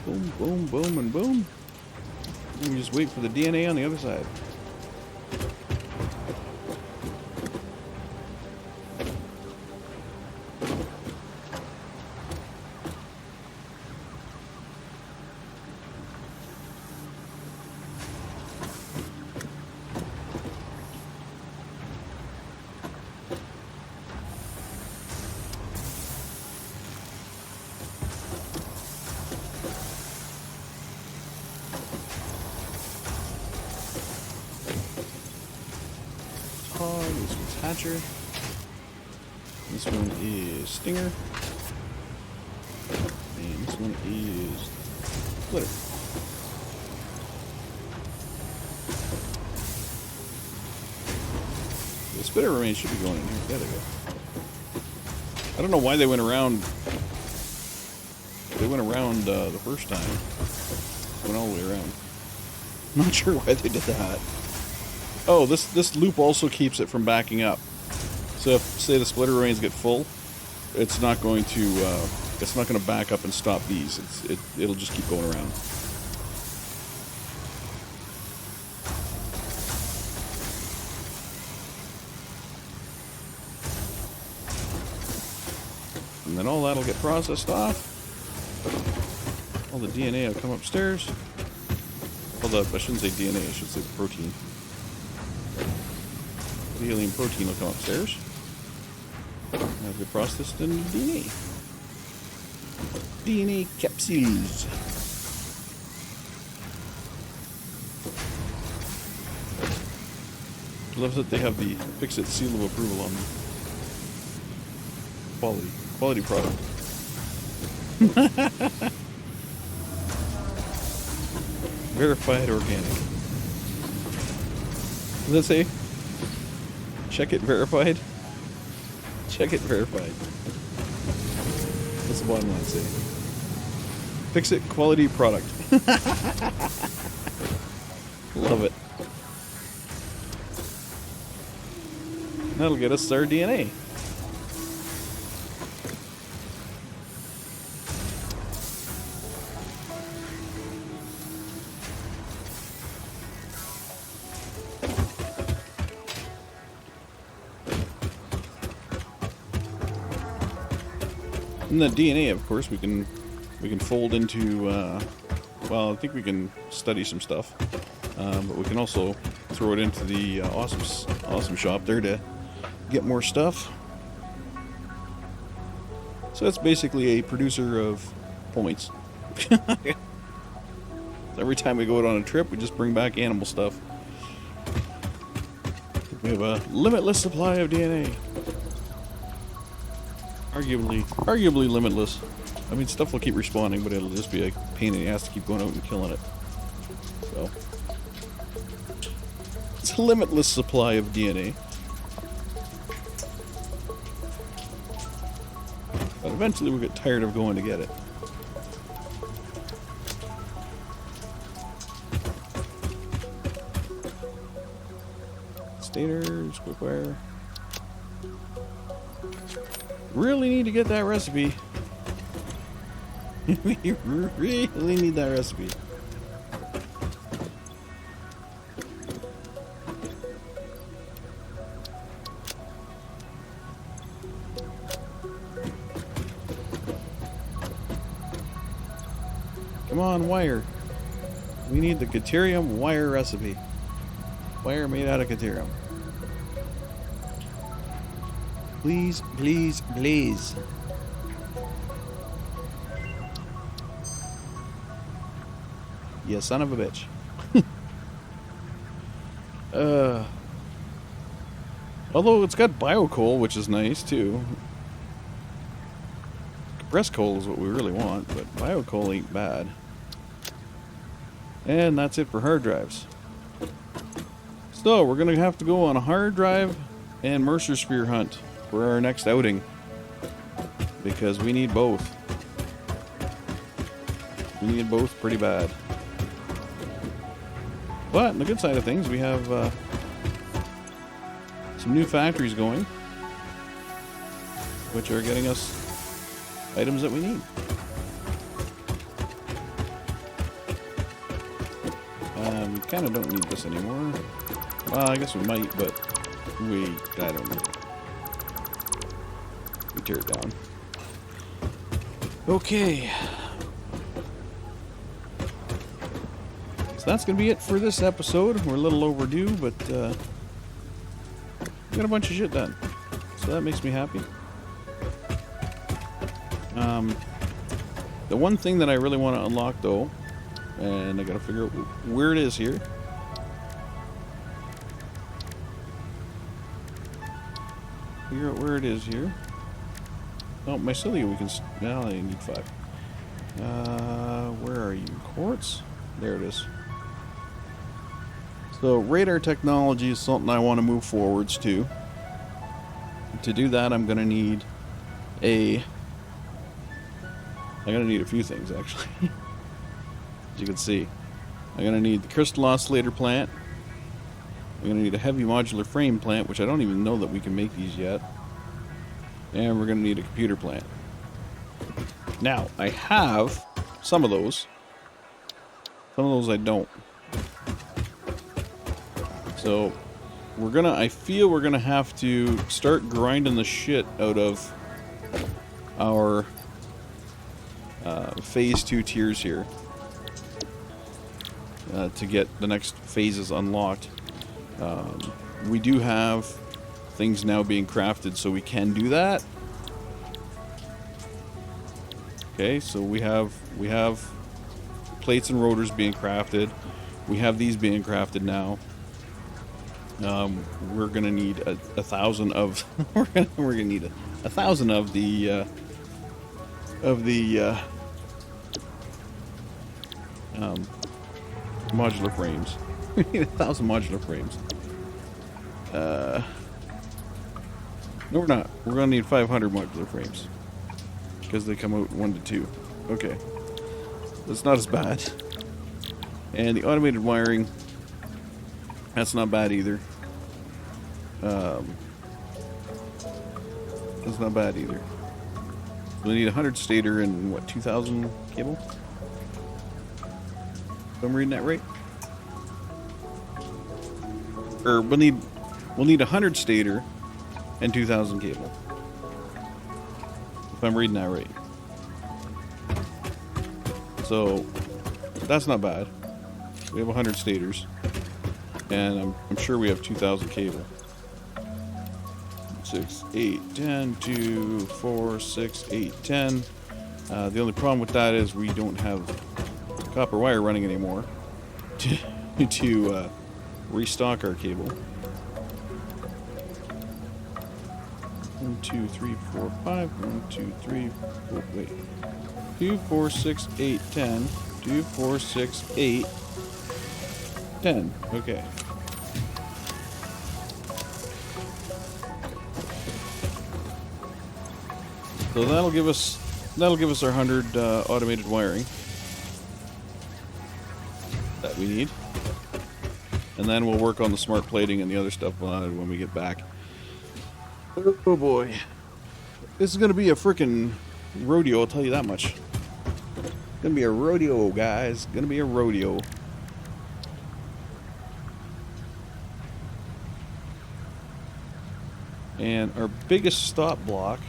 Boom, boom, boom, and boom. And we just wait for the DNA on the other side. Hog. This one's Hatcher. This one is Stinger. And this one is Splitter. The Splitter remains should be going in here. There they go. I don't know why they went around. They went around the first time. Went all the way around. Not sure why they did that. Oh, this loop also keeps it from backing up. So if, say, the splitter remains get full, it's not going to back up and stop these. It'll just keep going around. And then all that'll get processed off. All the DNA will come upstairs. Well, I shouldn't say DNA, I should say protein. The alien protein will come upstairs. Now get processed into DNA. DNA capsules. I love that they have the Fix-It seal of approval on them. Quality product. Verified organic. What does that say? Check it verified? Check it verified. What's the bottom line say? Fix it quality product. Love it. That'll get us our DNA. And the DNA, of course, we can fold into. Well, I think we can study some stuff, but we can also throw it into the awesome shop there to get more stuff. So that's basically a producer of points. Every time we go out on a trip, we just bring back animal stuff. We have a limitless supply of DNA. Arguably limitless. I mean, stuff will keep respawning, but it'll just be a pain in the ass to keep going out and killing it. So, it's a limitless supply of DNA. But eventually we'll get tired of going to get it. Stators, quickwire. Really need to get that recipe. We really need that recipe. Come on, wire. We need the Caterium wire recipe. Wire made out of Caterium. Please, please, please. You son of a bitch. Although it's got biocoal, which is nice too. Compressed coal is what we really want, but biocoal ain't bad. And that's it for hard drives. So we're gonna have to go on a hard drive and Mercer Spear hunt for our next outing, because we need both. We need both pretty bad. But on the good side of things, we have some new factories going, which are getting us items that we need. We kind of don't need this anymore. Well, I guess we might, but I don't know. We tear it down. Okay. So that's going to be it for this episode. We're a little overdue, but we got a bunch of shit done. So that makes me happy. The one thing that I really want to unlock, though, and I got to figure out where it is here. figure out where it is here. Oh, mycelia we can... Now I need 5. Where are you? Quartz? There it is. So, radar technology is something I want to move forwards to. To do that, I'm going to need a... I'm going to need a few things, actually. As you can see. I'm going to need the crystal oscillator plant. I'm going to need a heavy modular frame plant, which I don't even know that we can make these yet. And we're going to need a computer plant. Now, I have some of those. Some of those I don't. So, we're gonna, I feel we're gonna have to start grinding the shit out of our phase 2 tiers here. To get the next phases unlocked. We do have things now being crafted, so we can do that. Okay, so we have plates and rotors being crafted. We have these being crafted now. We're gonna need 1,000 of we're gonna need 1,000 of the modular frames. We need 1,000 modular frames. No, we're not. We're gonna need 500 modular frames because they come out 1 to 2. Okay, that's not as bad. And the automated wiring, that's not bad either. That's not bad either. We need 100 stator and what, 2,000 cable? If I'm reading that right? Or we'll need 100 stator and 2,000 cable. If I'm reading that right. So that's not bad. We have 100 stators, and I'm sure we have 2,000 cable. 6, 8, 10, 2, 4, 6, 8, 10. The only problem with that is we don't have copper wire running anymore to restock our cable. 1, 2, 3, 4, 5. 1, 2, 3, 4. Wait. 2, 4, 6, 8, 10. 2, 4, 6, 8, 10. Okay. So that'll give us our 100 automated wiring that we need, and then we'll work on the smart plating and the other stuff when we get back. Oh boy, this is gonna be a freaking rodeo. I'll tell you that much. It's gonna be a rodeo, guys. Gonna be a rodeo. And our biggest stop block.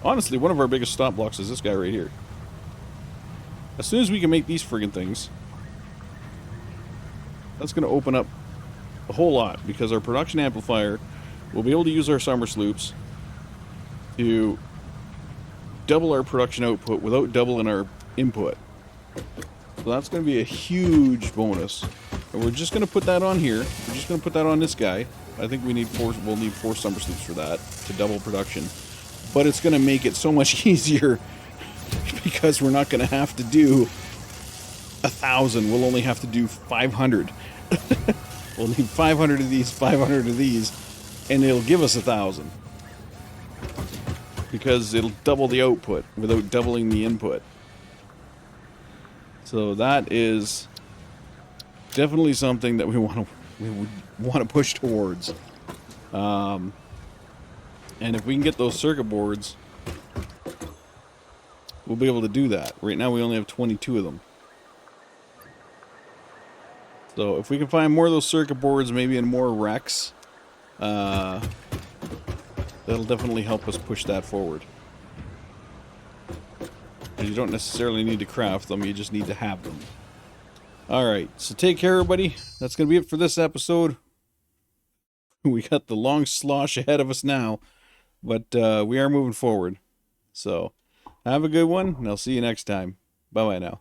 Honestly, one of our biggest stop blocks is this guy right here. As soon as we can make these friggin' things, that's going to open up a whole lot, because our production amplifier will be able to use our summer sloops to double our production output without doubling our input. So that's going to be a huge bonus. And we're just going to put that on here. We're just going to put that on this guy. I think we'll need 4 summer sloops for that to double production. But it's going to make it so much easier because we're not going to have to do 1,000. We'll only have to do 500. We'll need 500 of these, 500 of these, and it'll give us 1,000. Because it'll double the output without doubling the input. So that is definitely something that we would want to push towards. And if we can get those circuit boards, we'll be able to do that. Right now we only have 22 of them. So if we can find more of those circuit boards, maybe in more racks, that'll definitely help us push that forward. You don't necessarily need to craft them, you just need to have them. Alright, so take care everybody. That's going to be it for this episode. We got the long slosh ahead of us now. But we are moving forward. So, have a good one, and I'll see you next time. Bye-bye now.